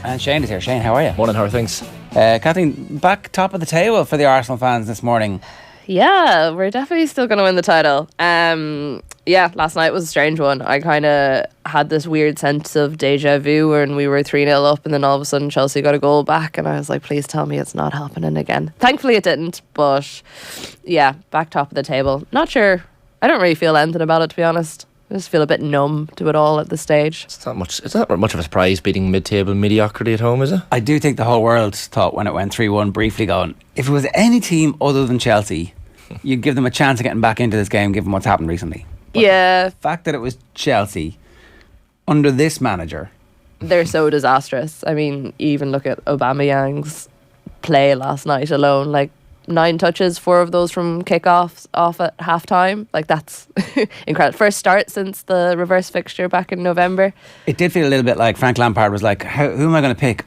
And Shane is here. Shane, how are you? Morning, how are things? Kathleen, back top of the table for the Arsenal fans this morning. Yeah, we're definitely still going to win the title. Yeah, last night was a strange one. I kind of had this weird sense of deja vu when we were 3-0 up and then all of a sudden Chelsea got a goal back and I was like, please tell me it's not happening again. Thankfully it didn't, but yeah, back top of the table. Not sure. I don't really feel anything about it, to be honest. I just feel a bit numb to it all at this stage. It's not much of a surprise beating mid-table mediocrity at home, is it? I do think the whole world thought when it went 3-1 briefly going, if it was any team other than Chelsea, you'd give them a chance of getting back into this game given what's happened recently. But yeah. The fact that it was Chelsea under this manager, they're so disastrous. I mean, even look at Aubameyang's play last night alone, like 9 touches, 4 of those from kickoffs off at half time. Like, that's incredible. First start since the reverse fixture back in November. It did feel a little bit like Frank Lampard was like, who am I going to pick?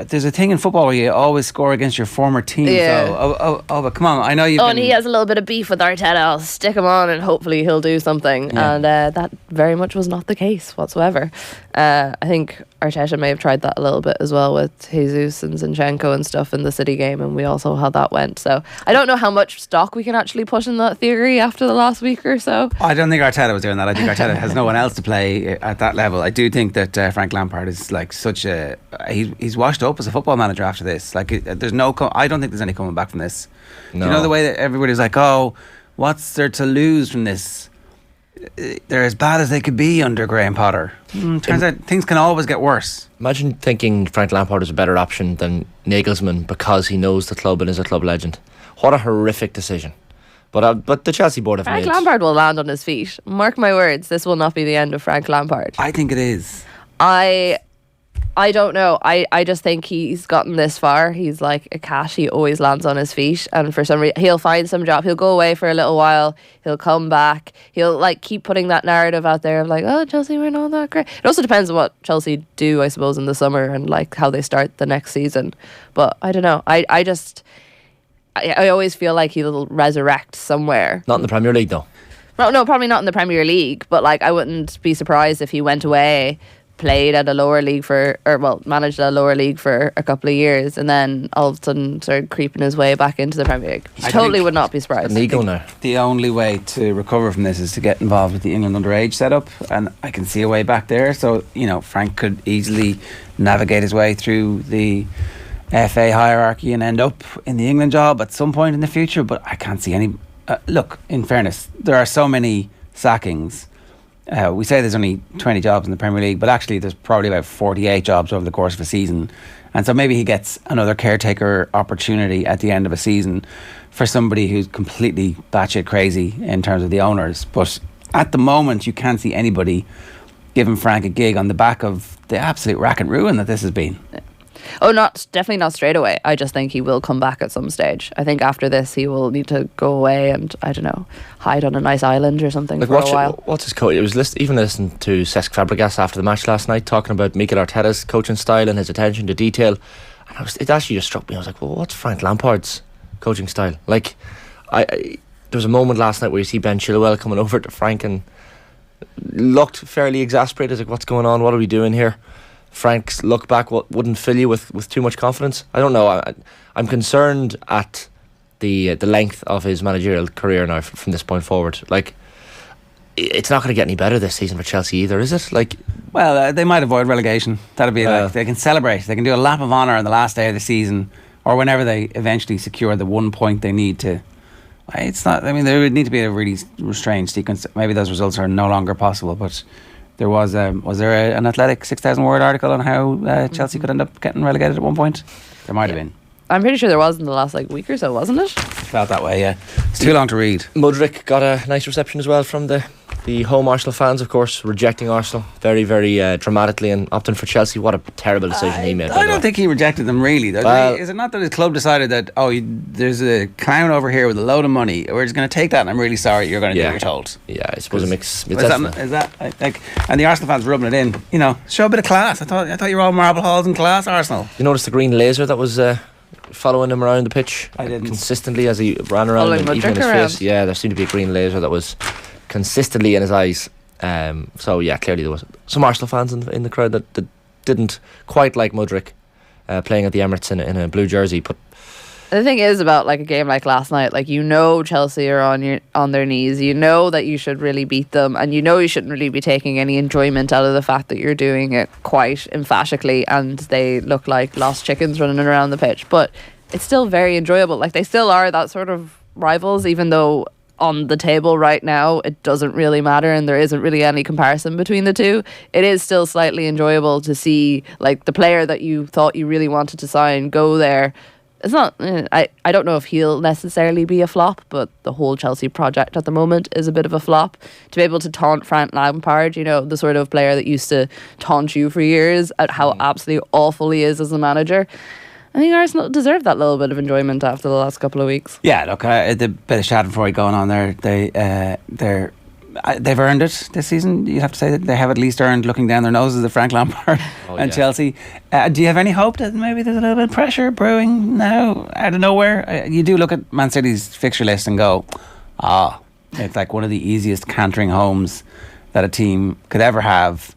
There's a thing in football where you always score against your former team. Yeah. So, but come on, I know you've and he has a little bit of beef with Arteta. I'll stick him on and hopefully he'll do something. Yeah. And that very much was not the case whatsoever. I think Arteta may have tried that a little bit as well with Jesus and Zinchenko and stuff in the City game, and we all saw how that went. So I don't know how much stock we can actually put in that theory after the last week or so. I don't think Arteta was doing that. I think Arteta has no one else to play at that level. I do think that Frank Lampard is like such a... He's washed up as a football manager after this. Like, there's no... I don't think there's any coming back from this. No. Do you know the way that everybody's like, oh, what's there to lose from this? They're as bad as they could be under Graham Potter. Turns out things can always get worse. Imagine thinking Frank Lampard is a better option than Nagelsmann because he knows the club and is a club legend. What a horrific decision. But the Chelsea board have Frank made... Lampard will land on his feet. Mark my words, this will not be the end of Frank Lampard. I think it is. I don't know. I just think he's gotten this far. He's like a cat. He always lands on his feet, and for some reason he'll find some job. He'll go away for a little while. He'll come back. He'll like keep putting that narrative out there of like, oh, Chelsea, we're not that great. It also depends on what Chelsea do, I suppose, in the summer and like how they start the next season. But I don't know. I always feel like he'll resurrect somewhere. Not in the Premier League though. No, probably not in the Premier League. But like, I wouldn't be surprised if he went away, played at a lower league managed a lower league for a couple of years and then all of a sudden started creeping his way back into the Premier League. I totally would not be surprised. The only way to recover from this is to get involved with the England underage setup, and I can see a way back there. So, Frank could easily navigate his way through the FA hierarchy and end up in the England job at some point in the future, but I can't see any... look, in fairness, there are so many sackings. We say there's only 20 jobs in the Premier League, but actually there's probably about 48 jobs over the course of a season. And so maybe he gets another caretaker opportunity at the end of a season for somebody who's completely batshit crazy in terms of the owners. But at the moment, you can't see anybody giving Frank a gig on the back of the absolute rack and ruin that this has been. Oh, definitely not straight away. I just think he will come back at some stage. I think after this he will need to go away and, I don't know, hide on a nice island or something for a while. What's his coach? It was even listening to Cesc Fabregas after the match last night talking about Mikel Arteta's coaching style and his attention to detail. And it actually just struck me. I was like, well, what's Frank Lampard's coaching style? Like, there was a moment last night where you see Ben Chilwell coming over to Frank and looked fairly exasperated. Like, what's going on? What are we doing here? Frank's look back wouldn't fill you with too much confidence. I don't know. I'm concerned at the length of his managerial career now from this point forward. Like, it's not going to get any better this season for Chelsea either, is it? Like, well, they might avoid relegation. That'd be like they can celebrate. They can do a lap of honour on the last day of the season, or whenever they eventually secure the 1 point they need to. It's not. I mean, there would need to be a really strange sequence. Maybe those results are no longer possible, but. There was there an Athletic 6,000 word article on how Chelsea could end up getting relegated at one point? There might have been. I'm pretty sure there was in the last week or so, wasn't it? Felt that way, yeah. It's too long to read. Mudryk got a nice reception as well from the home Arsenal fans, of course, rejecting Arsenal very, very dramatically and opting for Chelsea. What a terrible decision he made. I don't think he rejected them really. Is it not that his club decided that there's a clown over here with a load of money, we're just going to take that and I'm really sorry, you're going to do what you're told? Yeah, I suppose it makes... Is that like, and the Arsenal fans rubbing it in, show a bit of class. I thought you were all marble halls and class, Arsenal. You noticed the green laser that was following him around the pitch? I didn't. Consistently as he ran around and even in his face. Yeah, there seemed to be a green laser that was consistently in his eyes. So yeah, clearly there was some Arsenal fans in the crowd that didn't quite like Mudryk playing at the Emirates in a blue jersey. But the thing is about like a game like last night, like Chelsea are on their knees. You know that you should really beat them, and you shouldn't really be taking any enjoyment out of the fact that you're doing it quite emphatically, and they look like lost chickens running around the pitch. But it's still very enjoyable. Like, they still are that sort of rivals, even though on the table right now it doesn't really matter and there isn't really any comparison between the two. It is still slightly enjoyable to see like the player that you thought you really wanted to sign go there. It's not, I don't know if he'll necessarily be a flop, but the whole Chelsea project at the moment is a bit of a flop. To be able to taunt Frank Lampard, the sort of player that used to taunt you for years at how absolutely awful he is as a manager. I think Arsenal deserve that little bit of enjoyment after the last couple of weeks. Yeah, look, the bit of Schadenfreude going on there, they've earned it this season. You have to say that they have at least earned looking down their noses at Frank Lampard and Chelsea. Do you have any hope that maybe there's a little bit of pressure brewing now out of nowhere? You do look at Man City's fixture list and go, it's like one of the easiest cantering homes that a team could ever have.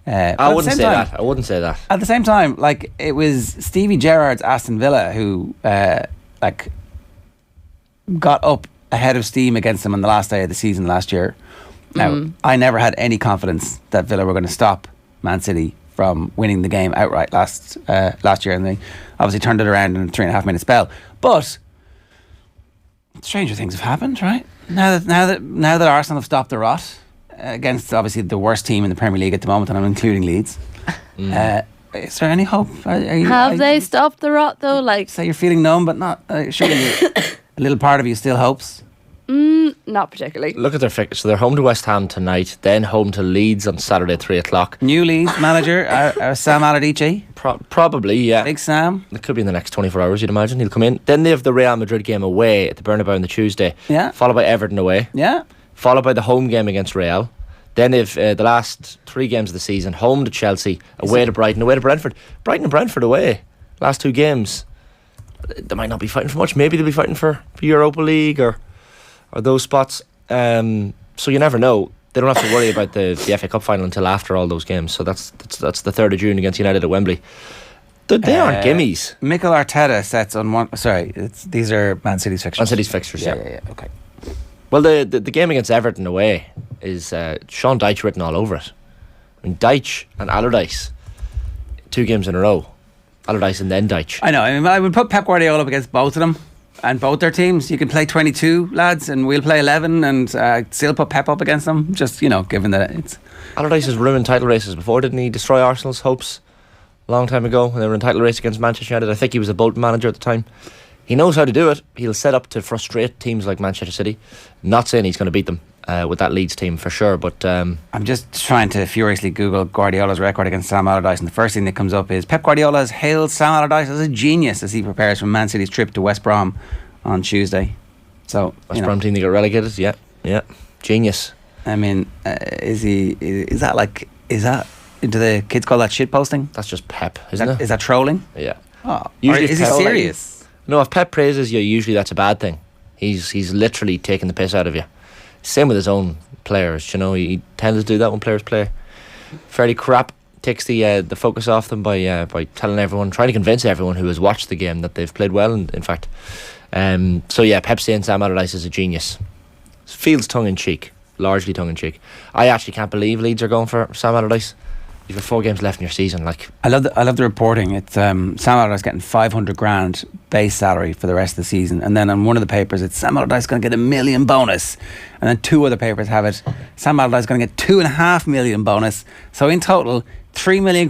I wouldn't say that. At the same time, like, it was Stevie Gerrard's Aston Villa who got up ahead of steam against them on the last day of the season last year. Now, I never had any confidence that Villa were going to stop Man City from winning the game outright last year, and they obviously turned it around in a 3.5 minute spell. But stranger things have happened, right? Now that Arsenal have stopped the rot against obviously the worst team in the Premier League at the moment, and I'm including Leeds. Is there any hope? Have they stopped the rot though? Like, say you're feeling numb, but not. Surely a little part of you still hopes. Not particularly. Look at their fixture. So they're home to West Ham tonight, then home to Leeds on Saturday at 3:00. New Leeds manager Sam Allardyce. Probably, yeah. Big Sam. It could be in the next 24 hours, you'd imagine. He'll come in. Then they have the Real Madrid game away at the Bernabeu on the Tuesday. Yeah. Followed by Everton away. Yeah. Followed by the home game against Real. Then they've the last 3 games of the season: home to Chelsea, away to Brighton, away to Brentford. Brighton and Brentford away. Last 2 games. They might not be fighting for much. Maybe they'll be fighting for Europa League or those spots. So you never know. They don't have to worry about the FA Cup final until after all those games. So that's the 3rd of June against United at Wembley. They aren't gimmies. Mikel Arteta sets on one. Sorry, these are Man City's fixtures. Man City's fixtures, yeah. Okay. Well, the game against Everton away is Sean Dyche written all over it. I mean, Dyche and Allardyce, 2 games in a row. Allardyce and then Dyche. I know. I mean, I would put Pep Guardiola up against both of them and both their teams. You can play 22 lads and we'll play 11 and still put Pep up against them. Just, given that it's... Allardyce has ruined title races before, didn't he? Destroy Arsenal's hopes a long time ago when they were in title race against Manchester United. I think he was a Bolton manager at the time. He knows how to do it. He'll set up to frustrate teams like Manchester City. Not saying he's going to beat them with that Leeds team for sure, but I'm just trying to furiously Google Guardiola's record against Sam Allardyce, and the first thing that comes up is Pep Guardiola has hailed Sam Allardyce as a genius as he prepares for Man City's trip to West Brom on Tuesday. So West Brom team that got relegated, yeah, genius. I mean, do the kids call that shit posting? That's just Pep, isn't it? Is that trolling? Yeah. Oh, usually is he serious? No, if Pep praises you, usually that's a bad thing. He's literally taking the piss out of you. Same with his own players, he tends to do that when players play fairly crap. Takes the focus off them by telling everyone, trying to convince everyone who has watched the game that they've played well, in fact. So yeah, Pep saying Sam Allardyce is a genius. Feels tongue-in-cheek, largely tongue-in-cheek. I actually can't believe Leeds are going for Sam Allardyce. You've got 4 games left in your season. I love the reporting. It's Sam Allardyce getting 500 grand base salary for the rest of the season, and then on one of the papers it's Sam Allardyce going to get $1 million bonus, and then 2 other papers have it Sam Allardyce going to get $2.5 million bonus. So in total, £3 million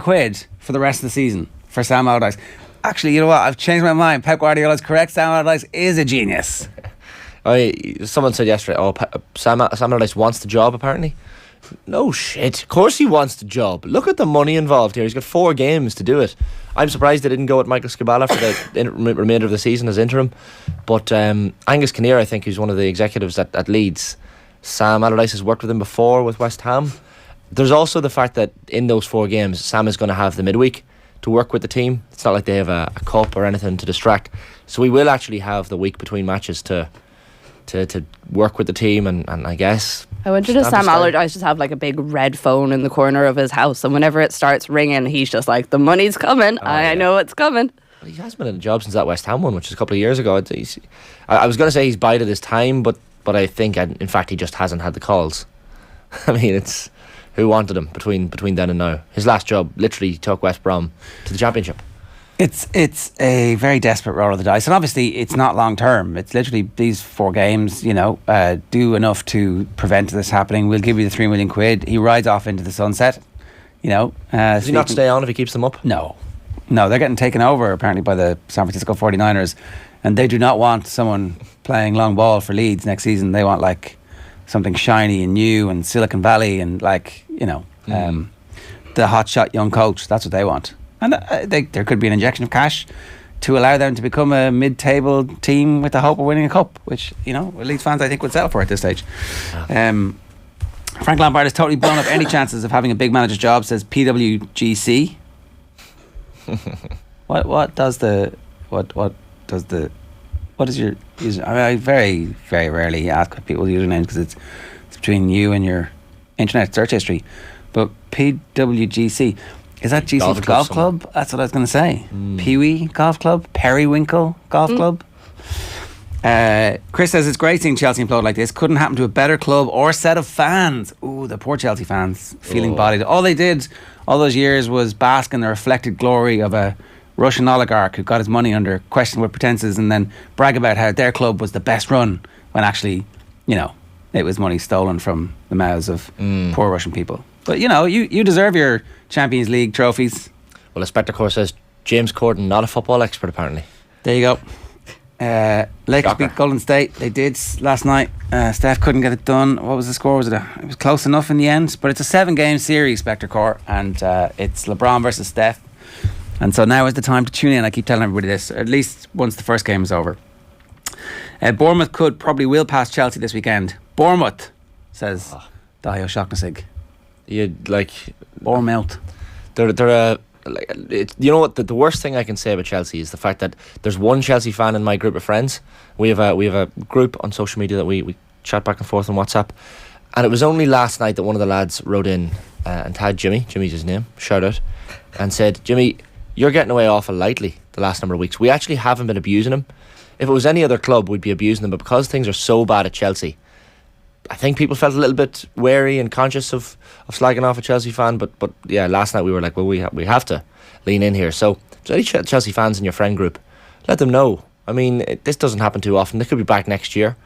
for the rest of the season for Sam Allardyce. Actually, you know what? I've changed my mind. Pep Guardiola's correct. Sam Allardyce is a genius. Someone said yesterday, Sam Allardyce wants the job apparently. No shit. Of course he wants the job. Look at the money involved here. He's got 4 games to do it. I'm surprised they didn't go with Michael Scabala for the remainder of the season as interim. But Angus Kinnear, I think, who's one of the executives at Leeds, Sam Allardyce has worked with him before with West Ham. There's also the fact that in those 4 games, Sam is going to have the midweek to work with the team. It's not like they have a cup or anything to distract. So we will actually have the week between matches to work with the team and I guess I wonder does Stamp Sam his style. Allardyce just have like a big red phone in the corner of his house, and whenever it starts ringing, he's just like, the money's coming. I know it's coming. Well, he has been in a job since that West Ham one, which is a couple of years ago. I was going to say he's bided his time, but I think, in fact, he just hasn't had the calls. I mean, it's who wanted him between then and now. His last job literally took West Brom to the Championship. It's a very desperate roll of the dice, and obviously it's not long term. It's literally these 4 games, do enough to prevent this happening. We'll give you the £3 million. He rides off into the sunset. Does he not stay on if he keeps them up? No, they're getting taken over apparently by the San Francisco 49ers, and they do not want someone playing long ball for Leeds next season. They want like something shiny and new and Silicon Valley and the hotshot young coach. That's what they want. And there could be an injection of cash to allow them to become a mid-table team with the hope of winning a cup, which, Leeds fans I think would settle for at this stage. Frank Lampard has totally blown up any chances of having a big manager's job, says PWGC. What is your user? I very, very rarely ask people's usernames because it's between you and your internet search history. But PWGC, is that GC Golf Club? That's what I was going to say. Pee-wee Golf Club, Periwinkle Golf Club. Chris says it's great seeing Chelsea implode like this. Couldn't happen to a better club or set of fans. Ooh, the poor Chelsea fans feeling bodied. All they did all those years was bask in the reflected glory of a Russian oligarch who got his money under questionable pretenses and then brag about how their club was the best run when actually, it was money stolen from the mouths of poor Russian people. But, you deserve your Champions League trophies. Well, Inspector Core says James Corden, not a football expert apparently. There you go. Lakers beat Golden State. They did last night. Steph couldn't get it done. What was the score? It was close enough in the end, but it's a 7-game series, Spectre Core, and it's LeBron versus Steph. And so now is the time to tune in. I keep telling everybody this, at least once the first game is over. Bournemouth probably will pass Chelsea this weekend. Bournemouth, says Dahi O'Shaughnessy. Bournemouth. They're you know what? The worst thing I can say about Chelsea is the fact that there's one Chelsea fan in my group of friends. We have a group on social media that we chat back and forth on WhatsApp, and it was only last night that one of the lads wrote in and tagged Jimmy. Jimmy's his name. Shout out, and said, Jimmy, you're getting away awful lightly the last number of weeks. We actually haven't been abusing him. If it was any other club, we'd be abusing them, but because things are so bad at Chelsea, I think people felt a little bit wary and conscious of slagging off a Chelsea fan. But yeah, last night we were like, well, we have to lean in here. So if there's any Chelsea fans in your friend group, let them know. I mean, this doesn't happen too often. They could be back next year.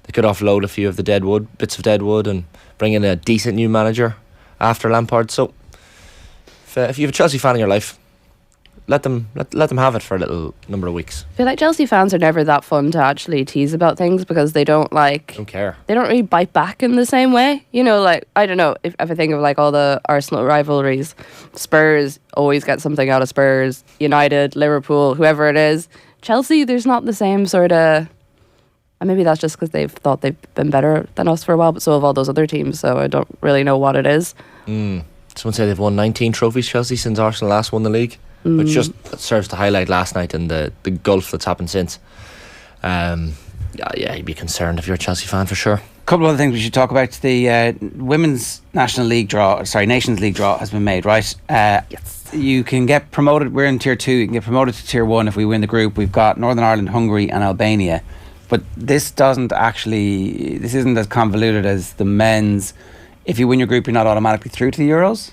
They could offload a few of the bits of deadwood and bring in a decent new manager after Lampard. So if you have a Chelsea fan in your life, let them have it for a little number of weeks. I feel like Chelsea fans are never that fun to actually tease about things because they don't care. They don't really bite back in the same way. I don't know, if I think of all the Arsenal rivalries, Spurs always get something out of Spurs, United, Liverpool, whoever it is. Chelsea, there's not the same sort of, and maybe that's just because they've thought they've been better than us for a while, but so have all those other teams, so I don't really know what it is. Someone said they've won 19 trophies, Chelsea, since Arsenal last won the league. Which just serves to highlight last night and the gulf that's happened since. You'd be concerned if you're a Chelsea fan for sure. A couple of other things we should talk about. The Women's Nations League draw has been made, right? Yes. You can get promoted. We're in Tier 2. You can get promoted to Tier 1 if we win the group. We've got Northern Ireland, Hungary and Albania. But this isn't as convoluted as the men's. If you win your group, you're not automatically through to the Euros.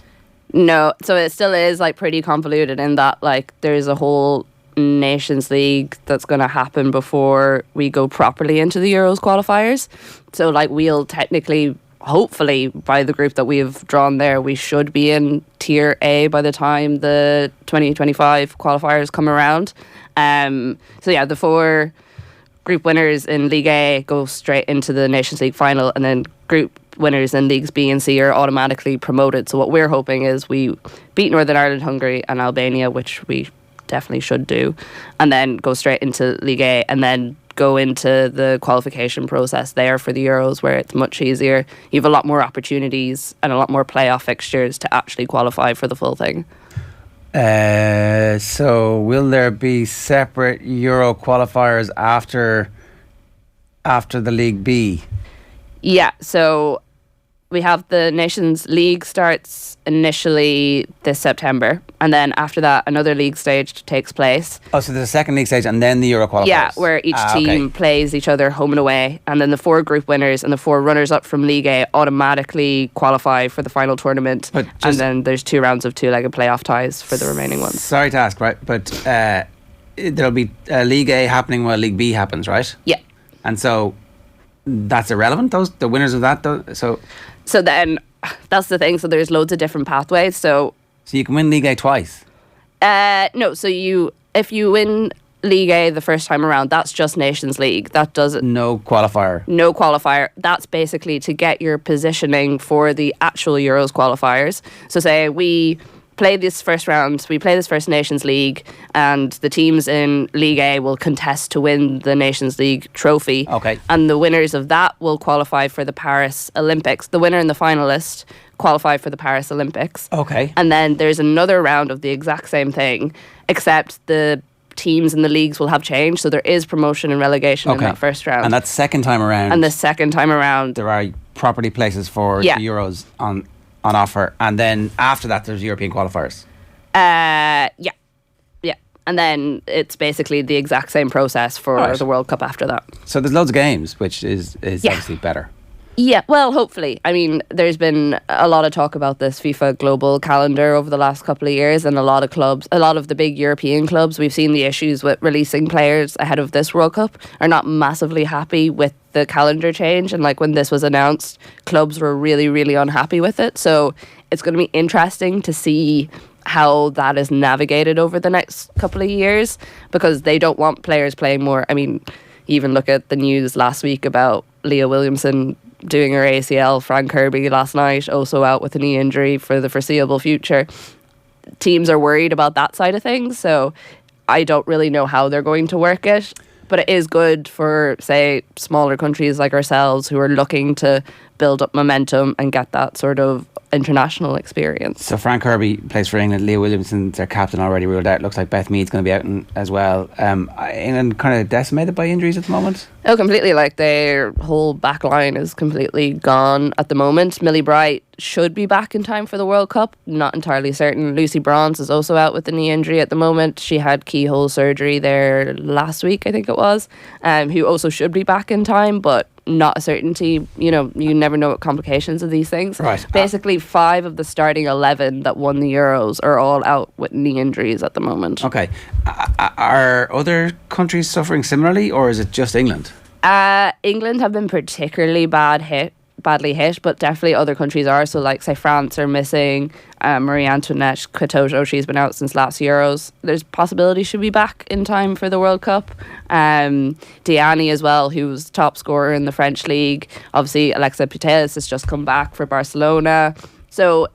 No, so it still is pretty convoluted in that there's a whole Nations League that's going to happen before we go properly into the Euros qualifiers. So we'll technically, hopefully, by the group that we've drawn there, we should be in Tier A by the time the 2025 qualifiers come around. The 4 group winners in League A go straight into the Nations League final, and then group winners in Leagues B and C are automatically promoted. So what we're hoping is we beat Northern Ireland, Hungary and Albania, which we definitely should do, and then go straight into League A and then go into the qualification process there for the Euros, where it's much easier. You have a lot more opportunities and a lot more playoff fixtures to actually qualify for the full thing. So will there be separate Euro qualifiers after the League B? Yeah, so we have the Nations League starts initially this September, and then after that another league stage takes place. Oh, so there's a second league stage and then the Euro qualifiers. Yeah, where each team plays each other home and away, and then the 4 group winners and the 4 runners-up from League A automatically qualify for the final tournament, and then there's 2 rounds of 2-legged playoff ties for the remaining ones. Sorry to ask, right, but there'll be League A happening while League B happens, right? Yeah. And so that's irrelevant, the winners of that, though? So then, that's the thing. So there's loads of different pathways. So you can win League A twice? No. So if you win League A the first time around, that's just Nations League. That doesn't... No qualifier? No qualifier. That's basically to get your positioning for the actual Euros qualifiers. So say we play this first round, we play this first Nations League, and the teams in League A will contest to win the Nations League trophy. Okay. And the winners of that will qualify for the Paris Olympics. The winner and the finalist qualify for the Paris Olympics. Okay. And then there's another round of the exact same thing, except the teams in the leagues will have changed. So there is promotion and relegation in that first round. And that second time around... And the second time around... There are property places for the Euros on offer, and then after that there's European qualifiers. Yeah. And then it's basically the exact same process for the World Cup after that. So there's loads of games, which is obviously better. Yeah, well, hopefully. I mean, there's been a lot of talk about this FIFA global calendar over the last couple of years, and a lot of the big European clubs, we've seen the issues with releasing players ahead of this World Cup, are not massively happy with the calendar change. And like when this was announced, clubs were really, really unhappy with it. So it's going to be interesting to see how that is navigated over the next couple of years, because they don't want players playing more. I mean, even look at the news last week about Leah Williamson doing her ACL, Frank Kirby last night also out with a knee injury for the foreseeable future. Teams are worried about that side of things, so I don't really know how they're going to work it, but it is good for, say, smaller countries like ourselves who are looking to build up momentum and get that sort of international experience. So Frank Kirby plays for England. Leah Williamson's their captain, already ruled out. Looks like Beth Mead's going to be out as well. England kind of decimated by injuries at the moment? Oh, completely. Like, their whole back line is completely gone at the moment. Millie Bright should be back in time for the World Cup. Not entirely certain. Lucy Bronze is also out with a knee injury at the moment. She had keyhole surgery there last week, I think it was, who also should be back in time, but not a certainty. You know, you never know what complications of these things. Right. Basically, 5 of the starting 11 that won the Euros are all out with knee injuries at the moment. Okay. Are other countries suffering similarly, or is it just England? England have been particularly badly hit, but definitely other countries are. So like, say, France are missing Marie Antoinette Katoto. She's been out since last Euros. There's possibility she'll be back in time for the World Cup. Diani as well, who's top scorer in the French league. Obviously Alexa Putellas has just come back for Barcelona. So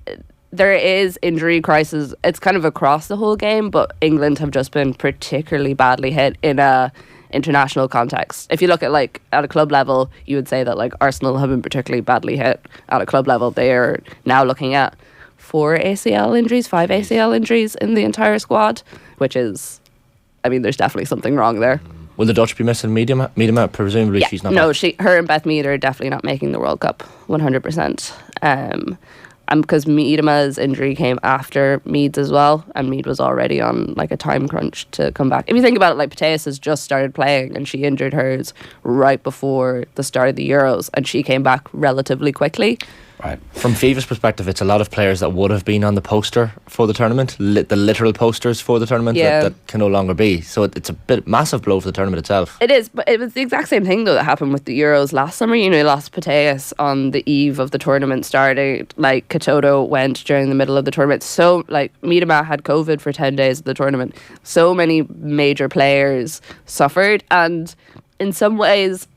there is injury crisis. It's kind of across the whole game, but England have just been particularly badly hit in a international context. If you look at like at a club level, you would say that like Arsenal have been particularly badly hit at a club level. They are now looking at 5 ACL injuries in the entire squad, which is, I mean, there's definitely something wrong there. Will the Dutch be missing Miedema? Presumably she's not. No, her and Beth Mead are definitely not making the World Cup, 100%. And because Miedema's injury came after Mead's as well, and Mead was already on like a time crunch to come back. If you think about it, like Putellas has just started playing and she injured hers right before the start of the Euros, and she came back relatively quickly. Right. From FIFA's perspective, it's a lot of players that would have been on the poster for the tournament, the literal posters for the tournament, that can no longer be. So it's a massive blow for the tournament itself. It is, but it was the exact same thing though that happened with the Euros last summer. You know, you lost Putellas on the eve of the tournament starting. Like, Katoto went during the middle of the tournament. So, like, Miedema had COVID for 10 days of the tournament. So many major players suffered, and in some ways,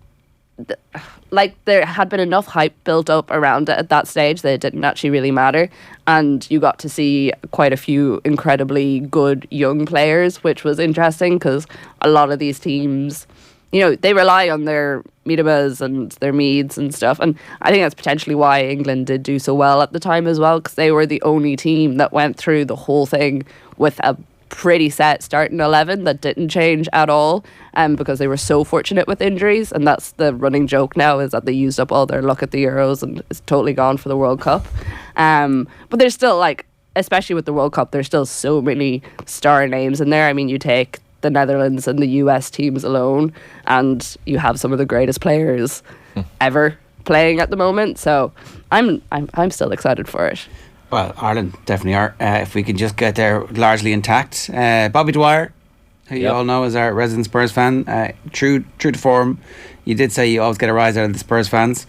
like, there had been enough hype built up around it at that stage that it didn't actually really matter, and you got to see quite a few incredibly good young players, which was interesting because a lot of these teams, you know, they rely on their Miedemas and their Meads and stuff, and I think that's potentially why England did do so well at the time as well, because they were the only team that went through the whole thing with a pretty set starting 11 that didn't change at all, because they were so fortunate with injuries, and that's the running joke now, is that they used up all their luck at the Euros and it's totally gone for the World Cup. But there's still, like, especially with the World Cup, there's still so many star names in there. I mean, you take the Netherlands and the US teams alone, and you have some of the greatest players ever playing at the moment. So I'm still excited for it. Well, Ireland definitely are. If we can just get there largely intact. Bobby Dwyer, who you all know is our resident Spurs fan, true to form. You did say you always get a rise out of the Spurs fans.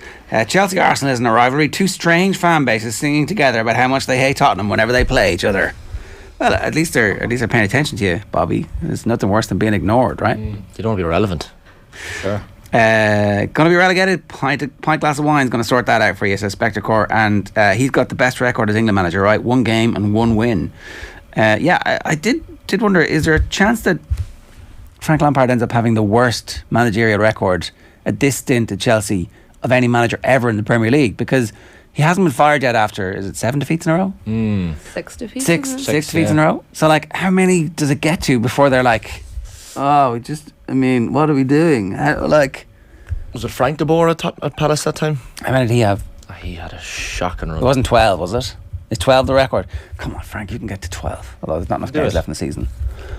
Chelsea Arsenal isn't a rivalry. Two strange fan bases singing together about how much they hate Tottenham whenever they play each other. Well, at least they're paying attention to you, Bobby. There's nothing worse than being ignored, right? You don't want to be relevant. Sure. Going to be relegated. Pint glass of wine is going to sort that out for you, says Spectre Core. And he's got the best record as England manager, right? 1 game and 1 win. I did wonder, is there a chance that Frank Lampard ends up having the worst managerial record at this stint at Chelsea of any manager ever in the Premier League? Because he hasn't been fired yet after, is it 7 defeats in a row? 6 defeats. Six defeats in a row. So, like, how many does it get to before they're like, what are we doing? Was it Frank de Boer at Palace that time? How many did he have? He had a shocking run. It wasn't 12, was it? Is 12 the record? Come on, Frank, you can get to 12. Although there's not enough games left in the season.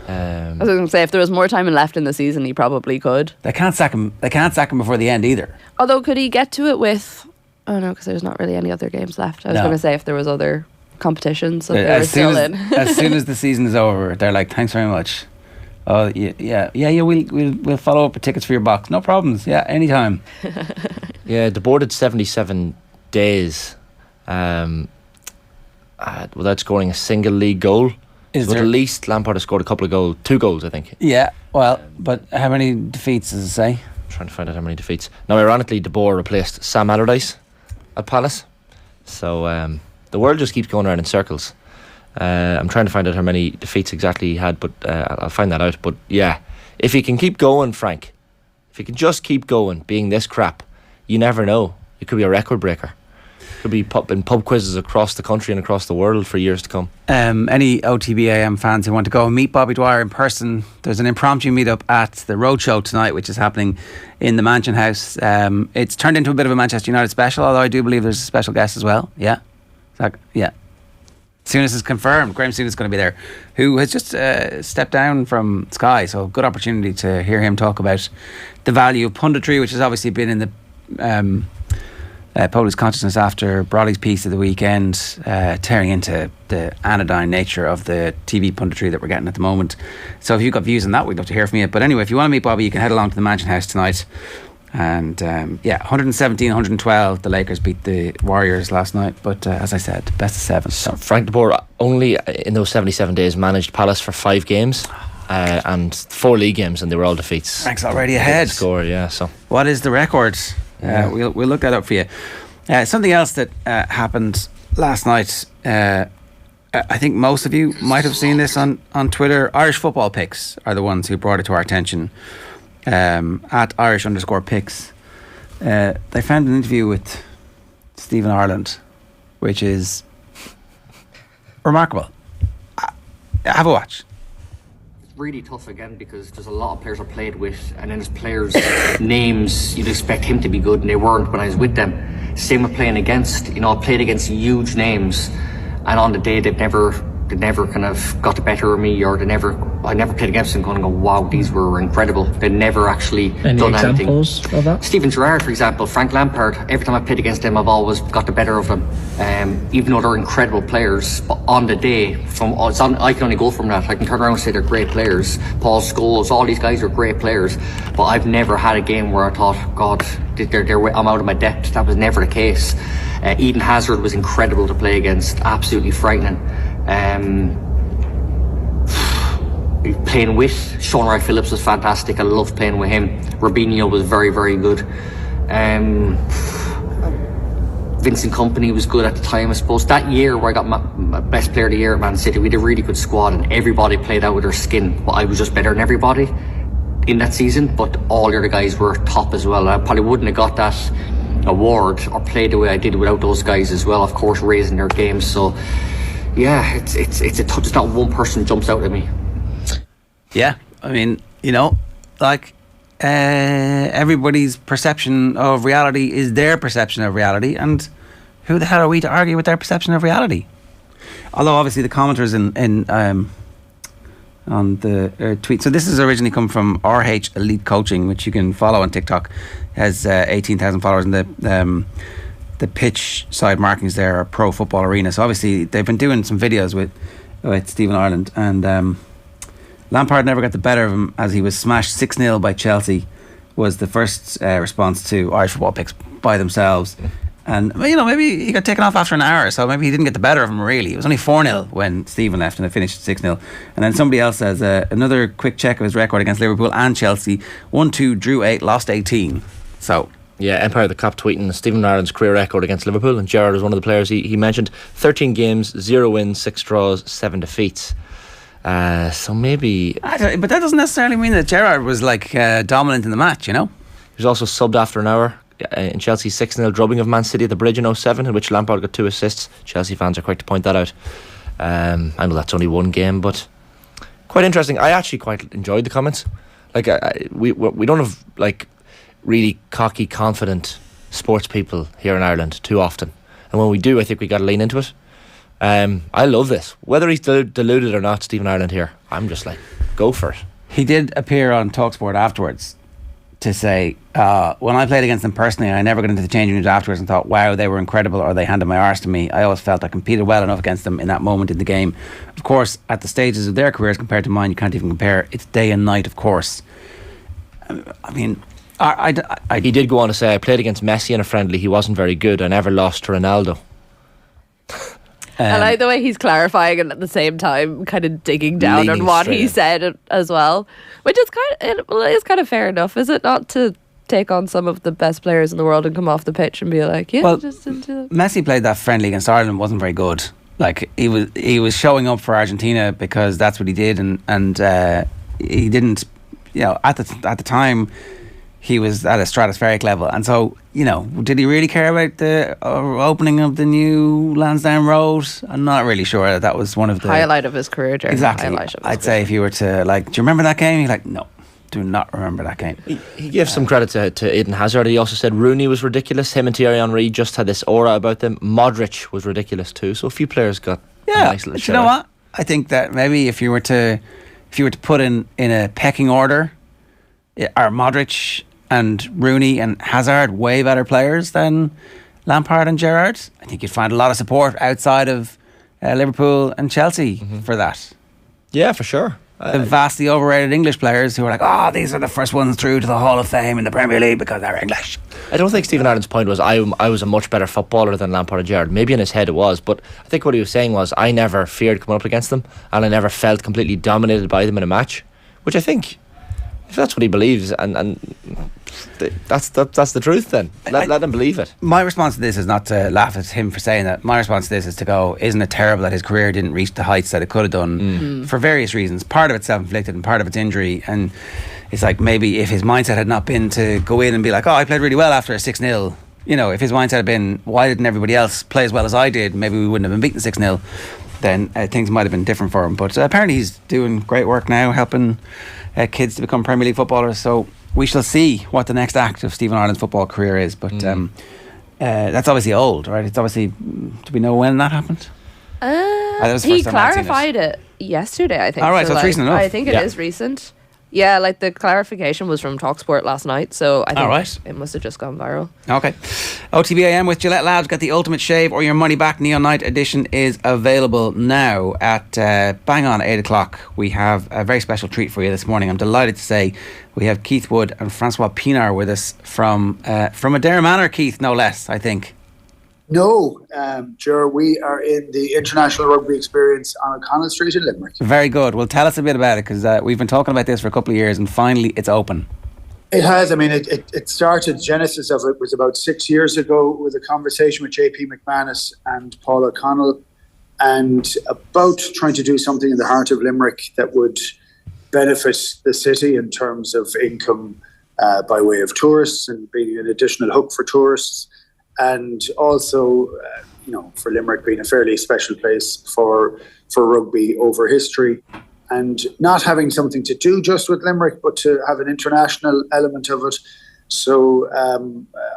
I was going to say, if there was more time left in the season, he probably could. They can't sack him before the end either. Although, could he get to it with... Oh no, because there's not really any other games left. I was going to say if there was other competitions that they were still in. As soon as the season is over, they're like, thanks very much. Oh yeah. We'll follow up with tickets for your box. No problems. Yeah, anytime. Yeah, the board had 77 days without scoring a single league goal. At least Lampard has scored a couple of goals, 2 goals, I think. Yeah, well, but how many defeats does it say? I'm trying to find out how many defeats. Now, ironically, De Boer replaced Sam Allardyce at Palace. So the world just keeps going around in circles. I'm trying to find out how many defeats exactly he had, but I'll find that out. But yeah, if he can keep going, Frank, if he can just keep going, being this crap, you never know. It could be a record breaker. Could be in pub quizzes across the country and across the world for years to come. Any OTB AM fans who want to go and meet Bobby Dwyer in person, there's an impromptu meetup at the Roadshow tonight, which is happening in the Mansion House. It's turned into a bit of a Manchester United special, although I do believe there's a special guest as well. Yeah. Souness is confirmed. Graham Souness is going to be there, who has just stepped down from Sky, so good opportunity to hear him talk about the value of punditry, which has obviously been in the Polish consciousness after Brodley's piece of the weekend, tearing into the anodyne nature of the TV punditry that we're getting at the moment. So if you've got views on that, we'd love to hear from you. But anyway, if you want to meet Bobby, you can head along to the Mansion House tonight. And 117-112, the Lakers beat the Warriors last night. But as I said, best of 7. So Frank de Boer only in those 77 days managed Palace for 5 games and 4 league games, and they were all defeats. Frank's already ahead. Score, yeah. So what is the record? We'll look that up for you. Something else that happened last night. I think most of you might have seen this on Twitter. Irish Football Picks are the ones who brought it to our attention. At Irish_picks, they found an interview with Stephen Ireland, which is remarkable. Have a watch. Really tough again because there's a lot of players I played with, and then there's players names you'd expect him to be good and they weren't when I was with them. Same with playing against, I played against huge names, and on the day they never kind of got the better of me, or I never played against them going, wow, these were incredible. They never actually done anything. Examples of that? Steven Gerrard, for example, Frank Lampard, every time I played against them I've always got the better of them, even though they're incredible players. But on the day, I can only go from that. I can turn around and say they're great players. Paul Scholes, all these guys are great players, but I've never had a game where I thought, God, I'm out of my depth. That was never the case. Eden Hazard was incredible to play against, absolutely frightening. Playing with Sean Wright-Phillips was fantastic. I loved playing with him. Robinho was very, very good. Vincent Kompany was good at the time, I suppose. That year where I got my best player of the year at Man City, we had a really good squad and everybody played out with their skin, but I was just better than everybody in that season. But all the other guys were top as well. I probably wouldn't have got that award or played the way I did without those guys as well, of course, raising their games. So yeah, it's not one person jumps out at me. Yeah, I mean, like everybody's perception of reality is their perception of reality, and who the hell are we to argue with their perception of reality? Although obviously the commenters on the tweet. So this has originally come from RH Elite Coaching, which you can follow on TikTok. Has 18,000 followers, and the pitch side markings there are Pro Football Arena. So obviously they've been doing some videos with Stephen Ireland, and Lampard never got the better of him as he was smashed 6-0 by Chelsea. Was the first response to Irish football picks by themselves. And maybe he got taken off after an hour, so maybe he didn't get the better of him really. It was only 4-0 when Stephen left, and it finished 6-0. And then somebody else says another quick check of his record against Liverpool and Chelsea: 1-2, drew 8, lost 18. So yeah, Empire of the Cop tweeting Stephen Ireland's career record against Liverpool, and Gerrard was one of the players he mentioned. 13 games, 0 wins, 6 draws, 7 defeats. So maybe, but that doesn't necessarily mean that Gerrard was like dominant in the match. He was also subbed after an hour in Chelsea's 6-0 drubbing of Man City at the Bridge in 2007, in which Lampard got 2 assists. Chelsea fans are quick to point that out. I know that's only one game, but quite interesting. I actually quite enjoyed the comments. Like we don't have like really cocky, confident sports people here in Ireland too often, and when we do, I think we got to lean into it. I love this. Whether he's deluded or not, Stephen Ireland here, I'm just like, go for it. He did appear on TalkSport afterwards to say, when I played against them personally, I never got into the changing rooms afterwards and thought, wow, they were incredible, or they handed my arse to me. I always felt I competed well enough against them in that moment in the game. Of course, at the stages of their careers compared to mine, you can't even compare. It's day and night, of course. I mean, he did go on to say, I played against Messi in a friendly. He wasn't very good. I never lost to Ronaldo. I like the way he's clarifying and at the same time kind of digging down on what he said as well, which is kind of fair enough, is it not, to take on some of the best players in the world and come off the pitch and be like, Messi played that friendly against Ireland, wasn't very good. Like he was showing up for Argentina because that's what he did, and he didn't, at the time he was at a stratospheric level, and so did he really care about the opening of the new Lansdowne Road? I'm not really sure that was one of the highlight of his career. Exactly. I'd say if you were to do you remember that game? He's like, no, do not remember that game. He gave some credit to Eden Hazard. He also said Rooney was ridiculous. Him and Thierry Henry just had this aura about them. Modric was ridiculous too. So a few players got a nice little you know what? I think that maybe if you were to put in a pecking order, are Modric and Rooney and Hazard way better players than Lampard and Gerrard? I think you'd find a lot of support outside of Liverpool and Chelsea for that. Yeah, for sure. The vastly overrated English players who are like, these are the first ones through to the Hall of Fame in the Premier League because they're English. I don't think Stephen Ireland's point was I was a much better footballer than Lampard and Gerrard. Maybe in his head it was, but I think what he was saying was I never feared coming up against them, and I never felt completely dominated by them in a match, which I think, if that's what he believes, and that's the truth, then let him believe it. My response to this is not to laugh at him for saying that. My response to this is to go, isn't it terrible that his career didn't reach the heights that it could have done for various reasons? Part of it's self-inflicted and part of it's injury, and it's like maybe if his mindset had not been to go in and be like, I played really well after a 6-0, if his mindset had been, why didn't everybody else play as well as I did, maybe we wouldn't have been beaten 6-0, then things might have been different for him. But apparently he's doing great work now, helping kids to become Premier League footballers, so we shall see what the next act of Stephen Ireland's football career is. But that's obviously old, right? It's obviously, do we know when that happened? He clarified it yesterday, I think. All right, so it's recent enough. I think it is recent. Yeah, like the clarification was from TalkSport last night, so I think it must have just gone viral. Okay. OTB AM with Gillette Labs got the ultimate shave or your money back. Neon Night edition is available now at bang on 8 o'clock. We have a very special treat for you this morning. I'm delighted to say we have Keith Wood and Francois Pienaar with us from Adair Manor, Keith, no less, I think. No, Ger, we are in the International Rugby Experience on O'Connell Street in Limerick. Very good. Well, tell us a bit about it, because we've been talking about this for a couple of years and finally it's open. It has. I mean, it started, genesis of it was about 6 years ago with a conversation with JP McManus and Paul O'Connell, and about trying to do something in the heart of Limerick that would benefit the city in terms of income by way of tourists and being an additional hook for tourists. And also, for Limerick being a fairly special place for rugby over history. and not having something to do just with Limerick, but to have an international element of it. So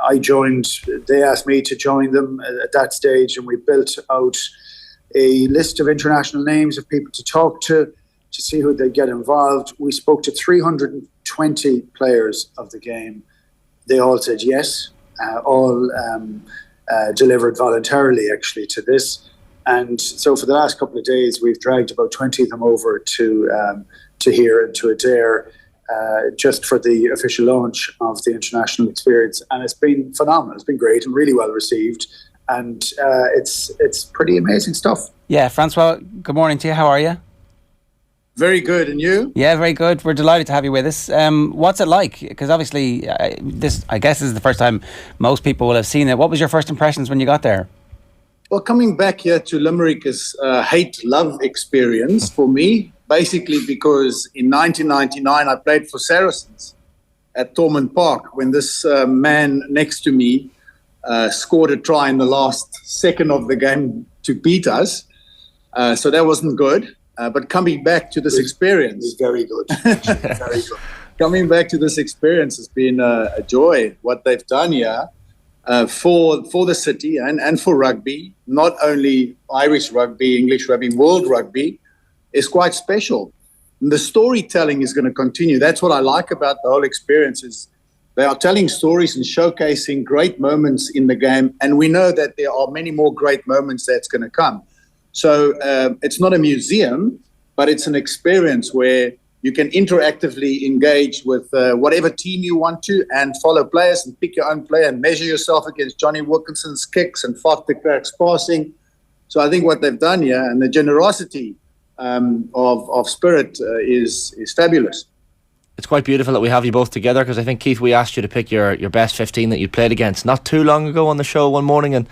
I joined, they asked me to join them at that stage, and we built out a list of international names of people to talk to see who they'd get involved. We spoke to 320 players of the game. They all said yes, all delivered voluntarily actually to this. And so for the last couple of days, we've dragged about 20 of them over to here and to Adair, just for the official launch of the international experience. And it's been phenomenal. It's been great and really well received. And it's pretty amazing stuff. Yeah, Francois, good morning to you. How are you? Very good, and you? Yeah, very good. We're delighted to have you with us. What's it like? Because obviously, I guess this is the first time most people will have seen it. What was your first impressions when you got there? Well, coming back here to Limerick is a hate-love experience for me, basically because in 1999 I played for Saracens at Thormond Park when this man next to me scored a try in the last second of the game to beat us. So that wasn't good. But coming back to this experience... It's very good. Very good. Coming back to this experience has been a joy. What they've done here for the city and for rugby, not only Irish rugby, English rugby, world rugby, is quite special. And the storytelling is going to continue. That's what I like about the whole experience is they are telling stories and showcasing great moments in the game. And we know that there are many more great moments that's going to come. So it's not a museum, but it's an experience where you can interactively engage with whatever team you want to and follow players and pick your own player and measure yourself against Johnny Wilkinson's kicks and Faf de Klerk's passing. So I think what they've done here and the generosity of spirit is fabulous. It's quite beautiful that we have you both together because I think, Keith, we asked you to pick your best 15 that you played against not too long ago on the show one morning, and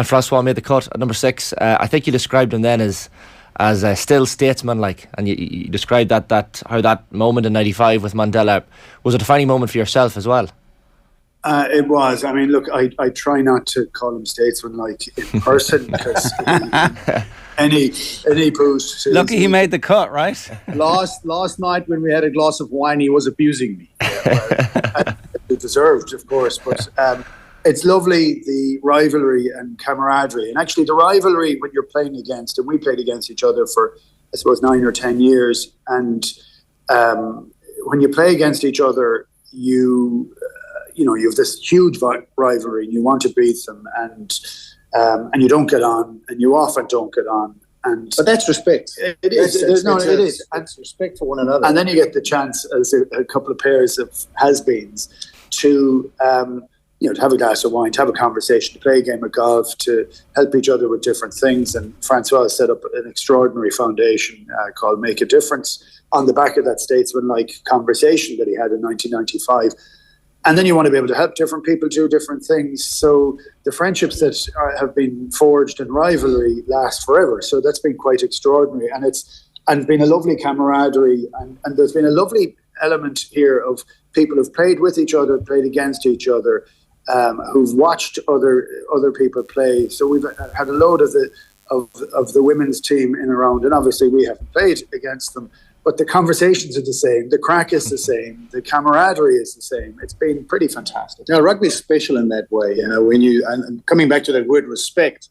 Francois made the cut at number 6. I think you described him then as still statesman-like, and you described that how that moment in '95 with Mandela was a defining moment for yourself as well. It was. I mean, look, I try not to call him statesman-like in person because any boost. Lucky he made the cut, right? Last night when we had a glass of wine, he was abusing me. Yeah, well, deserved, of course, but it's lovely, the rivalry and camaraderie. And actually the rivalry when you're playing against, and we played against each other for, I suppose, 9 or 10 years. And when you play against each other, you have this huge rivalry and you want to beat them, and you don't get on, and you often don't get on. But that's respect. It is. It is. It's respect for one another. And then you get the chance, as a couple of pairs of has-beens, to to have a glass of wine, to have a conversation, to play a game of golf, to help each other with different things. And Francois set up an extraordinary foundation called Make a Difference on the back of that statesman-like conversation that he had in 1995. And then you want to be able to help different people do different things. So the friendships that have been forged in rivalry last forever. So that's been quite extraordinary. And it's been a lovely camaraderie. And there's been a lovely element here of people who've played with each other, played against each other, who've watched other people play. So we've had a load of the women's team in a round. And obviously we haven't played against them. But the conversations are the same, the crack is the same, the camaraderie is the same. It's been pretty fantastic. Now, rugby is special in that way. You know, when and coming back to that word respect,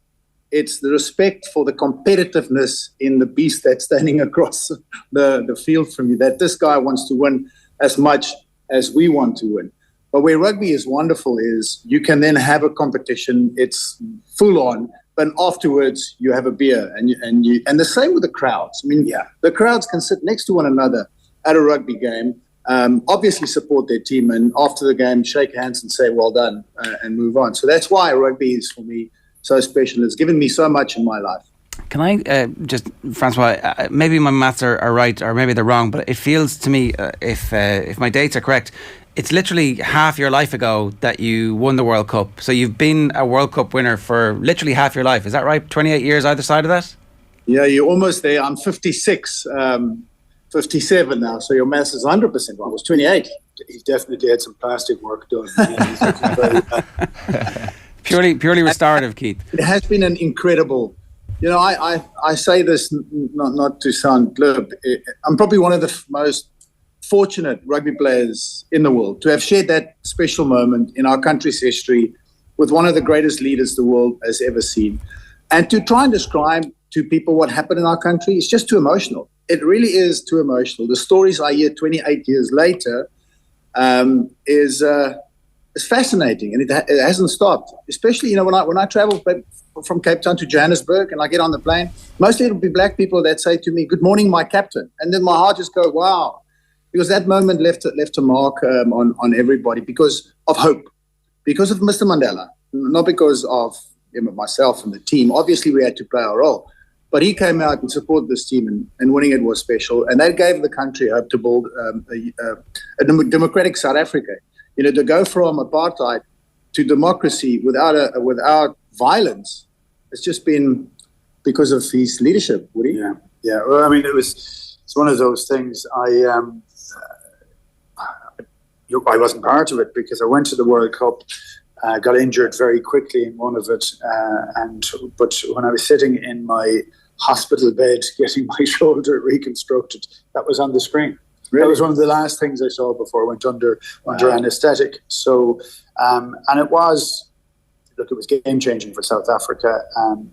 it's the respect for the competitiveness in the beast that's standing across the field from you, that this guy wants to win as much as we want to win. But where rugby is wonderful is you can then have a competition, it's full on, but afterwards you have a beer and the same with the crowds. I mean, the crowds can sit next to one another at a rugby game, obviously support their team, and after the game shake hands and say well done and move on. So that's why rugby is for me so special. It's given me so much in my life. Can I just, Francois, maybe my maths are right or maybe they're wrong, but it feels to me, if my dates are correct, it's literally half your life ago that you won the World Cup. So you've been a World Cup winner for literally half your life. Is that right? 28 years either side of that? Yeah, you're almost there. I'm 56, 57 now. So your maths is 100% wrong. I was 28. He definitely had some plastic work done. Purely restorative, Keith. It has been an incredible You know, I say this not to sound glib. I'm probably one of the most fortunate rugby players in the world to have shared that special moment in our country's history with one of the greatest leaders the world has ever seen. And to try and describe to people what happened in our country is just too emotional. It really is too emotional. The stories I hear 28 years later is fascinating, and it hasn't stopped. Especially, you know, when I travel from Cape Town to Johannesburg and I get on the plane, mostly it'll be black people that say to me, "Good morning, my captain," and then my heart just goes, "Wow," because that moment left a mark on everybody because of hope, because of Mr. Mandela, not because of myself and the team. Obviously, we had to play our role, but he came out and supported this team, and winning it was special, and that gave the country hope to build a democratic South Africa. You know, to go from apartheid to democracy without violence, it's just been because of his leadership, Woody. Yeah. Well, I mean, it's one of those things. I wasn't part of it because I went to the World Cup, got injured very quickly in one of it, but when I was sitting in my hospital bed getting my shoulder reconstructed, that was on the screen. Really? That was one of the last things I saw before I went under anaesthetic. So, and it was game changing for South Africa.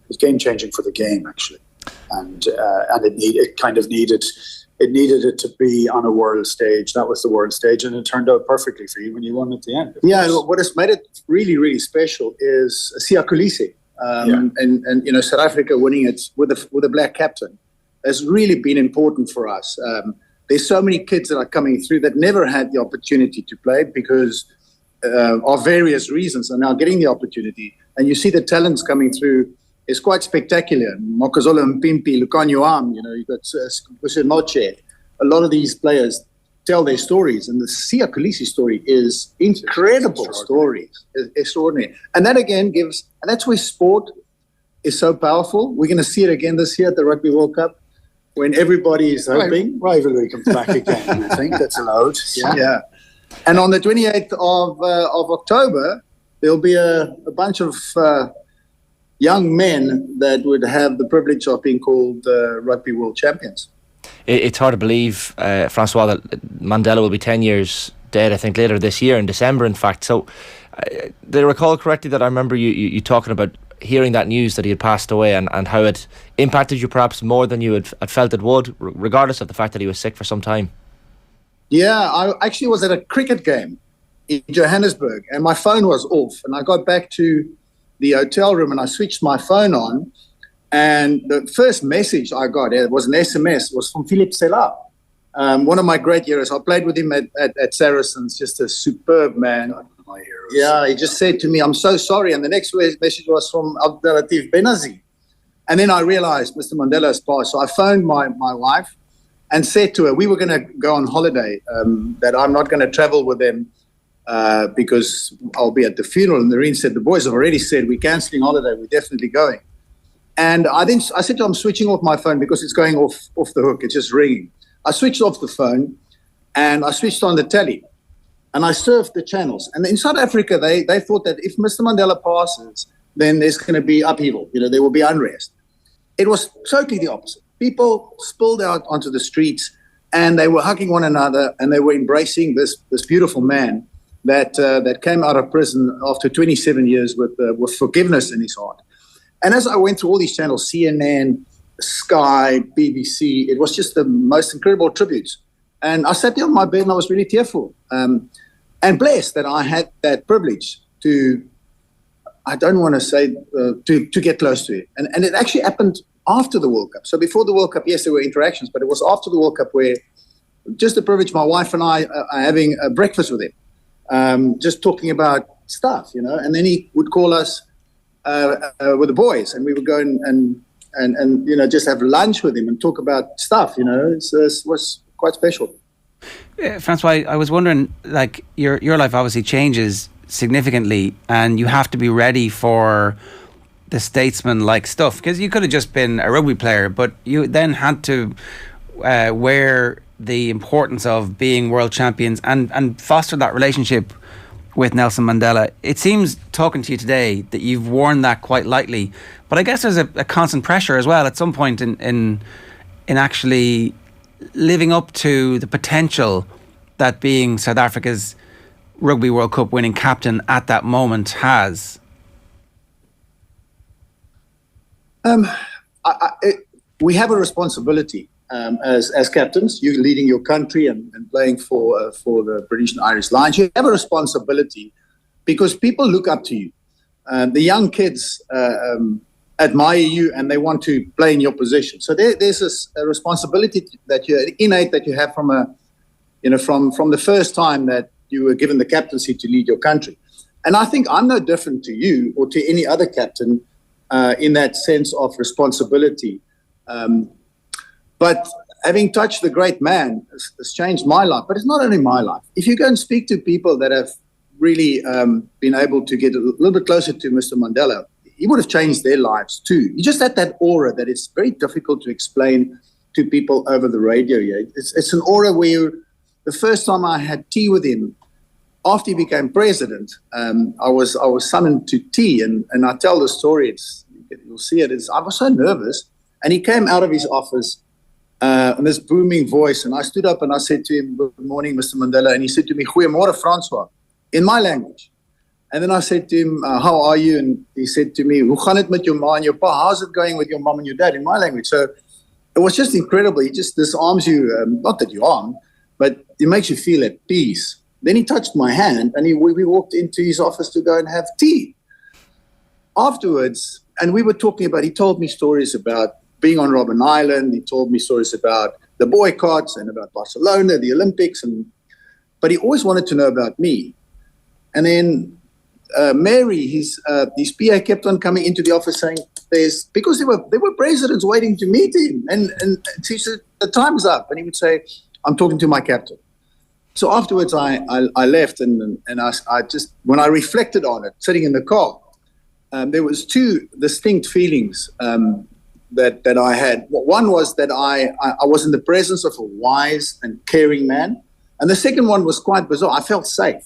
It was game changing for the game, actually, and it needed it to be on a world stage. That was the world stage, and it turned out perfectly for you when you won at the end. Yeah, what has made it really, really special is Siya Kolisi, and you know, South Africa winning it with a black captain has really been important for us. There's so many kids that are coming through that never had the opportunity to play because of various reasons are now getting the opportunity. And you see the talents coming through. It's quite spectacular. Mokazola Mpimpi, Lucanio Am, you know, you've got Noche. A lot of these players tell their stories. And the Siya Kolisi story is incredible story. Extraordinary. And that again and that's where sport is so powerful. We're going to see it again this year at the Rugby World Cup, when everybody is hoping. Rivalry comes back again, I think that's allowed. Yeah. And on the 28th of October, there'll be a bunch of young men that would have the privilege of being called Rugby World Champions. It's hard to believe, Francois, that Mandela will be 10 years dead, I think, later this year, in December, in fact. So, did I recall correctly that I remember you talking about hearing that news that he had passed away and how it impacted you perhaps more than you had felt it would, regardless of the fact that he was sick for some time? Yeah, I actually was at a cricket game in Johannesburg and my phone was off, and I got back to the hotel room and I switched my phone on, and the first message I got, it was an SMS, was from Philip Sela, one of my great heroes. I played with him at Saracens, just a superb man. My heroes. Yeah, he just said to me, "I'm so sorry." And the next message was from Abdelatif Benazir. And then I realized Mr. Mandela has passed. So I phoned my wife and said to her, we were going to go on holiday, that I'm not going to travel with them because I'll be at the funeral. And Noreen said, "The boys have already said we're cancelling holiday. We're definitely going." And I said to her, "I'm switching off my phone because it's going off the hook. It's just ringing." I switched off the phone and I switched on the telly. And I surfed the channels. And in South Africa, they thought that if Mr. Mandela passes, then there's going to be upheaval. You know, there will be unrest. It was totally the opposite. People spilled out onto the streets, and they were hugging one another, and they were embracing this beautiful man that came out of prison after 27 years with forgiveness in his heart. And as I went through all these channels, CNN, Sky, BBC, it was just the most incredible tributes. And I sat there on my bed and I was really tearful. And blessed that I had that privilege to, I don't want to say, to get close to it. And it actually happened after the World Cup. So before the World Cup, yes, there were interactions, but it was after the World Cup where just the privilege, my wife and I are having a breakfast with him, just talking about stuff, you know, and then he would call us with the boys and we would go and you know, just have lunch with him and talk about stuff, you know. It was quite special. Francois, I was wondering, like, your life obviously changes significantly and you have to be ready for the statesman-like stuff, because you could have just been a rugby player, but you then had to wear the importance of being world champions and foster that relationship with Nelson Mandela. It seems, talking to you today, that you've worn that quite lightly, But I guess there's a constant pressure as well at some point in actually living up to the potential that being South Africa's Rugby World Cup winning captain at that moment has. We have a responsibility as captains. You're leading your country and playing for the British and Irish Lions. You have a responsibility because people look up to you. The young kids admire you and they want to play in your position. So there's a responsibility that you're innate that you have from the first time that you were given the captaincy to lead your country. And I think I'm no different to you or to any other captain in that sense of responsibility. But having touched the great man has changed my life. But it's not only my life. If you go and speak to people that have really been able to get a little bit closer to Mr. Mandela, he would have changed their lives too. He just had that aura that it's very difficult to explain to people over the radio. Yeah, it's an aura where the first time I had tea with him, after he became president, I was summoned to tea, and I tell the story. You'll see it. I was so nervous, and he came out of his office in this booming voice, and I stood up and I said to him, "Good morning, Mr. Mandela," and he said to me, "Goeiemôre, Francois," in my language. And then I said to him, "How are you?" And he said to me, "Hoe gaan het met jou ma en jou pa? How's it going with your mom and your dad?" in my language. So it was just incredible. He just disarms you, not that you arm, but it makes you feel at peace. Then he touched my hand and we walked into his office to go and have tea. Afterwards, and we were talking about, he told me stories about being on Robben Island. He told me stories about the boycotts and about Barcelona, the Olympics. But he always wanted to know about me. And then Mary, his PA, kept on coming into the office saying, because there were presidents waiting to meet him. And she said, "The time's up." And he would say, "I'm talking to my captain." So afterwards, I left, and I just, when I reflected on it, sitting in the car, there was two distinct feelings that I had. One was that I was in the presence of a wise and caring man, and the second one was quite bizarre. I felt safe.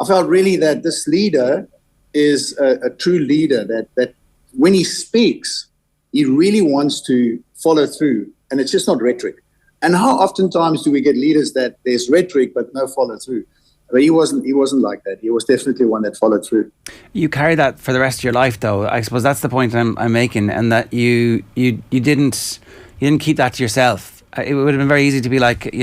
I felt really that this leader is a true leader, that when he speaks, he really wants to follow through, and it's just not rhetoric. And how oftentimes do we get leaders that there's rhetoric but no follow through? But he wasn't like that. He was definitely one that followed through. You carry that for the rest of your life, though. I suppose that's the point I'm making, and that you didn't keep that to yourself. It would have been very easy to be like,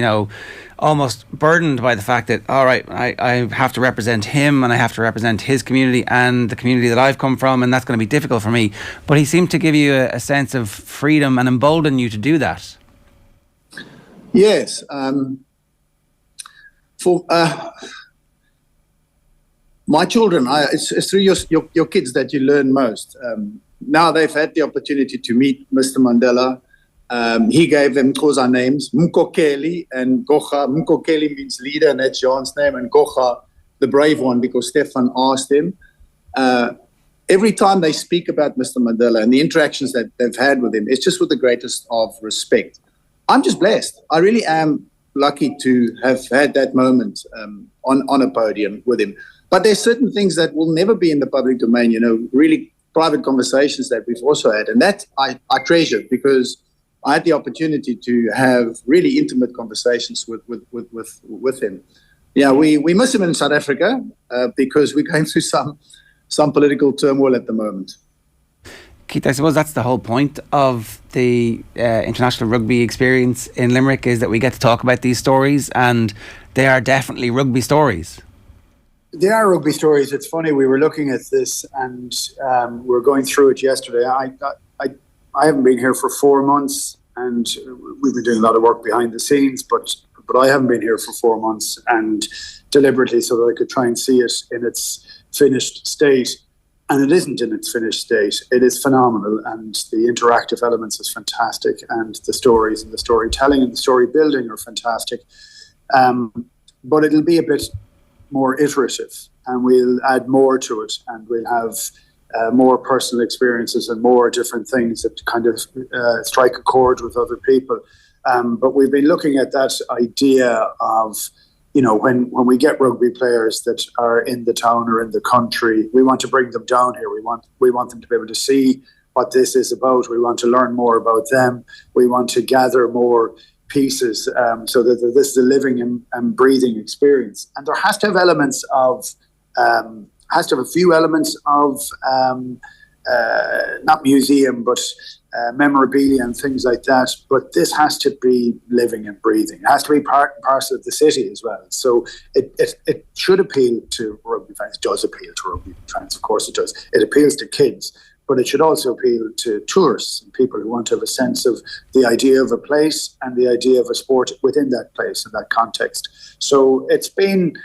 almost burdened by the fact that, all right, I have to represent him and I have to represent his community and the community that I've come from, and that's going to be difficult for me. But he seemed to give you a sense of freedom and embolden you to do that. Yes. For my children, it's through your kids that you learn most. Now they've had the opportunity to meet Mr. Mandela. He gave them Xhosa names, Mkokeli and Gocha. Mkokeli means leader, and that's John's name, and Gocha, the brave one, because Stefan asked him. Every time they speak about Mr. Mandela and the interactions that they've had with him, it's just with the greatest of respect. I'm just blessed. I really am lucky to have had that moment on a podium with him. But there's certain things that will never be in the public domain, really private conversations that we've also had. And that I treasure, because I had the opportunity to have really intimate conversations with him. Yeah, we miss him in South Africa because we're going through some political turmoil at the moment. Keith, I suppose that's the whole point of the international rugby experience in Limerick, is that we get to talk about these stories, and they are definitely rugby stories. They are rugby stories. It's funny, we were looking at this and we were going through it yesterday. I haven't been here for 4 months, and we've been doing a lot of work behind the scenes, but I haven't been here for 4 months, and deliberately so that I could try and see it in its finished state. And it isn't in its finished state. It is phenomenal, and the interactive elements is fantastic, and the stories and the storytelling and the story building are fantastic. But it'll be a bit more iterative, and we'll add more to it, and we'll have more personal experiences and more different things that kind of strike a chord with other people. But we've been looking at that idea of, when we get rugby players that are in the town or in the country, we want to bring them down here. We want them to be able to see what this is about. We want to learn more about them. We want to gather more pieces so that this is a living and breathing experience. And there has to have elements of, a few elements of not museum, but memorabilia and things like that. But this has to be living and breathing. It has to be part and parcel of the city as well. So it should appeal to rugby fans. It does appeal to rugby fans, of course it does. It appeals to kids, but it should also appeal to tourists and people who want to have a sense of the idea of a place and the idea of a sport within that place and that context. So it's been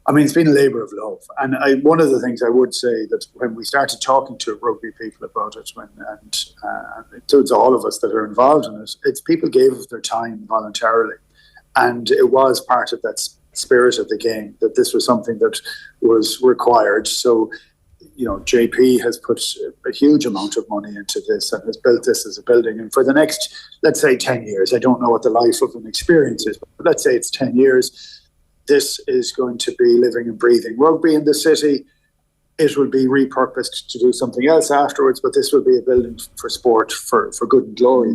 a labour of love. And one of the things I would say that when we started talking to rugby people about it, and it includes all of us that are involved in it, it's people gave of their time voluntarily. And it was part of that spirit of the game, that this was something that was required. So, JP has put a huge amount of money into this and has built this as a building. And for the next, let's say 10 years, I don't know what the life of an experience is, but let's say it's 10 years, this is going to be living and breathing rugby in the city. It will be repurposed to do something else afterwards, but this will be a building for sport, for good and glory,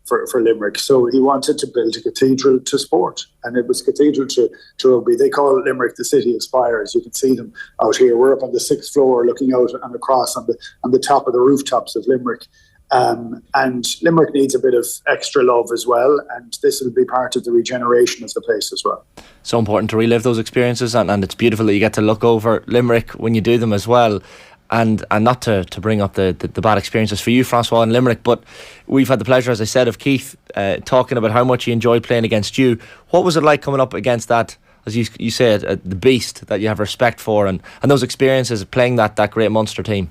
for Limerick. So he wanted to build a cathedral to sport, and it was cathedral to rugby. They call Limerick the city of spires. You can see them out here. We're up on the 6th floor looking out and across on the top of the rooftops of Limerick. And Limerick needs a bit of extra love as well, and this will be part of the regeneration of the place as well. So important to relive those experiences, and it's beautiful that you get to look over Limerick when you do them as well. And not to bring up the bad experiences for you, Francois, in Limerick, but we've had the pleasure, as I said, of Keith talking about how much he enjoyed playing against you. What was it like coming up against that, as you said, the beast that you have respect for, and those experiences of playing that great Munster team?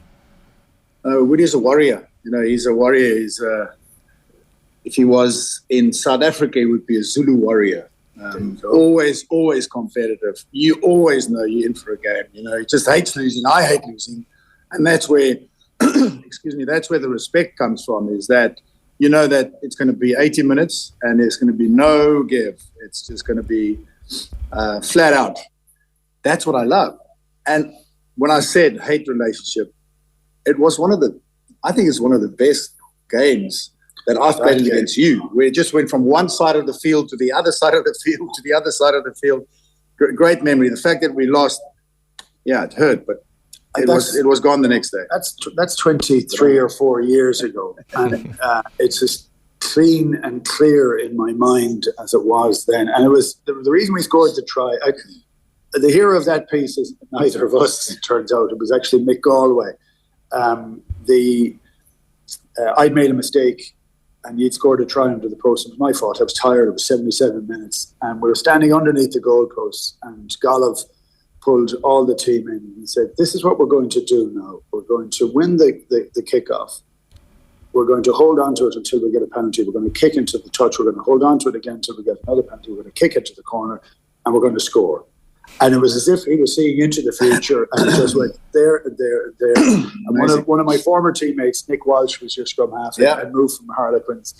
Woody's a warrior. He's a warrior. If he was in South Africa, he would be a Zulu warrior. Always competitive. You always know you're in for a game. He just hates losing. I hate losing. And that's where, that's where the respect comes from, is that you know that it's going to be 80 minutes and there's going to be no give. It's just going to be flat out. That's what I love. And when I said hate relationship, it was I think it's one of the best games that I've played against you, where it just went from one side of the field to the other side of the field to the other side of the field. Great memory. The fact that we lost, it hurt, but it was gone the next day. That's 23 or 4 years ago, and it's as clean and clear in my mind as it was then. And it was the reason we scored the try. The hero of that piece is neither of us, it turns out. It was actually Mick Galway. I'd made a mistake and you'd scored a try under the post. It was my fault. I was tired. It was 77 minutes and we were standing underneath the goalpost, and Galv pulled all the team in and he said, this is what we're going to do now. We're going to win the kickoff. We're going to hold on to it until we get a penalty. We're going to kick into the touch. We're going to hold on to it again until we get another penalty. We're going to kick it to the corner and we're going to score. And it was as if he was seeing into the future, and it just went there. And one of my former teammates, Nick Walsh, was your scrum half, and moved from Harlequins,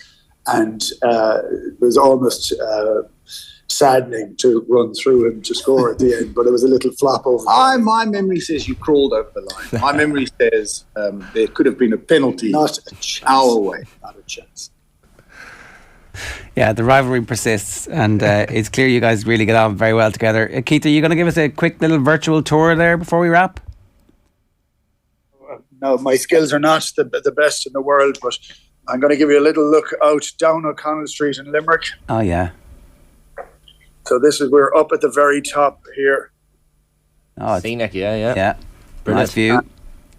and it was almost saddening to run through him to score at the end, but it was a little flop over. My memory says you crawled over the line. My memory says there could have been a penalty. Not a chance. Our way. Not a chance. Yeah, the rivalry persists, and it's clear you guys really get on very well together. Keith, are you going to give us a quick little virtual tour there before we wrap? No, my skills are not the best in the world, but I'm going to give you a little look out down O'Connell Street in Limerick. Oh, yeah. So we're up at the very top here. Oh, scenic, yeah. Nice view.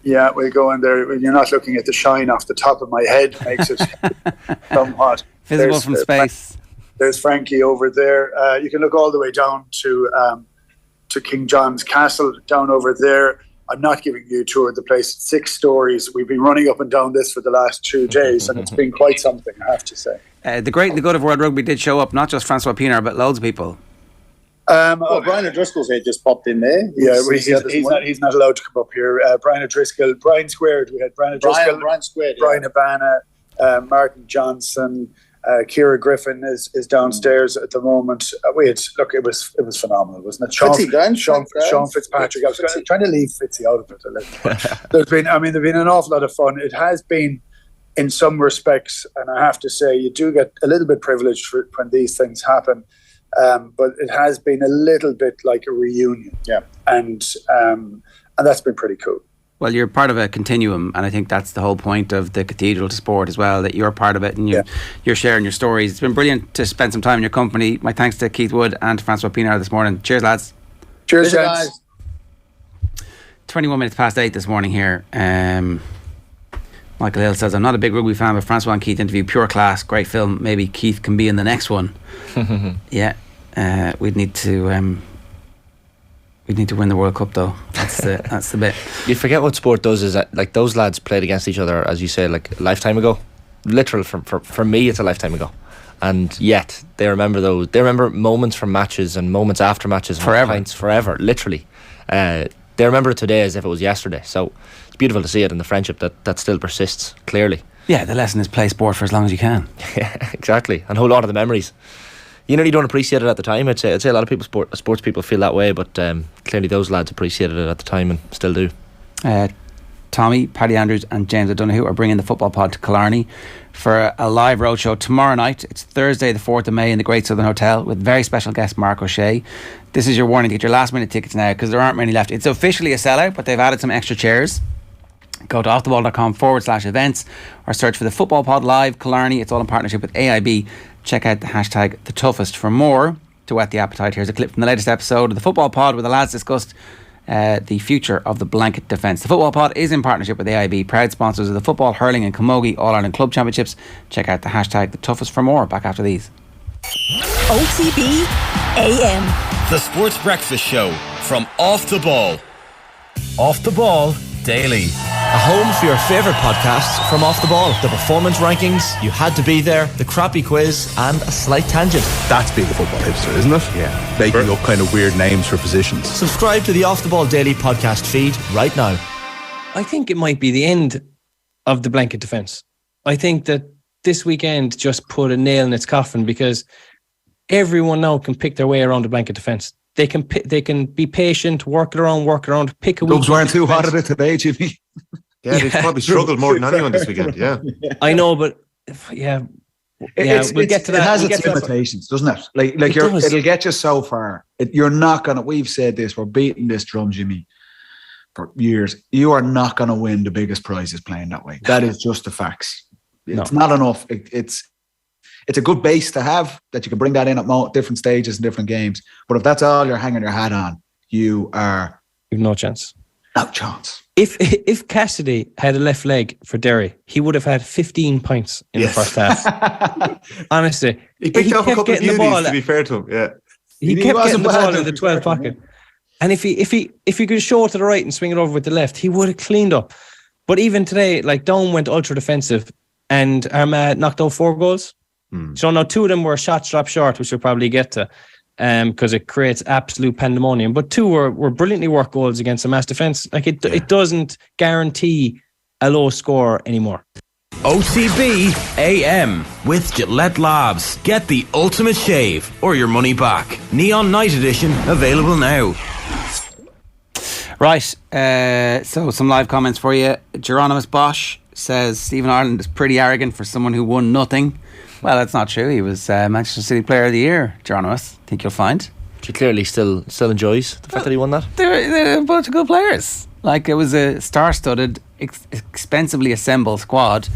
Yeah, we'll go in there. You're not looking at the shine off the top of my head. Makes it somewhat visible from space. There's Frankie over there. You can look all the way down to King John's Castle down over there. I'm not giving you a tour of the place. It's 6 stories. We've been running up and down this for the last 2 days, and it's been quite something, I have to say. The great and the good of World Rugby did show up, not just Francois Pienaar, but loads of people. Brian O'Driscoll's head just popped in there. Yeah, he's not allowed to come up here. Brian O'Driscoll, Brian Squared. We had Brian O'Driscoll, Brian Squared, Brian Habana, Martin Johnson, Ciara Griffin is downstairs at the moment. It was phenomenal, wasn't it? Sean Fitzpatrick. I was trying to leave Fitzy out of it a little. There's been an awful lot of fun. It has been, in some respects, and I have to say, you do get a little bit privileged when these things happen. But it has been a little bit like a reunion, and that's been pretty cool. Well, you're part of a continuum, and I think that's the whole point of the Cathedral to Sport as well, that you're part of it and you're sharing your stories. It's been brilliant to spend some time in your company. My thanks to Keith Wood and to Francois Pienaar this morning. Cheers, lads. Cheers, guys. 21 minutes past 8 this morning here. Michael Hill says, I'm not a big rugby fan, but Francois and Keith interview, pure class, great film. Maybe Keith can be in the next one. We'd need to win the World Cup, though. That's the bit. You forget what sport does is that, like, those lads played against each other, as you say, like a lifetime ago. Literal, for me, it's a lifetime ago. And yet they remember those. They remember moments from matches and moments after matches, forever, literally. They remember it today as if it was yesterday. So it's beautiful to see it, and the friendship that still persists, clearly. Yeah, the lesson is play sport for as long as you can. Yeah, exactly, and hold on to the memories. You don't appreciate it at the time. I'd say a lot of people, sports people, feel that way, but clearly those lads appreciated it at the time and still do. Tommy, Paddy Andrews and James O'Donoghue are bringing the football pod to Killarney for a live roadshow tomorrow night. It's Thursday the 4th of May in the Great Southern Hotel with very special guest Mark O'Shea. This is your warning to get your last minute tickets now, because there aren't many left. It's officially a sellout, but they've added some extra chairs. Go to offtheball.com/events or search for the Football Pod Live Killarney. It's all in partnership with AIB. Check out the hashtag The Toughest for more to whet the appetite. Here's a clip from the latest episode of the Football Pod where the lads discussed the future of the blanket defence. The Football Pod is in partnership with AIB, proud sponsors of the Football, Hurling and Camogie All-Ireland Club Championships. Check out the hashtag The Toughest for more. Back after these. OTB AM. The Sports Breakfast Show from Off the Ball. Off the Ball Daily. A home for your favourite podcasts from Off the Ball. The performance rankings, You Had to Be There, the crappy quiz and a slight tangent. That's being a football hipster, isn't it? Yeah. Making up kind of weird names for positions. Subscribe to the Off the Ball Daily podcast feed right now. I think it might be the end of the blanket defence. I think that this weekend just put a nail in its coffin, because everyone now can pick their way around the blanket defence. They can be patient, work it around, pick a week. Clubs weren't too hot at it today, Jimmy. Yeah, they've probably struggled more than anyone this weekend. Yeah, I know, but we'll get to that. It has its limitations, doesn't it? It'll get you so far. You're not gonna. We've said this. We're beating this drum, Jimmy, for years. You are not gonna win the biggest prizes playing that way. That is just the facts. It's not enough. It's a good base to have, that you can bring that in at different stages and different games. But if that's all you're hanging your hat on, you've no chance. No chance. If Cassidy had a left leg for Derry, he would have had 15 points in the first half. Honestly, he picked up a couple of beauties, to be fair to him. Yeah, he kept getting the ball in the 12 pocket. And if he could show to the right and swing it over with the left, he would have cleaned up. But even today, like, Down went ultra defensive, and Armagh knocked out 4 goals. So now 2 of them were shots dropped short, which we'll probably get to, because it creates absolute pandemonium. But 2 were brilliantly worked goals against a mass defence. Like, it doesn't guarantee a low score anymore. OTB AM with Gillette Labs. Get the ultimate shave or your money back. Neon Night Edition available now. Right, so some live comments for you. Geronimus Bosch says Stephen Ireland is pretty arrogant for someone who won nothing. Well, that's not true. He was Manchester City Player of the Year, Geronimus. I think you'll find. She clearly still enjoys the fact that he won that. They're a bunch of good players. Like, it was a star-studded, expensively assembled squad,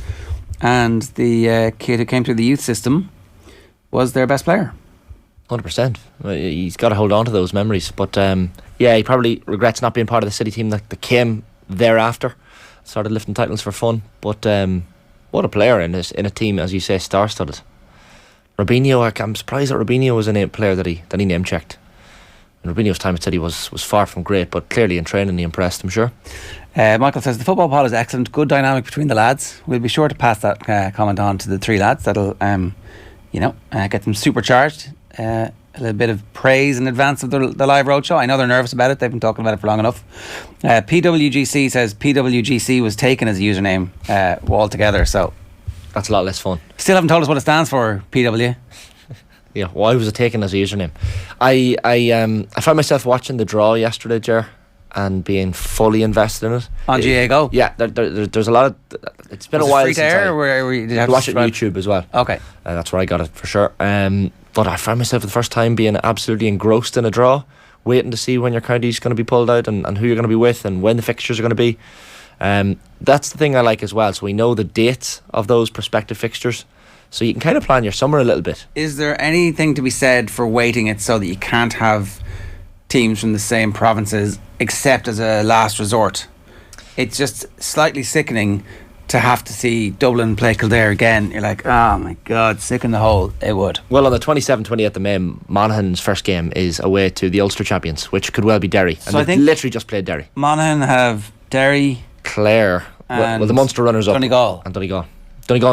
and the kid who came through the youth system was their best player. 100%. He's got to hold on to those memories. But he probably regrets not being part of the City team that came thereafter. Started lifting titles for fun. But what a player in a team, as you say, star-studded. Robinho, I'm surprised that Robinho was a player that he name-checked. And Robinho's time at City was far from great, but clearly in training he impressed, I'm sure. Michael says the football pod is excellent, good dynamic between the lads. We'll be sure to pass that comment on to the 3 lads. That'll get them supercharged. A little bit of praise in advance of the live roadshow. I know they're nervous about it. They've been talking about it for long enough. PWGC says PWGC was taken as a username altogether. So That's a lot less fun. Still haven't told us what it stands for, PW. Yeah, why was it taken as a username? I found myself watching the draw yesterday, Ger, and being fully invested in it. On GAA Go? Yeah, there's a lot of... It's been a while free to since air, or did you have to watch it on YouTube as well. Okay. That's where I got it, for sure. But I found myself for the first time being absolutely engrossed in a draw, waiting to see when your county's going to be pulled out and who you're going to be with and when the fixtures are going to be. That's the thing I like as well. So we know the dates of those prospective fixtures, so you can kind of plan your summer a little bit. Is there anything to be said for weighting it so that you can't have teams from the same provinces except as a last resort? It's just slightly sickening to have to see Dublin play Kildare again. You're like, oh my God, sick in the hole. It would. Well, on the 27th, 28th of May, Monaghan's first game is away to the Ulster champions, which could well be Derry. And so I think literally just played Derry. Monaghan have Derry, Clare, well, the Munster runners up, Donegal. And Donegal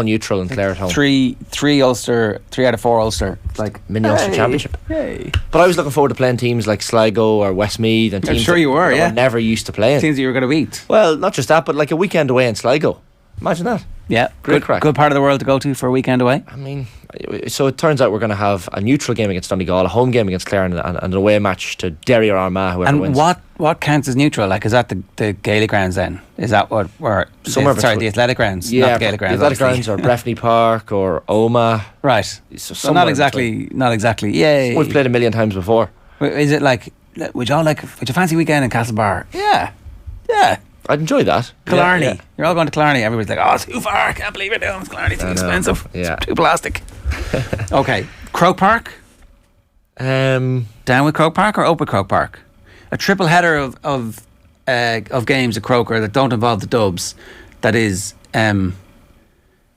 neutral and Clare at home. Three Ulster, 3 out of 4 Ulster. Like mini Ulster championship. Hey. But I was looking forward to playing teams like Sligo or Westmeath and teams I'm sure you were, that were never used to playing. Teams that you were going to beat. Well, not just that, but like a weekend away in Sligo. Imagine that. Yeah, great crack. Good part of the world to go to for a weekend away. I mean, so it turns out we're going to have a neutral game against Donegal, a home game against Clare, and an away match to Derry or Armagh, whoever wins. And what counts as neutral? Like, is that the Gaelic grounds then? Is that what? Or the athletic grounds? Yeah, not the Gaelic grounds. The athletic grounds, or Breffni Park, or Omagh. Right. So not exactly. Yay. We've played a million times before. Is it like? Would you fancy weekend in Castlebar? Yeah. I'd enjoy that. Killarney. Yeah. You're all going to Killarney. Everybody's like, oh, it's too far. I can't believe you're doing Killarney. Too expensive. Yeah. It's too plastic. Okay. Croke Park? Down with Croke Park or up with Croke Park? A triple header of games at Croker that don't involve the Dubs that is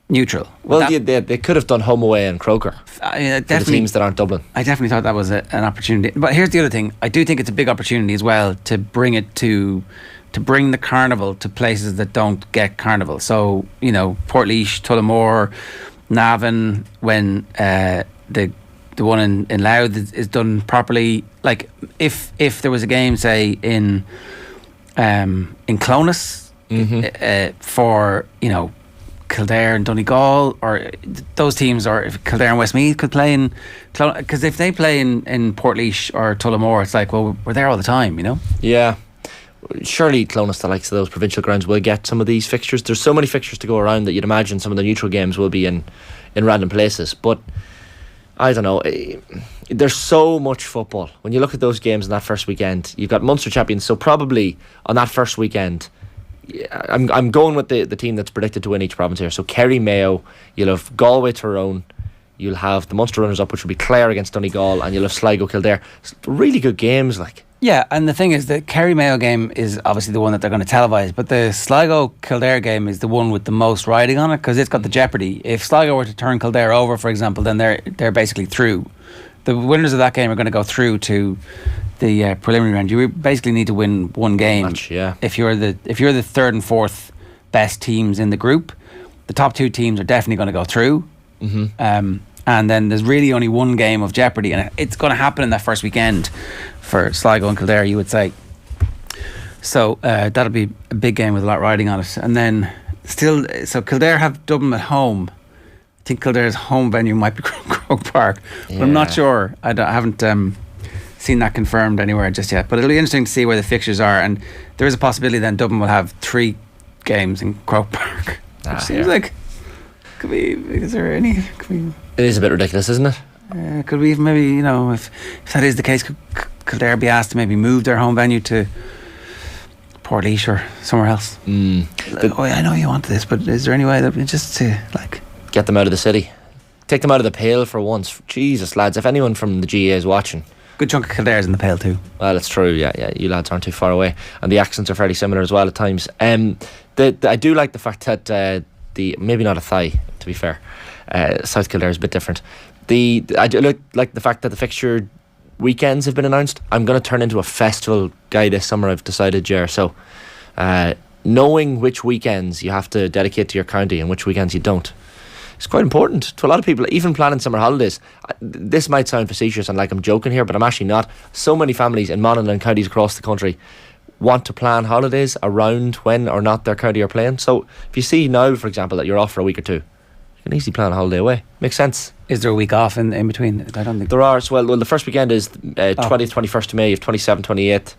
neutral. Well, they could have done home away and Croker for the teams that aren't Dublin. I definitely thought that was an opportunity. But here's the other thing. I do think it's a big opportunity as well to bring it to bring the carnival to places that don't get carnival. So, Portlaoise, Tullamore, Navan, when the one in Louth is done properly. Like if there was a game, say in Clonus, for Kildare and Donegal, or those teams, or if Kildare and Westmeath could play in Clonus, because if they play in Portlaoise or Tullamore, it's like, well, we're there all the time, Yeah. Surely Clonus, the likes of those provincial grounds, will get some of these fixtures. There's so many fixtures to go around that you'd imagine some of the neutral games will be in random places. But I don't know. There's so much football. When you look at those games in that first weekend, you've got Munster champions. So probably on that first weekend, I'm going with the team that's predicted to win each province here. So Kerry, Mayo, you'll have Galway, Tyrone, you'll have the Munster runners up, which will be Clare against Donegal, and you'll have Sligo, Kildare. It's really good games, like. Yeah, and the thing is, the Kerry Mayo game is obviously the one that they're going to televise, but the Sligo Kildare game is the one with the most riding on it because it's got the jeopardy. If Sligo were to turn Kildare over, for example, then they're basically through. The winners of that game are going to go through to the preliminary round. You basically need to win one game. Match, yeah. If you're the third and fourth best teams in the group, the top two teams are definitely going to go through. Mm-hmm. And then there's really only one game of jeopardy, and it's going to happen in that first weekend for Sligo and Kildare, you would say. So that'll be a big game with a lot riding on it. And then so Kildare have Dublin at home. I think Kildare's home venue might be Croke Park, but I'm not sure. I haven't seen that confirmed anywhere just yet. But it'll be interesting to see where the fixtures are, and there is a possibility then Dublin will have 3 games in Croke Park. Which seems like could be. Is there any? It is a bit ridiculous, isn't it? Could we even maybe, if that is the case, could Kildare be asked to maybe move their home venue to Portlaoise or somewhere else? I know you want this, but is there any way that just to get them out of the city, take them out of the Pale for once? Jesus, lads, if anyone from the GAA is watching, good chunk of Kildare's in the Pale too. Well, it's true. Yeah. You lads aren't too far away, and the accents are fairly similar as well at times. I do like the fact that maybe not a thigh, to be fair. South Kildare is a bit different. I do like the fact that the fixture weekends have been announced. I'm going to turn into a festival guy this summer, I've decided, Ger. So knowing which weekends you have to dedicate to your county and which weekends you don't, it's quite important to a lot of people, even planning summer holidays. This might sound facetious and like I'm joking here, but I'm actually not. So many families in Monaghan and counties across the country want to plan holidays around when or not their county are playing. So if you see now, for example, that you're off for a week or two, You can easily plan a holiday away. Makes sense. Is there a week off in between? I don't think there are. So, well, the first weekend is 20th, 21st of May, of 27th, 28th.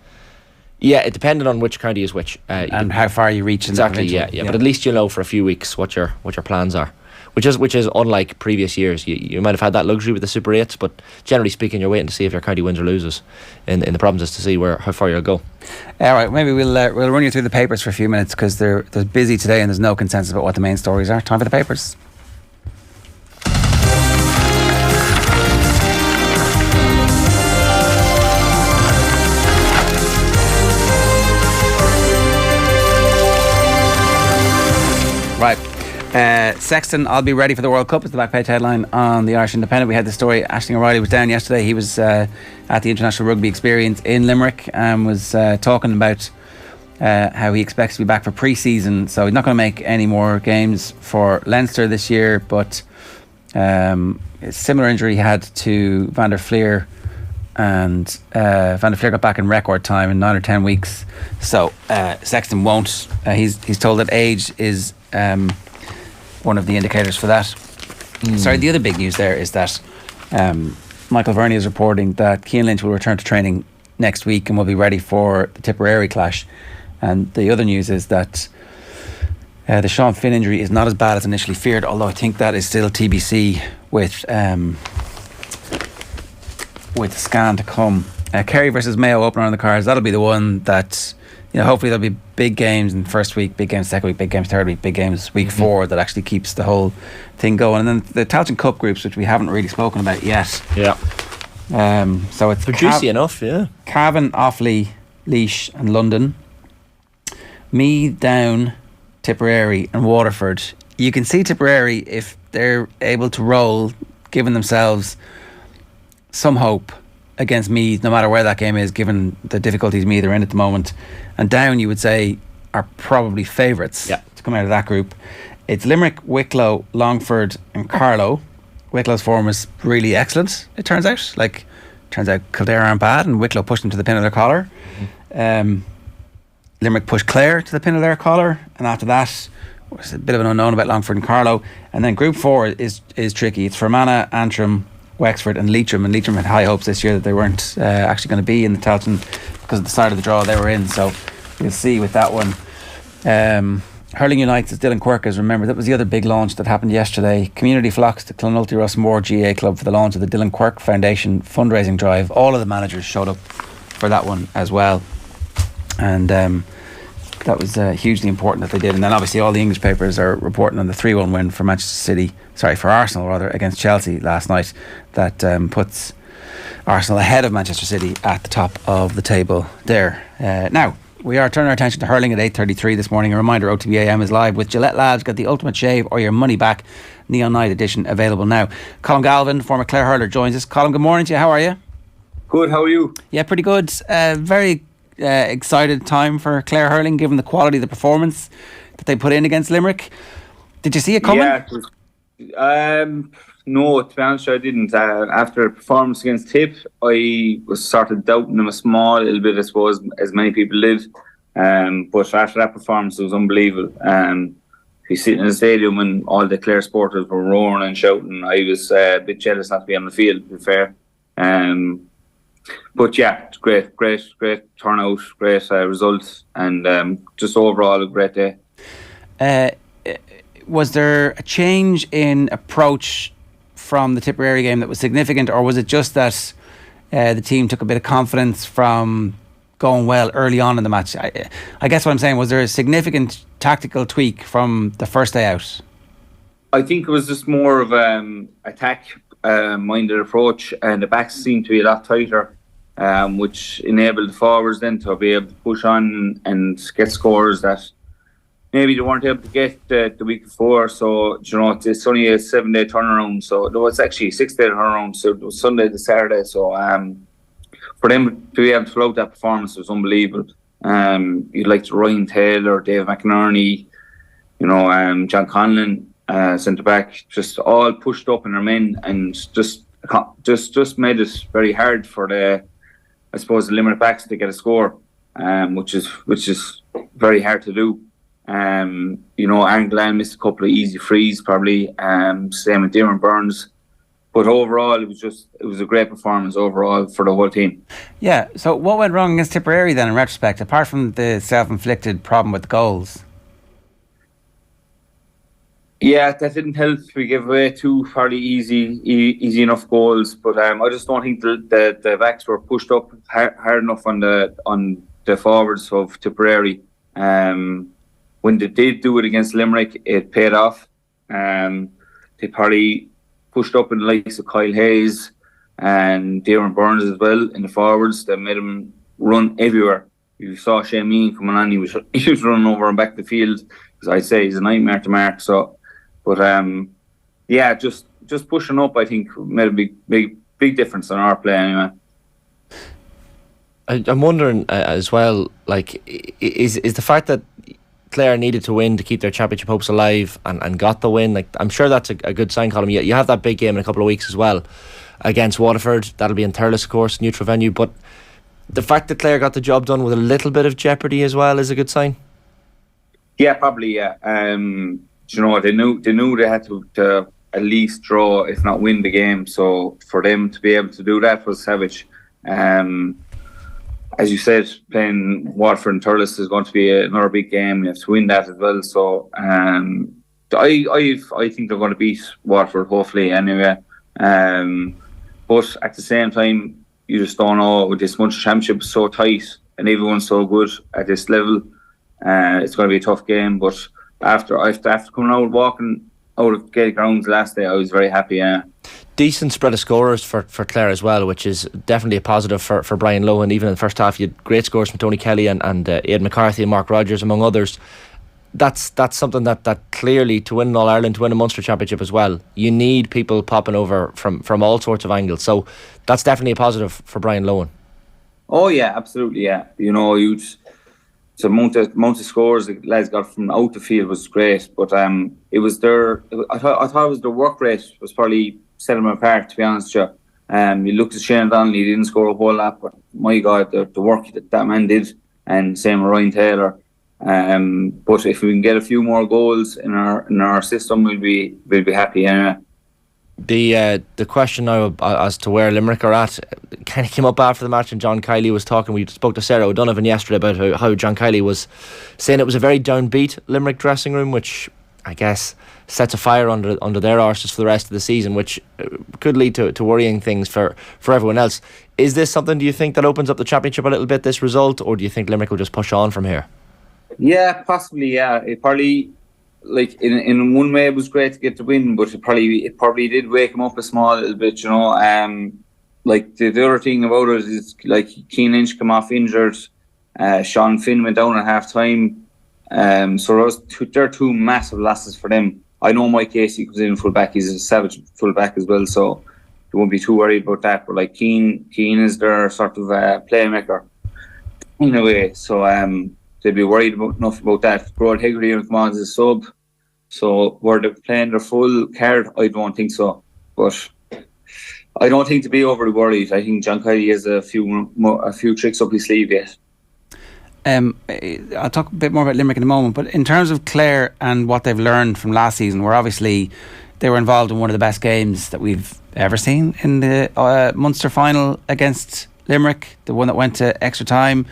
Yeah, it depended on which county is which. And how far you reach. Exactly, yeah. But at least you'll know for a few weeks what your plans are. Which is unlike previous years. You might have had that luxury with the Super 8s, but generally speaking, you're waiting to see if your county wins or loses in the provinces to see how far you'll go. All right, maybe we'll run you through the papers for a few minutes because they're busy today and there's no consensus about what the main stories are. Time for the papers. Right. Sexton, I'll be ready for the World Cup is the back page headline on the Irish Independent. We had the story. Aisling O'Reilly was down yesterday. He was at the International Rugby Experience in Limerick and was talking about how he expects to be back for pre-season. So he's not going to make any more games for Leinster this year, but a similar injury he had to Van der Fleer, and Van der Fleer got back in record time in 9 or 10 weeks. So Sexton won't. He's told that age is one of the indicators for that. Sorry, the other big news there is that Michael Verney is reporting that Cian Lynch will return to training next week and will be ready for the Tipperary clash. And the other news is that the Sean Finn injury is not as bad as initially feared, although I think that is still TBC with scan to come. Kerry versus Mayo opener on the cards. That'll be the one that, hopefully there'll be big games in the first week, big games second week, big games third week, big games week 4 that actually keeps the whole thing going. And then the Tailteann Cup groups, which we haven't really spoken about yet. Yeah. So it's juicy enough, yeah. Cavan, Offaly, Laois and London. Meath, Down, Tipperary and Waterford. You can see Tipperary, if they're able to roll, giving themselves some hope against Meath, no matter where that game is, given the difficulties Meath are in at the moment. And Down, you would say, are probably favourites to come out of that group. It's Limerick, Wicklow, Longford and Carlow. Wicklow's form is really excellent, it turns out. Turns out Kildare aren't bad and Wicklow pushed them to the pin of their collar. Limerick pushed Clare to the pin of their collar, and after that was a bit of an unknown about Longford and Carlow. And then Group 4 is tricky. It's Fermanagh, Antrim, Wexford and Leitrim. And Leitrim had high hopes this year that they weren't actually going to be in the Tailteann because of the side of the draw they were in. So we'll see with that one. Hurling Unites is Dylan Quirkes. Remember, that was the other big launch that happened yesterday. Community flocks to Clonulty Rossmore GAA Club for the launch of the Dylan Quirke Foundation fundraising drive. All of the managers showed up for that one as well. And that was hugely important that they did. And then obviously all the English papers are reporting on the 3-1 win for for Arsenal rather, against Chelsea last night. That puts Arsenal ahead of Manchester City at the top of the table there. Now, we are turning our attention to hurling at 8:33 this morning. A reminder, OTB AM is live with Gillette Labs. Get the ultimate shave or your money back. Neon Night edition available now. Colm Galvin, former Clare hurler, joins us. Colm, good morning to you. How are you? Good, how are you? Yeah, pretty good. Very excited time for Clare hurling, given the quality of the performance that they put in against Limerick. Did you see it coming? Yeah, no, to be honest, I didn't. After a performance against Tip, I was sort of doubting them a little bit, I suppose, as many people did. But after that performance, it was unbelievable. You sit in the stadium and all the Clare supporters were roaring and shouting. I was a bit jealous not to be on the field, to be fair. But yeah, it's great turnout, great result, and just overall a great day. Was there a change in approach from the Tipperary game that was significant, or was it just that the team took a bit of confidence from going well early on in the match? I guess what I'm saying, was there a significant tactical tweak from the first day out? I think it was just more of attack minded approach, and the backs seemed to be a lot tighter, which enabled the forwards then to be able to push on and get scores that maybe they weren't able to get the week before. So, it's only a 7-day turnaround. So, no, it's actually a 6-day turnaround. So, it was Sunday to Saturday. So, for them to be able to float that performance was unbelievable. You'd like to Ryan Taylor, Dave McInerney, John Conlon, centre back, just all pushed up in their men and just made it very hard for the Limerick backs to get a score, which is very hard to do. You know, Aaron Glenn missed a couple of easy frees probably. Same with Darren Burns. But overall, it was a great performance overall for the whole team. Yeah, so what went wrong against Tipperary then in retrospect, apart from the self-inflicted problem with the goals? Yeah, that didn't help. We gave away two fairly easy enough goals, but I just don't think the backs were pushed up hard enough on the forwards of Tipperary. When they did do it against Limerick, it paid off. They probably pushed up in the likes of Kyle Hayes and Darren Burns as well in the forwards. That made him run everywhere. You saw Shane coming on, he was running over and back the field. Because I'd say he's a nightmare to mark. So, but yeah, just pushing up, I think made a big difference in our play anyway. I'm wondering as well, like, is the fact that Clare needed to win to keep their championship hopes alive and got the win, like, I'm sure that's a good sign, Colm. You have that big game in a couple of weeks as well against Waterford. That'll be in Thurles, of course, neutral venue. But the fact that Clare got the job done with a little bit of jeopardy as well is a good sign. Yeah, probably. Yeah. You know, they knew they had to at least draw, if not win the game. So for them to be able to do that was savage. As you said, playing Waterford and Thurles is going to be another big game. You have to win that as well. So I think they're going to beat Waterford, hopefully, anyway. But at the same time, you just don't know, with this Munster Championship is so tight and everyone's so good at this level. It's going to be a tough game. But after coming out walking out of Gaelic grounds last day, I was very happy. Decent spread of scorers for Clare as well, which is definitely a positive for Brian Lowe. And even in the first half, you had great scores from Tony Kelly and Aidan McCarthy and Mark Rogers, among others. That's something that clearly, to win an All-Ireland, to win a Munster Championship as well, you need people popping over from all sorts of angles. So that's definitely a positive for Brian Lowe. Oh yeah, absolutely, yeah. You know, the amount of scores the lads got from out the field was great, but it was I thought it was their work rate was probably set them apart, to be honest with you. You looked at Shane Donnelly, he didn't score a whole lot, but my God, the work that man did, and same with Ryan Taylor. But if we can get a few more goals in our system, we'll be happy anyway. The question now as to where Limerick are at kind of came up after the match, and John Kiley was talking. We spoke to Sarah O'Donovan yesterday about how John Kiley was saying it was a very downbeat Limerick dressing room, which I guess sets a fire under their arses for the rest of the season, which could lead to worrying things for everyone else. Is this something, do you think, that opens up the championship a little bit, this result, or do you think Limerick will just push on from here? Yeah, possibly. Yeah, it probably, like, in one way it was great to get the win, but it probably did wake him up a small little bit, you know. Like the other thing about it is, like, Keane Lynch come off injured, Sean Finn went down at half time, so there are two massive losses for them. I know Mike Casey comes in full back, he's a savage full back as well, so you won't be too worried about that. But like Keane is their sort of playmaker in a way, so they'd be worried enough about that. Broad Hegarty will come on as a sub. So were they playing their full card? I don't think so. But I don't think to be overly worried. I think John Kiley has a few tricks up his sleeve yet. I'll talk a bit more about Limerick in a moment, but in terms of Clare and what they've learned from last season, where obviously they were involved in one of the best games that we've ever seen in the Munster final against Limerick, the one that went to extra time.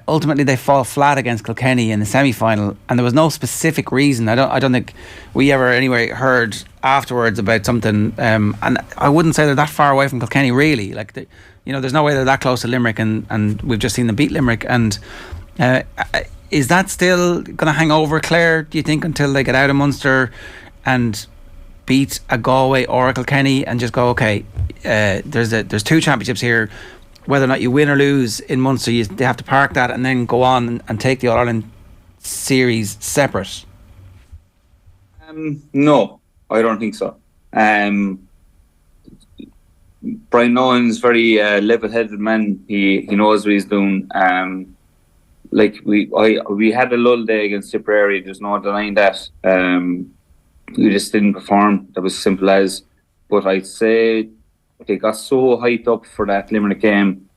Ultimately they fall flat against Kilkenny in the semi-final, and there was no specific reason. I don't think we ever anyway heard afterwards about something, and I wouldn't say they're that far away from Kilkenny really. Like, there's no way they're that close to Limerick, and we've just seen them beat Limerick. And is that still going to hang over Clare, do you think, until they get out of Munster and beat a Galway or a Kilkenny and just go, okay, there's two championships here. Whether or not you win or lose in Munster, they have to park that and then go on and take the All-Ireland series separate. No, I don't think so. Brian Nolan's very level-headed man. He knows what he's doing. Like we had a lull day against Tipperary. There's no denying that. We just didn't perform. That was simple as. But I'd say they got so hyped up for that Limerick game.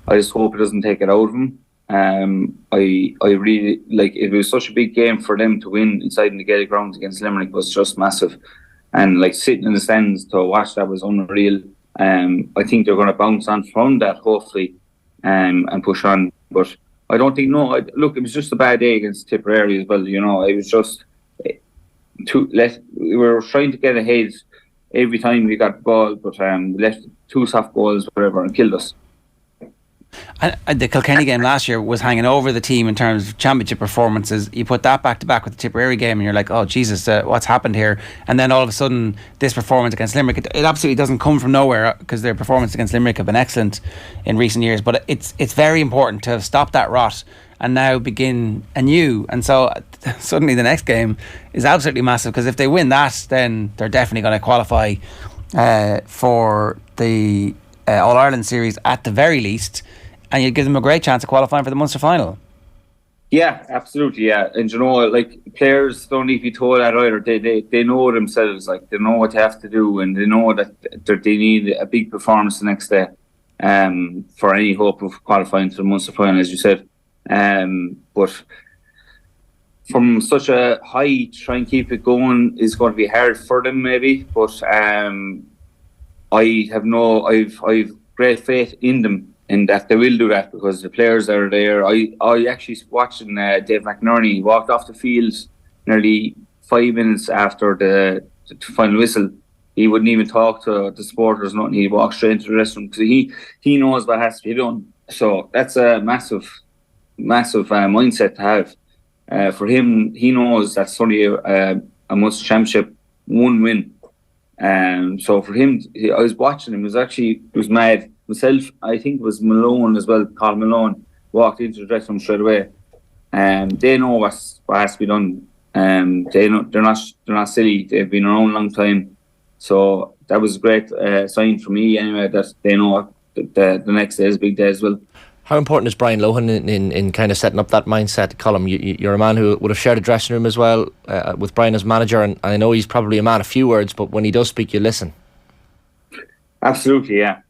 I just hope it doesn't take it out of them. I really like it. Was such a big game for them to win inside in the Gaelic grounds against Limerick was just massive, and like sitting in the stands to watch that was unreal. I think they're going to bounce on from that hopefully, and push on. But I don't think look, it was just a bad day against Tipperary as well. You know, it was just we were trying to get ahead every time we got the ball, but we left 2 soft goals, whatever, and killed us. And the Kilkenny game last year was hanging over the team in terms of championship performances. You put that back to back with the Tipperary game and you're like, oh Jesus, what's happened here? And then all of a sudden this performance against Limerick, it absolutely doesn't come from nowhere, because their performance against Limerick have been excellent in recent years, but it's very important to stop that rot and now begin anew. And so suddenly the next game is absolutely massive, because if they win that, then they're definitely going to qualify for the All-Ireland series at the very least, and you'd give them a great chance of qualifying for the Munster final. Yeah, absolutely, yeah. And you know, like, players don't need to be told that either. They know themselves, like, they know what they have to do, and they know that they need a big performance the next day for any hope of qualifying to the Munster final, as you said. But from such a high, to try and keep it going is going to be hard for them, maybe. But I've great faith in them, in that they will do that, because the players are there. I actually watching Dave McNerney walked off the field nearly 5 minutes after the final whistle. He wouldn't even talk to the supporters, nothing. He walked straight into the restroom, because he knows what has to be done. So that's a massive mindset to have. For him, he knows that's only a Munster Championship, 1 win. So for him, I was watching him. It was mad. Myself, I think it was Malone as well. Colm Malone walked into the dressing room straight away. They know what has to be done. They're not silly. They've been around a long time. So that was a great sign for me anyway, that they know that the next day is a big day as well. How important is Brian Lohan in kind of setting up that mindset, Colm? You're a man who would have shared a dressing room as well with Brian as manager, and I know he's probably a man of few words, but when he does speak, you listen. Absolutely, yeah.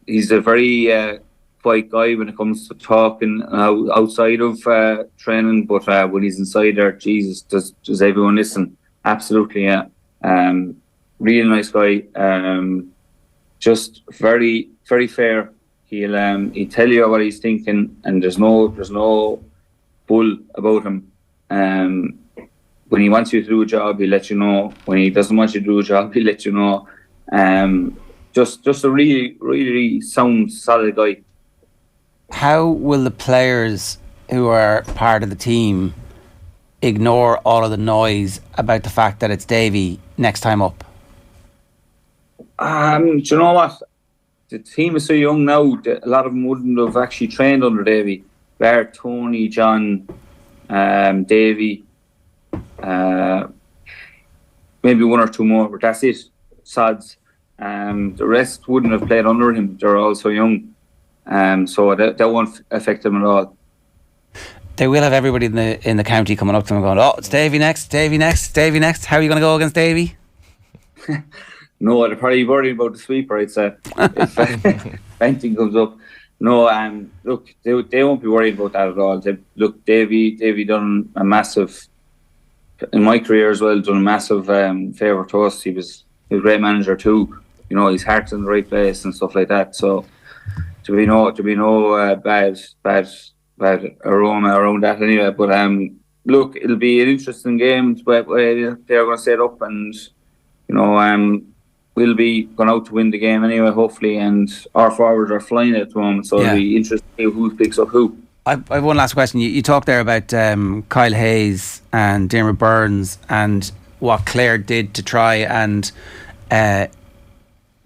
He's a very quiet guy when it comes to talking outside of training, but when he's inside there, Jesus, does everyone listen? Absolutely, yeah. Really nice guy. Just very, very fair. He'll tell you what he's thinking, and there's no bull about him. When he wants you to do a job, he'll let you know. When he doesn't want you to do a job, he'll let you know. Just a really, really sound, solid guy. How will the players who are part of the team ignore all of the noise about the fact that it's Davy next time up? Do you know what? The team is so young now that a lot of them wouldn't have actually trained under Davy. Bar Tony, John, Davy, maybe 1 or 2 more, but that's it. Sods. The rest wouldn't have played under him. They're all so young. So that won't affect them at all. They will have everybody in the county coming up to them going, oh, it's Davy next, Davy next, Davy next. How are you going to go against Davy? No, they're probably worried about the sweeper, I'd say, if anything comes up. No, look, they won't be worried about that at all. Davy done a massive, in my career as well, done a massive favour to us. He was a great manager too. You know, his heart's in the right place and stuff like that. So to be no bad aroma around that anyway. But look, it'll be an interesting game. They're going to set up, and you know, we'll be going out to win the game anyway, hopefully. And our forwards are flying at the moment, so it'll be interesting to see who picks up who. I have one last question. You talked there about Kyle Hayes and Dermot Burns and what Clare did to try and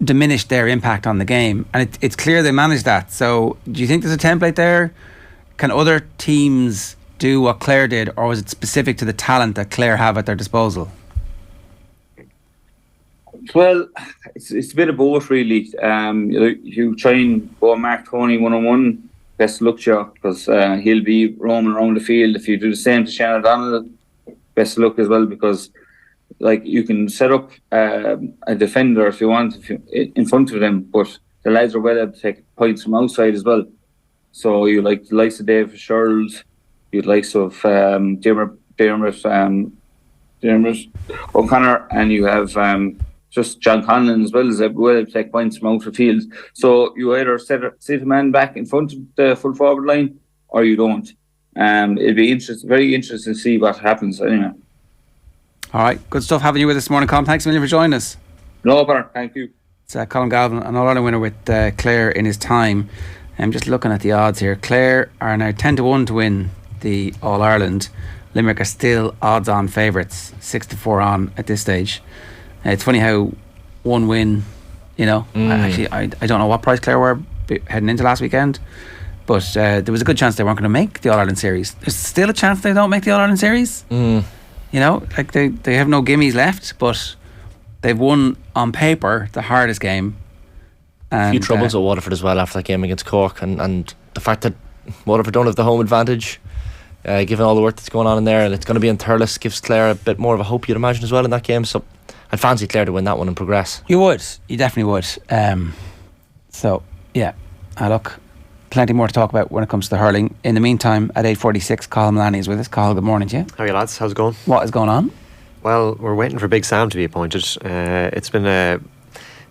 diminish their impact on the game, and it's clear they managed that. So do you think there's a template there? Can other teams do what Clare did, or was it specific to the talent that Clare have at their disposal? Well, it's a bit of both, really. You try and go Mark Tony 1-on-1, best of luck to you, because he'll be roaming around the field. If you do the same to Shannon O'Donnell, best of luck as well, because like you can set up a defender if you want in front of them, but the lads are well able to take points from outside as well. So you like the likes of Dave Sherrills, you'd likes of Dermot O'Connor, and you have just John Conlon as well as able to take points from out of field. So you either sit a man back in front of the full forward line or you don't. It'd be very interesting to see what happens anyway. All right, good stuff having you with us this morning, Colm. Thanks a million for joining us. No bother, thank you. It's Colm Galvin, an All-Ireland winner with Clare in his time. I'm just looking at the odds here. Clare are now 10-1 to win the All-Ireland. Limerick are still odds-on favourites, 6-4 on at this stage. It's funny how one win, I don't know what price Clare were heading into last weekend, but there was a good chance they weren't going to make the All-Ireland series. There's still a chance they don't make the All-Ireland series. They have no gimmies left, but they've won on paper the hardest game. A few troubles at Waterford as well after that game against Cork, and the fact that Waterford don't have the home advantage, given all the work that's going on in there, and it's going to be in Thurles, gives Clare a bit more of a hope, you'd imagine, as well in that game. So I'd fancy Clare to win that one and progress. You would. You definitely would. Look, plenty more to talk about when it comes to the hurling. In the meantime, at 8:46, Cathal Mullaney is with us. Cathal, good morning to you. How are you, lads? How's it going? What is going on? Well, we're waiting for Big Sam to be appointed. It's been a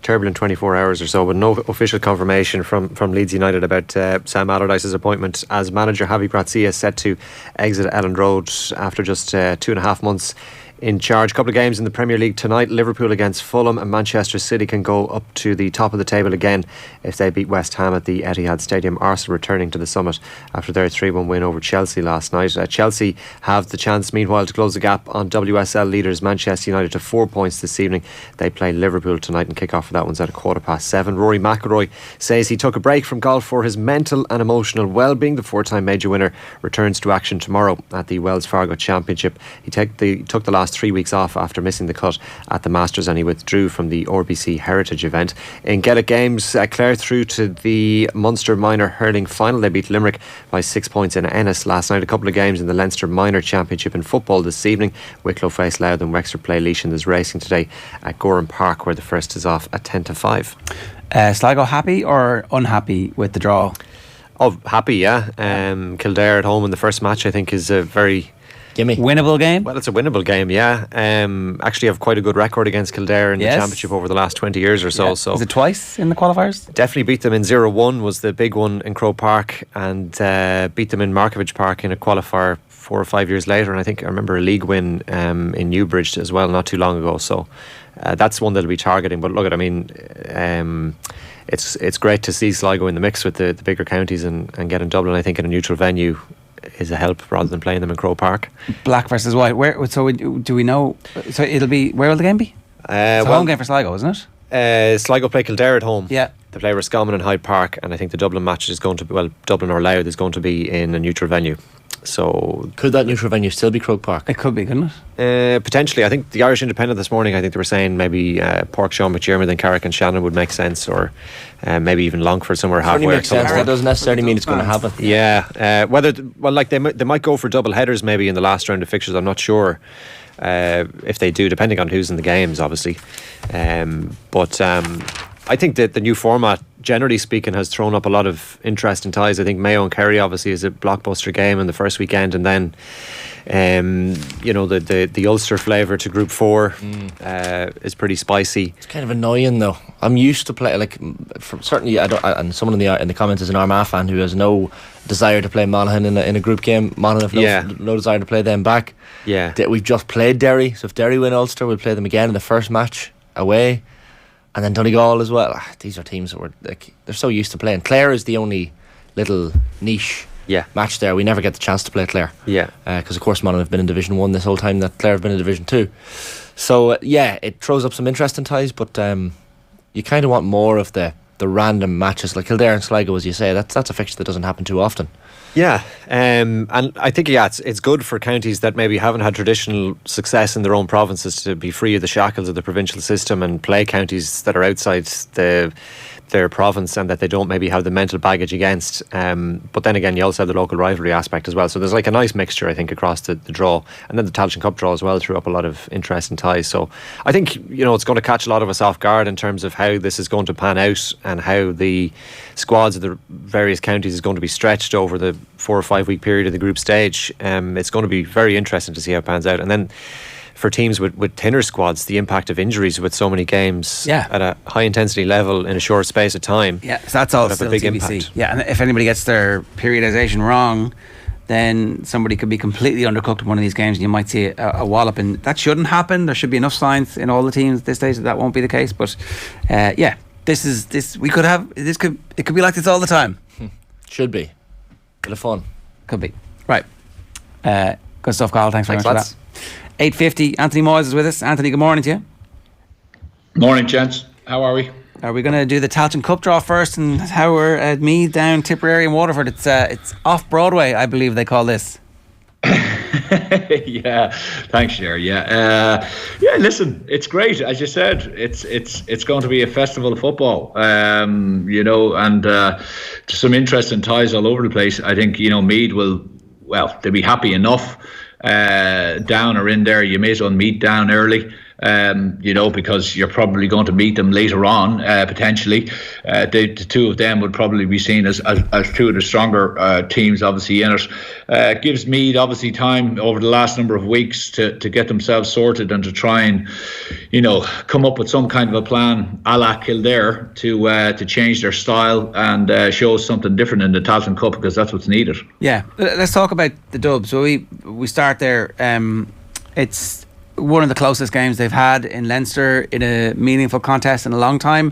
turbulent 24 hours or so, but no official confirmation from Leeds United about Sam Allardyce's appointment as manager. Javi Gracia is set to exit Elland Road after just 2.5 months in charge. A couple of games in the Premier League tonight. Liverpool against Fulham, and Manchester City can go up to the top of the table again if they beat West Ham at the Etihad Stadium. Arsenal returning to the summit after their 3-1 win over Chelsea last night. Chelsea have the chance meanwhile to close the gap on WSL leaders Manchester United to 4 points this evening. They play Liverpool tonight, and kick off for that one's at 7:15. Rory McIlroy says he took a break from golf for his mental and emotional well-being. The 4-time major winner returns to action tomorrow at the Wells Fargo Championship. He took the last 3 weeks off after missing the cut at the Masters, and he withdrew from the RBC Heritage event. In Gaelic games, Clare through to the Munster Minor Hurling Final. They beat Limerick by 6 points in Ennis last night. A couple of games in the Leinster Minor Championship in football this evening. Wicklow face Louth and Wexford play Laois, and there's racing today at Gorham Park, where the first is off at 10-5. Sligo happy or unhappy with the draw? Oh, happy, yeah. Kildare at home in the first match, I think, is a very winnable game. Well, it's a winnable game, yeah. Actually have quite a good record against Kildare in the championship over the last 20 years or so. Yeah. So is it twice in the qualifiers? Definitely beat them in 0-1 was the big one in Croke Park, and beat them in Markovich Park in a qualifier 4 or 5 years later. And I remember a league win in Newbridge as well not too long ago. So that's one they'll be targeting. But look, it's great to see Sligo in the mix with the bigger counties and get in Dublin. I think in a neutral venue is a help rather than playing them in Croke Park. Black versus white. Do we know? So it'll be, where will the game be? It's a home game for Sligo, isn't it? Sligo play Kildare at home. Yeah. They play Roscommon in Hyde Park, and I think the Dublin match is going to be, Dublin or Louth is going to be in a neutral venue. So could that neutral venue still be Croke Park? It could be, couldn't it? Potentially. I think the Irish Independent this morning, I think they were saying maybe Pork Sean McDermott and Carrick and Shannon would make sense, or maybe even Longford somewhere halfway. Makes sense. That doesn't necessarily mean it's going to happen. Yeah. They might go for double headers maybe in the last round of fixtures. I'm not sure if they do, depending on who's in the games, obviously. I think that the new format, generally speaking, has thrown up a lot of interest and ties. I think Mayo and Kerry obviously is a blockbuster game in the first weekend, and then the Ulster flavour to Group 4 is pretty spicy. It's kind of annoying though. I'm used to play certainly and someone in the comments is an Armagh fan who has no desire to play Monaghan in a group game. Monaghan have no desire to play them back. Yeah, we've just played Derry, so if Derry win Ulster, we'll play them again in the first match away. And then Donegal as well. These are teams that they're so used to playing. Clare is the only little niche match there. We never get the chance to play Clare. Yeah. Because of course Monaghan have been in Division 1 this whole time that Clare have been in Division 2. So it throws up some interesting ties, but you kind of want more of the random matches like Kildare and Sligo, as you say. That's a fixture that doesn't happen too often. Yeah, and I think it's good for counties that maybe haven't had traditional success in their own provinces to be free of the shackles of the provincial system and play counties that are outside the their province and that they don't maybe have the mental baggage against. But then again, you also have the local rivalry aspect as well. So there's like a nice mixture, I think, across the draw. And then the Tailteann Cup draw as well threw up a lot of interesting ties. So I think, it's going to catch a lot of us off guard in terms of how this is going to pan out and how the squads of the various counties is going to be stretched over the 4 or 5 week period of the group stage. It's going to be very interesting to see how it pans out. And then for teams with thinner squads, the impact of injuries with so many games at a high intensity level in a short space of time. Yeah, so that's all still a big TBC. impact. Yeah, and if anybody gets their periodisation wrong, then somebody could be completely undercooked in one of these games and you might see a wallop, and that shouldn't happen. There should be enough signs in all the teams at this stage that won't be the case. But it could be like this all the time. Should be. Bit of fun. Could be. Right. Good stuff, Carl. Thanks very much lads. for that. 8:50. Anthony Moyles is with us. Anthony, good morning to you. Morning, gents. How are we? Are we going to do the Tailteann Cup draw first, and how we're at Meath, down Tipperary and Waterford? It's off Broadway, I believe they call this. Yeah, thanks, Ger. Yeah, listen, it's great. As you said, it's going to be a festival of football. And some interesting ties all over the place. I think Meath they'll be happy enough down or in there. You may as well meet down early. Because you're probably going to meet them later on, potentially. The two of them would probably be seen as two of the stronger teams, obviously, in it. Gives Meath, obviously, time over the last number of weeks to get themselves sorted and to try and, come up with some kind of a plan a la Kildare to change their style and show something different in the Tailteann Cup, because that's what's needed. Yeah, let's talk about the Dubs. So we start there. It's one of the closest games they've had in Leinster in a meaningful contest in a long time,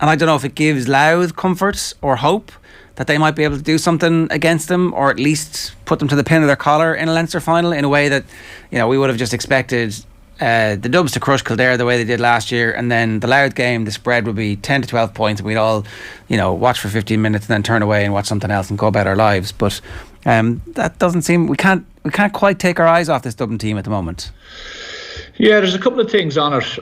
and I don't know if it gives Louth comfort or hope that they might be able to do something against them, or at least put them to the pin of their collar in a Leinster final, in a way that we would have just expected the Dubs to crush Kildare the way they did last year, and then the Louth game, the spread would be 10 to 12 points, and we'd all watch for 15 minutes and then turn away and watch something else and go about our lives. But that doesn't seem, we can't quite take our eyes off this Dublin team at the moment. Yeah, there's a couple of things on it.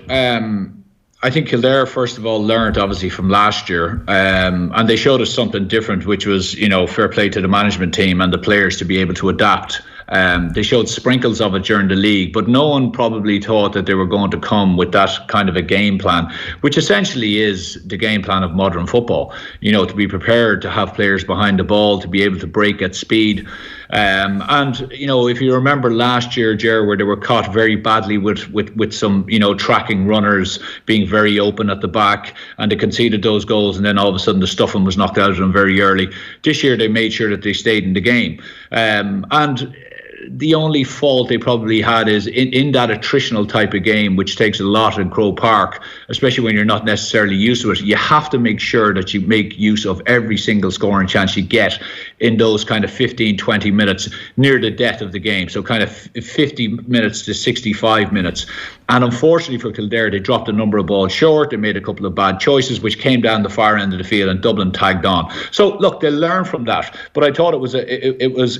I think Kildare, first of all, learned obviously from last year, and they showed us something different, which was, fair play to the management team and the players to be able to adapt. They showed sprinkles of it during the league, but no one probably thought that they were going to come with that kind of a game plan, which essentially is the game plan of modern football. To be prepared to have players behind the ball, to be able to break at speed. If you remember last year, Ger, where they were caught very badly with some, tracking runners being very open at the back, and they conceded those goals, and then all of a sudden the stuffing was knocked out of them very early. This year they made sure that they stayed in the game. The only fault they probably had is in that attritional type of game, which takes a lot in Croke Park, especially when you're not necessarily used to it. You have to make sure that you make use of every single scoring chance you get in those kind of 15, 20 minutes near the death of the game. So kind of 50 minutes to 65 minutes. And unfortunately for Kildare, they dropped a number of balls short. They made a couple of bad choices, which came down the far end of the field, and Dublin tagged on. So look, they'll learn from that. But I thought it was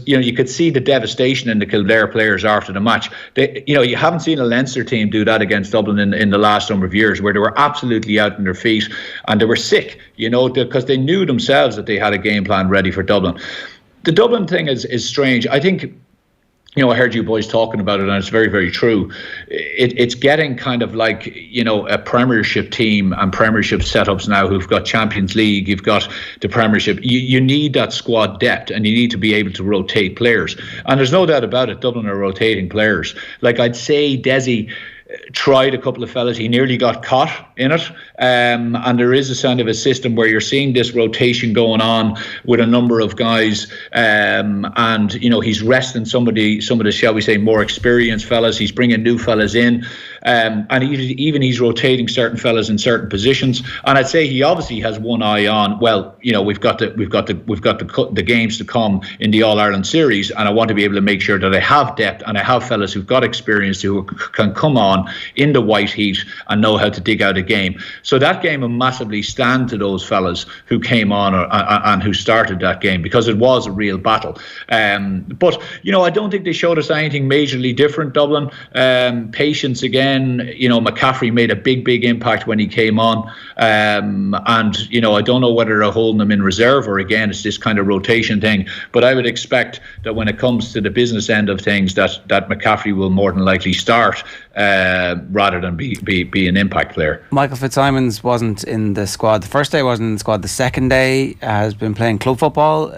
you could see the devastation in the Kildare players after the match. You haven't seen a Leinster team do that against Dublin in the last number of years, where they were absolutely out on their feet and they were sick, because they knew themselves that they had a game plan ready for Dublin. The Dublin thing is strange. I think, I heard you boys talking about it, and it's very, very true. It's getting kind of like, a Premiership team and Premiership setups now who've got Champions League, you've got the Premiership. You need that squad depth, and you need to be able to rotate players. And there's no doubt about it, Dublin are rotating players. Like I'd say Desi tried a couple of fellas. He nearly got caught in it. And there is a kind of a system where you're seeing this rotation going on with a number of guys. And, he's resting some of the, shall we say, more experienced fellas. He's bringing new fellas in. And even he's rotating certain fellas in certain positions. And I'd say he obviously has one eye on, we've got the games to come in the All-Ireland series, and I want to be able to make sure that I have depth and I have fellas who've got experience who can come on in the white heat and know how to dig out a game. So that game will massively stand to those fellas who came on and who started that game, because it was a real battle. But I don't think they showed us anything majorly different, Dublin. Patience again. when, you know, McCaffrey made a big impact when he came on. And, you know, I don't know whether they're holding him in reserve or, again, it's this kind of rotation thing. But I would expect that when it comes to the business end of things, that McCaffrey will more than likely start rather than be an impact player. Michael Fitzsimons wasn't in the squad the first day, wasn't in the squad the second day, has been playing club football.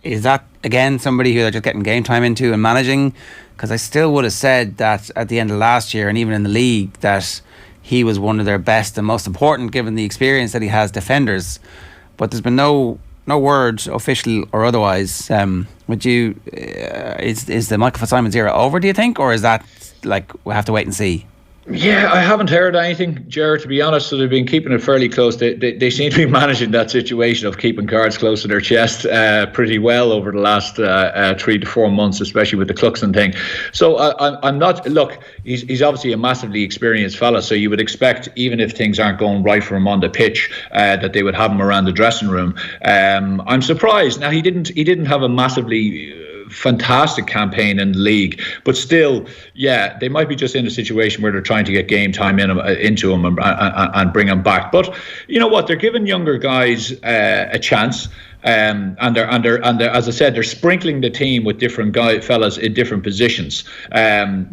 Is that, again, somebody who they're just getting game time into and managing? Because I still would have said that at the end of last year and even in the league that he was one of their best and most important, given the experience that he has, defenders. But there's been no word, official or otherwise. Would you is the Michael Fitzsimons era over, do you think, or is that like we'll have to wait and see? Yeah, I haven't heard anything, Ger, to be honest. So they've been keeping it fairly close. They seem to be managing that situation of keeping cards close to their chest pretty well over the last 3 to 4 months, especially with the Cluxton thing. So I'm not, look, he's obviously a massively experienced fella, so you would expect, even if things aren't going right for him on the pitch, that they would have him around the dressing room. I'm surprised. Now, he didn't have a massively fantastic campaign in the league, but still, yeah, they might be just in a situation where they're trying to get game time into him and bring him back. But you know what, they're giving younger guys a chance. And they're as I said, they're sprinkling the team with different fellas in different positions.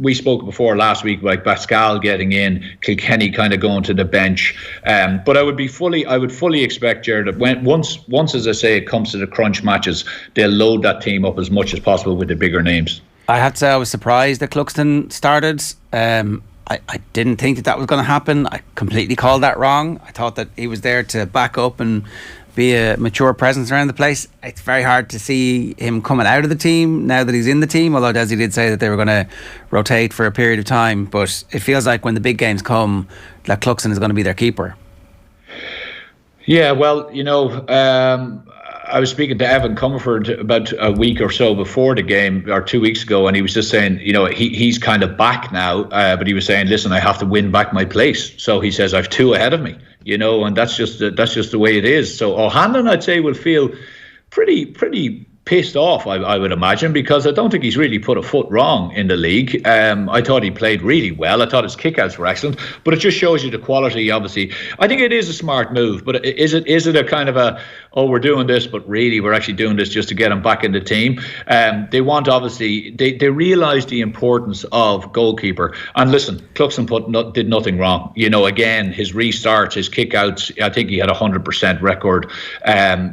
We spoke before last week about Pascal getting in, Kilkenny kind of going to the bench. But I would fully expect, Jared, that once, as I say, it comes to the crunch matches, they'll load that team up as much as possible with the bigger names. I have to say I was surprised that Cluxton started. I didn't think that was going to happen. I completely called that wrong. I thought that he was there to back up and be a mature presence around the place. It's very hard to see him coming out of the team now that he's in the team, although Desi did say that they were going to rotate for a period of time. But it feels like when the big games come, that Cluxton is going to be their keeper. Yeah, well, you know, I was speaking to Evan Comerford about a week or so before the game, or 2 weeks ago, and he was just saying, you know, he's kind of back now, but he was saying, listen, I have to win back my place. So he says, I've 2 ahead of me, you know, and that's just the way it is. So Hannon, I'd say, will feel pretty pissed off, I would imagine, because I don't think he's really put a foot wrong in the league. I thought he played really well. I thought his kickouts were excellent, but it just shows you the quality. Obviously, I think it is a smart move, but is it a kind of a, oh, we're doing this, but really we're actually doing this just to get him back in the team? They want, obviously, they realise the importance of goalkeeper. And listen, Cluxton did nothing wrong. You know, again, his restarts, his kickouts, I think he had 100% record.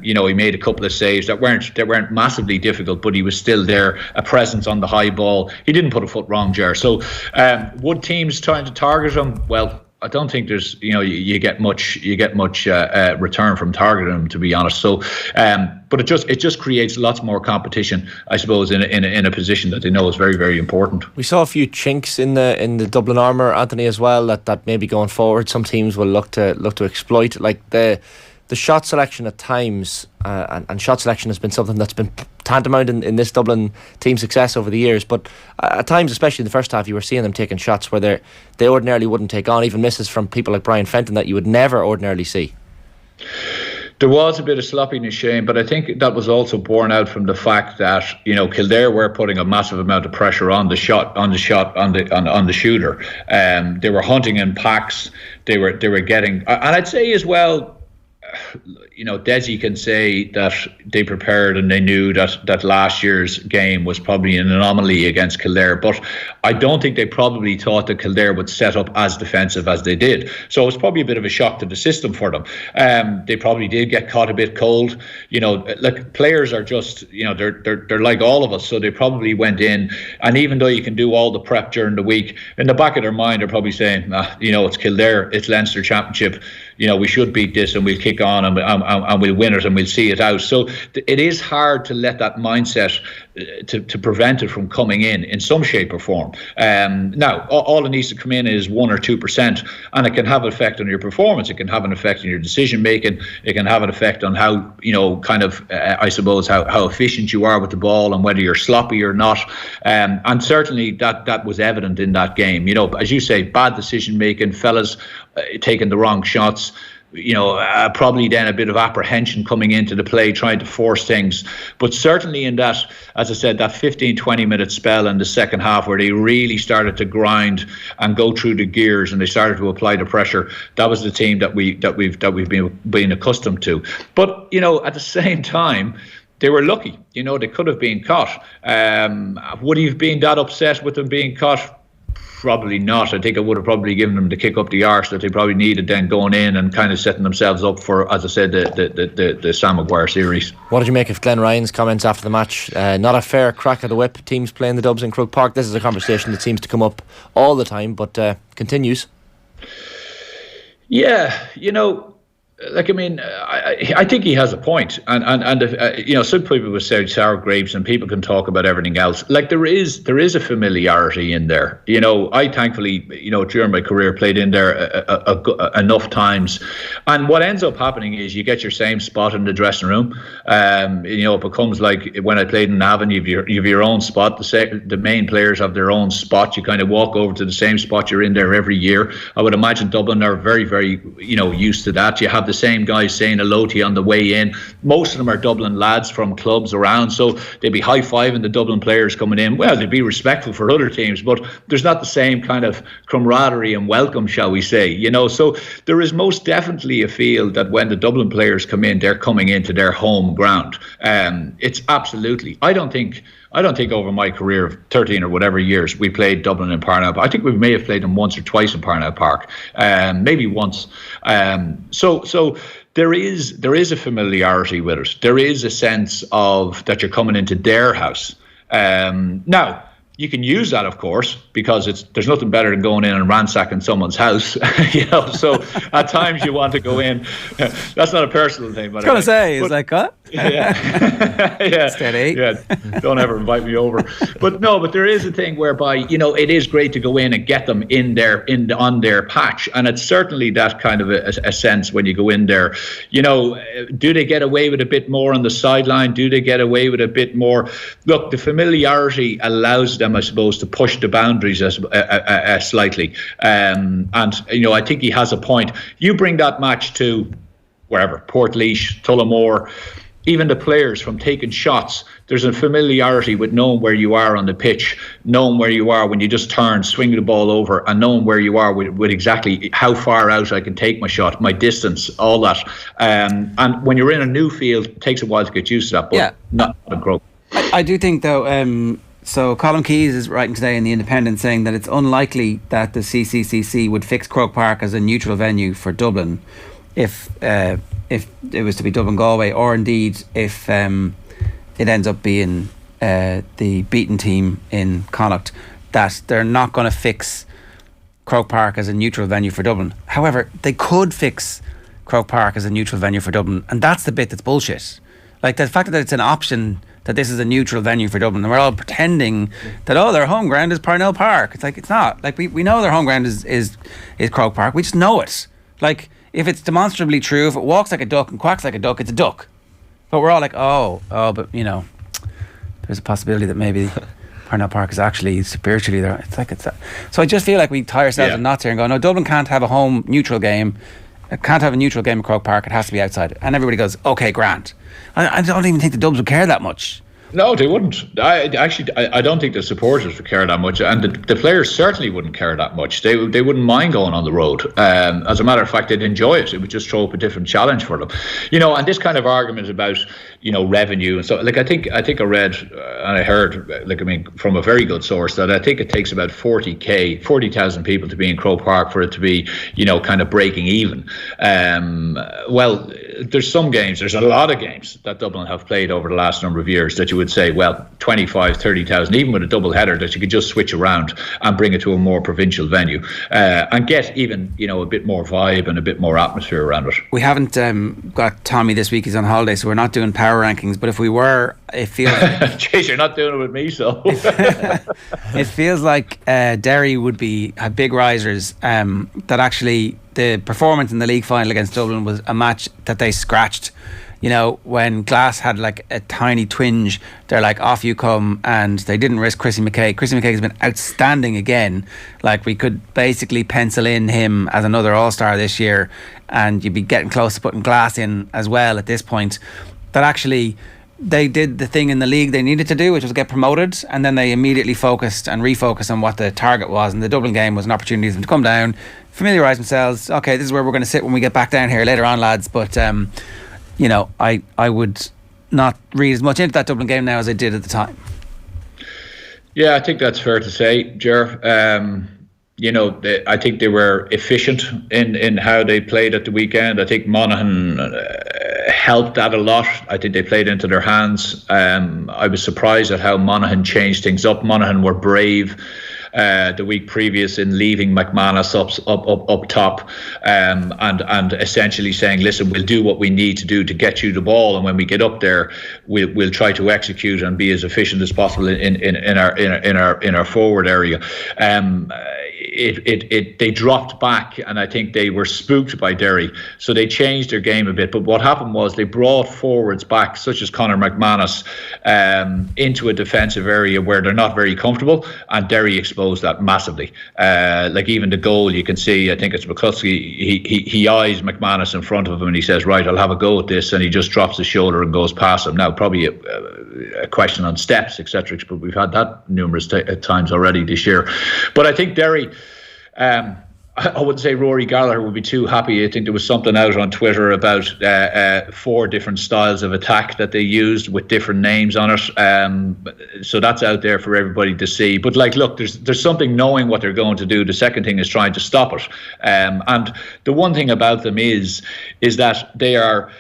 You know, he made a couple of saves that weren't massively difficult, but he was still there, a presence on the high ball. He didn't put a foot wrong, Ger. So would teams trying to target him? Well, I don't think there's, you know, you get much return from targeting him, to be honest. So, but it just creates lots more competition, I suppose, in a position that they know is very, very important. We saw a few chinks in the Dublin armour, Anthony, as well. That maybe going forward, some teams will look to exploit, like the shot selection at times, and shot selection has been something that's been tantamount in this Dublin team success over the years, but at times, especially in the first half, you were seeing them taking shots where they ordinarily wouldn't take on, even misses from people like Brian Fenton that you would never ordinarily see. There was a bit of sloppiness, Shane, but I think that was also borne out from the fact that, you know, Kildare were putting a massive amount of pressure on the shooter. They were hunting in packs. They were getting, and I'd say as well, you know, Desi can say that they prepared and they knew that last year's game was probably an anomaly against Kildare, but I don't think they probably thought that Kildare would set up as defensive as they did. So it was probably a bit of a shock to the system for them. They probably did get caught a bit cold. You know, like, players are just, you know, they're like all of us, so they probably went in, and even though you can do all the prep during the week, in the back of their mind they're probably saying, you know, it's Kildare, it's Leinster Championship, you know, we should beat this and we'll kick on and we'll win it and we'll see it out. So it is hard to let that mindset to prevent it from coming in some shape or form. Now, all it needs to come in is 1 or 2%, and it can have an effect on your performance. It can have an effect on your decision making. It can have an effect on how, you know, kind of, I suppose, how efficient you are with the ball and whether you're sloppy or not. And certainly that was evident in that game. You know, as you say, bad decision making, fellas taking the wrong shots. probably then a bit of apprehension coming into the play, trying to force things. But certainly in that, as I said, that 15-20 minute spell in the second half where they really started to grind and go through the gears and they started to apply the pressure, that was the team that we've been accustomed to. But at the same time, they were lucky. They could have been caught. Would he have been that upset with them being caught? Probably not. I think it would have probably given them the kick up the arse that they probably needed then going in and kind of setting themselves up for, as I said, the Sam Maguire series. What did you make of Glenn Ryan's comments after the match? Not a fair crack of the whip, teams playing the Dubs in Croke Park. This is a conversation that seems to come up all the time, but continues. Yeah, I think he has a point, and some people would say sour grapes, and people can talk about everything else. Like there is a familiarity in there. I thankfully, during my career, played in there enough times, and what ends up happening is you get your same spot in the dressing room. It becomes like when I played in Navan, you have your own spot. The main players have their own spot. You kind of walk over to the same spot. You're in there every year. I would imagine Dublin are very, very, used to that. You have the same guys saying hello to you on the way in. Most of them are Dublin lads from clubs around, so they'd be high-fiving the Dublin players coming in. Well, they'd be respectful for other teams, but there's not the same kind of camaraderie and welcome, shall we say. So there is most definitely a feel that when the Dublin players come in, they're coming into their home ground. It's absolutely. I don't think over my career of 13 or whatever years we played Dublin in Parnell. I think we may have played them once or twice in Parnell Park, maybe once. So there is a familiarity with it. There is a sense of that you're coming into their house. Now, you can use that, of course, because there's nothing better than going in and ransacking someone's house. So at times you want to go in. That's not a personal thing, but I was going to say, is that cut? Yeah. Steady. Yeah. Don't ever invite me over. But there is a thing whereby, it is great to go in and get them on their patch. And it's certainly that kind of a sense when you go in there. Do they get away with a bit more on the sideline? Do they get away with a bit more? Look, the familiarity allows them, I suppose, to push the boundaries slightly. And I think he has a point. You bring that match to wherever, Portlaoise, Tullamore, even the players from taking shots, there's a familiarity with knowing where you are on the pitch, knowing where you are when you just turn, swing the ball over, and knowing where you are with exactly how far out I can take my shot, my distance, all that. And when you're in a new field, it takes a while to get used to that, but not a growth. I do think, though, so Colm Keys is writing today in The Independent saying that it's unlikely that the CCCC would fix Croke Park as a neutral venue for Dublin if it was to be Dublin Galway, or indeed if it ends up being the beaten team in Connacht, that they're not going to fix Croke Park as a neutral venue for Dublin. However, they could fix Croke Park as a neutral venue for Dublin, and that's the bit that's bullshit. Like the fact that it's an option that this is a neutral venue for Dublin, and we're all pretending that their home ground is Parnell Park. It's like, it's not. Like we know their home ground is Croke Park. We just know it. Like, if it's demonstrably true, if it walks like a duck and quacks like a duck, it's a duck. But we're all like, but there's a possibility that maybe Parnell Park is actually spiritually there. It's like it's that. So I just feel like we tie ourselves in knots here and go, no, Dublin can't have a home neutral game. It can't have a neutral game at Croke Park. It has to be outside. And everybody goes, okay, grand. I don't even think the Dubs would care that much. No, they wouldn't. I don't think the supporters would care that much, and the players certainly wouldn't care that much. They wouldn't mind going on the road. As a matter of fact, they'd enjoy it. It would just throw up a different challenge for them. And this kind of argument about revenue and so, like, I think I read and I heard, from a very good source, that I think it takes about 40,000 people to be in Croke Park for it to be kind of breaking even. Well, there's a lot of games that Dublin have played over the last number of years that you would say, well, 25, 30,000, even with a double header, that you could just switch around and bring it to a more provincial venue and get even, a bit more vibe and a bit more atmosphere around it. We haven't got Tommy this week. He's on holiday, so we're not doing power rankings, but if we were, it feels jeez, you're not doing it with me, so it feels like Derry would have big risers, that actually the performance in the league final against Dublin was a match that they scratched. you know, when Glass had like a tiny twinge, they're like, off you come, and they didn't risk Chrissy McKay. Chrissy McKay has been outstanding again. Like, we could basically pencil in him as another All-Star this year, and you'd be getting close to putting Glass in as well at this point. That actually, they did the thing in the league they needed to do, which was get promoted, and then they immediately focused and refocused on what the target was, and the Dublin game was an opportunity for them to come down, familiarise themselves. Okay, this is where we're going to sit when we get back down here later on, lads. But you know, I would not read as much into that Dublin game now as I did at the time. Yeah, I think that's fair to say, Ger. You know, I think they were efficient in how they played at the weekend. I think Monaghan helped that a lot. I think they played into their hands. I was surprised at how Monaghan changed things up. Monaghan were brave the week previous in leaving McManus up top, and essentially saying, listen, we'll do what we need to do to get you the ball, and when we get up there, we'll try to execute and be as efficient as possible in our forward area. They dropped back, and I think they were spooked by Derry, so they changed their game a bit. But what happened was they brought forwards back, such as Conor McManus, into a defensive area where they're not very comfortable, and Derry exposed that massively. Like even the goal, you can see, I think it's McCluskey, he eyes McManus in front of him and he says, right, I'll have a go at this, and he just drops his shoulder and goes past him. Now, probably a question on steps, etc., but we've had that numerous times already this year. But I think Derry, I wouldn't say Rory Gallagher would be too happy. I think there was something out on Twitter about 4 different styles of attack that they used with different names on it. So that's out there for everybody to see. But like, look, there's something knowing what they're going to do. The second thing is trying to stop it. And the one thing about them is that they're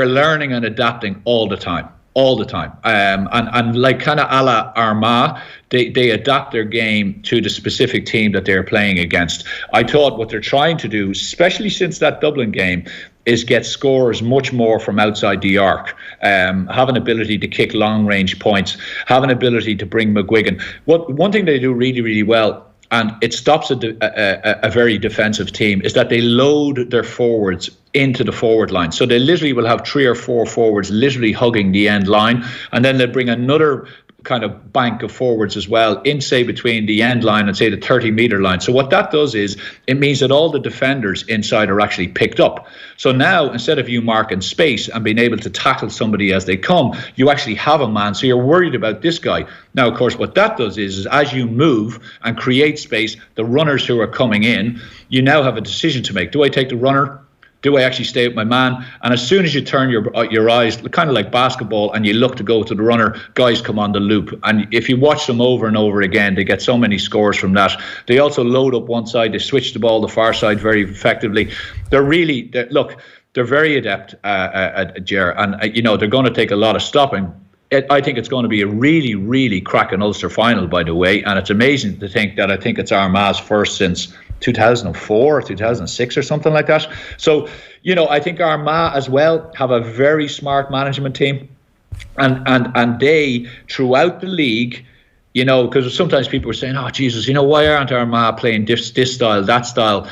learning and adapting all the time. And like kind of a la Armagh, they adapt their game to the specific team that they're playing against. I thought what they're trying to do, especially since that Dublin game, is get scores much more from outside the arc, have an ability to kick long range points, have an ability to bring McGuigan. One thing they do really, really well, and it stops a very defensive team, is that they load their forwards into the forward line. So they literally will have 3 or 4 forwards literally hugging the end line, and then they'll bring another kind of bank of forwards as well in, say, between the end line and, say, the 30-metre line. So what that does is it means that all the defenders inside are actually picked up. So now, instead of you marking space and being able to tackle somebody as they come, you actually have a man, so you're worried about this guy. Now, of course, what that does is as you move and create space, the runners who are coming in, you now have a decision to make. Do I take the runner? Do I actually stay with my man? And as soon as you turn your eyes, kind of like basketball, and you look to go to the runner, guys come on the loop. And if you watch them over and over again, they get so many scores from that. They also load up one side. They switch the ball the far side very effectively. They're very adept at Ger. And, you know, they're going to take a lot of stopping. I think it's going to be a really, really cracking Ulster final, by the way. And it's amazing to think that I think it's Armagh's first since 2004 or 2006 or something like that. So, you know, I think Armagh as well have a very smart management team, and they, throughout the league, you know, because sometimes people are saying, oh Jesus, you know, why aren't Armagh playing this style, that style?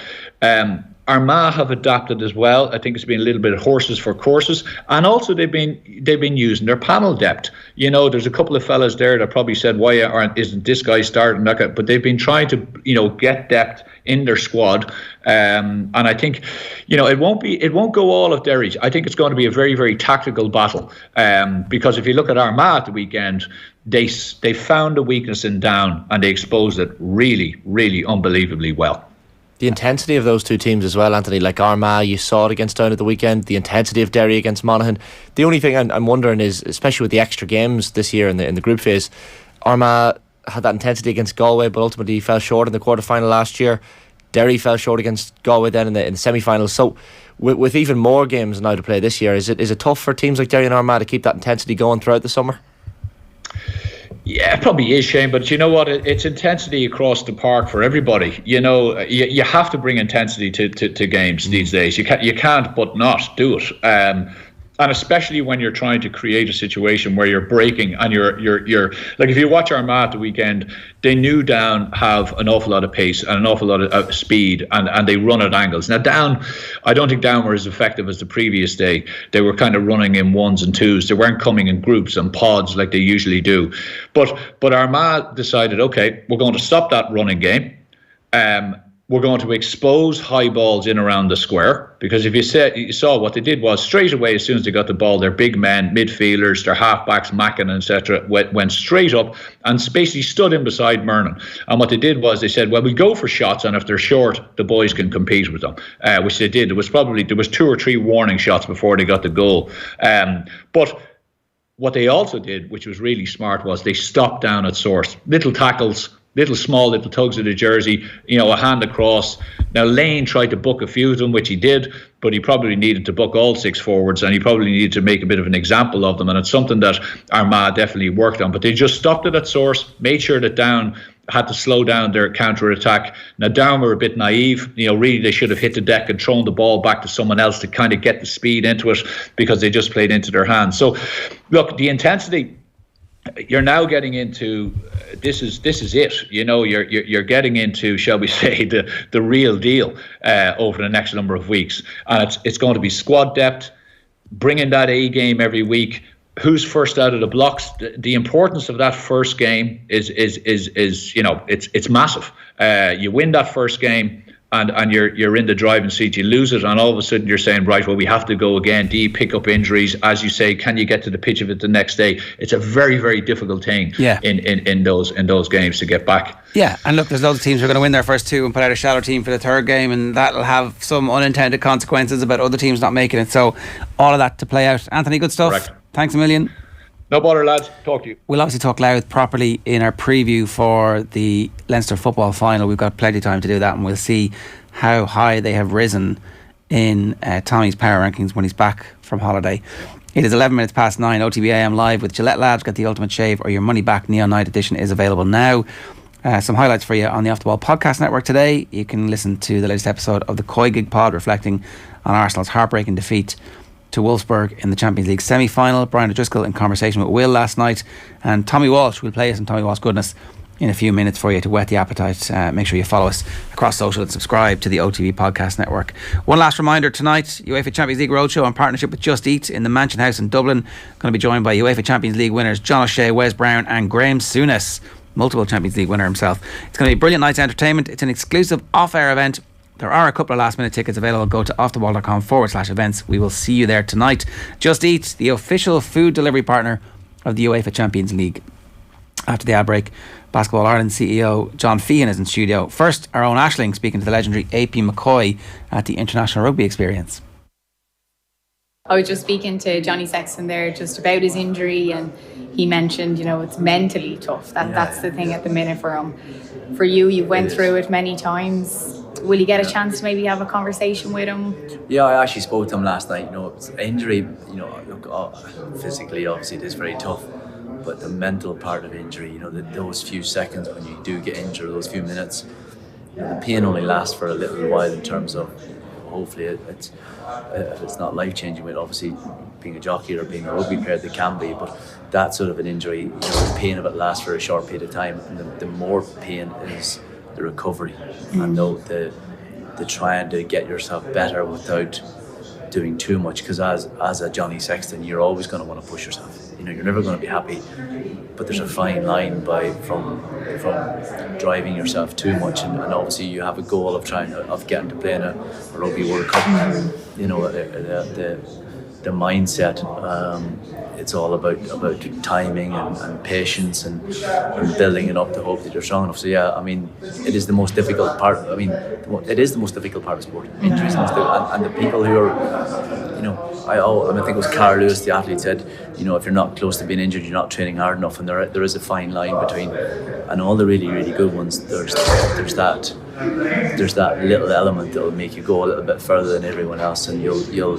Armagh have adapted as well. I think it's been a little bit of horses for courses, and also they've been using their panel depth. You know, there's a couple of fellas there that probably said, why isn't this guy starting? But they've been trying to, you know, get depth in their squad, and I think, you know, it won't go all of Derry. I think it's going to be a very, very tactical battle, because if you look at Armagh at the weekend, they found a weakness in Down and they exposed it really, really unbelievably well. The intensity of those two teams as well, Anthony, like Armagh, you saw it against Down at the weekend, the intensity of Derry against Monaghan. The only thing I'm wondering is, especially with the extra games this year in the group phase, Armagh had that intensity against Galway, but ultimately fell short in the quarter-final last year. Derry fell short against Galway then in the semi-finals. So with even more games now to play this year, is it tough for teams like Derry and Armagh to keep that intensity going throughout the summer? Yeah, it probably is, Shane, but you know what? It's intensity across the park for everybody. You know, you have to bring intensity to games these days. You can't but not do it. And especially when you're trying to create a situation where you're breaking and you're like, if you watch Armagh at the weekend, they knew Down have an awful lot of pace and an awful lot of speed, and they run at angles. Now Down, I don't think Down were as effective as the previous day. They were kind of running in ones and twos. They weren't coming in groups and pods like they usually do. But Armagh decided, okay, we're going to stop that running game. We're going to expose high balls in around the square, because if you saw what they did was straight away, as soon as they got the ball, their big men, midfielders, their halfbacks, Mackin, etc., went straight up and basically stood in beside Mernon. And what they did was they said, well, we go for shots, and if they're short, the boys can compete with them, which they did. There was 2 or 3 warning shots before they got the goal. But what they also did, which was really smart, was they stopped Down at source. Little tackles, little tugs of the jersey, a hand across. Now Lane tried to book a few of them, which he did, but he probably needed to book all 6 forwards, and he probably needed to make a bit of an example of them, and it's something that Armagh definitely worked on. But they just stopped it at source, made sure that Down had to slow down their counter-attack. Now Down were a bit naive. Really they should have hit the deck and thrown the ball back to someone else to kind of get the speed into it, because they just played into their hands. So look, the intensity, you're now getting into, this is it. You're getting into, shall we say, the real deal over the next number of weeks, and it's going to be squad depth, bringing that A game every week. Who's first out of the blocks? The importance of that first game is it's massive. You win that first game, and you're in the driving seat. You lose it, and all of a sudden you're saying, right, well, we have to go again. Do you pick up injuries? As you say, can you get to the pitch of it the next day? It's a very, very difficult thing in those games to get back. Yeah, and look, there's loads of teams who are going to win their first 2 and put out a shallow team for the third game, and that'll have some unintended consequences about other teams not making it. So all of that to play out. Anthony, good stuff. Correct. Thanks a million. No bother, lads. Talk to you. We'll obviously talk Louth properly in our preview for the Leinster football final. We've got plenty of time to do that, and we'll see how high they have risen in Tommy's power rankings when he's back from holiday. It is 11 minutes past 9. OTB AM live with Gillette Labs. Get the ultimate shave or your money back. Neon Night Edition is available now. Some highlights for you on the Off the Ball podcast network today. You can listen to the latest episode of the Koi Gig Pod, reflecting on Arsenal's heartbreaking defeat to Wolfsburg in the Champions League semi-final. Brian O'Driscoll in conversation with Will last night, and Tommy Walsh will play us some Tommy Walsh goodness in a few minutes for you to whet the appetite. Make sure you follow us across social and subscribe to the OTB podcast network. One last reminder, tonight UEFA Champions League Roadshow in partnership with Just Eat in the Mansion House in Dublin. Going to be joined by UEFA Champions League winners John O'Shea, Wes Brown and Graham Souness, multiple Champions League winner himself. It's going to be a brilliant night's entertainment. It's an exclusive off-air event. There are a couple of last minute tickets available. Go to offtheball.com/events. We will see you there tonight. Just Eat, the official food delivery partner of the UEFA Champions League. After the ad break, Basketball Ireland CEO John Feehan is in studio. First, our own Aisling speaking to the legendary AP McCoy at the International Rugby Experience. I was just speaking to Johnny Sexton there just about his injury, and he mentioned, it's mentally tough. That's the thing at the minute for him. For you, you went through it many times. Will you get a chance to maybe have a conversation with him? Yeah, I actually spoke to him last night. It's injury, physically obviously it is very tough, but the mental part of injury, those few seconds when you do get injured, those few minutes, the pain only lasts for a little while in terms of, hopefully if it's not life-changing, with obviously being a jockey or being a rugby player, they can be, but that sort of an injury, the pain of it lasts for a short period of time, and the more pain is the recovery, and the trying to get yourself better without doing too much, because as a Johnny Sexton, you're always going to want to push yourself. You're never going to be happy, but there's a fine line from driving yourself too much, and obviously you have a goal of getting to play in a Rugby World Cup. The mindset, it's all about timing and patience and building it up to hope that you're strong enough. So it is the most difficult part. It is the most difficult part of sport. Injuries and the people who are, I think it was Carl Lewis, the athlete, said, if you're not close to being injured, you're not training hard enough, and there is a fine line between, and all the really, really good ones, there's that little element that will make you go a little bit further than everyone else, and you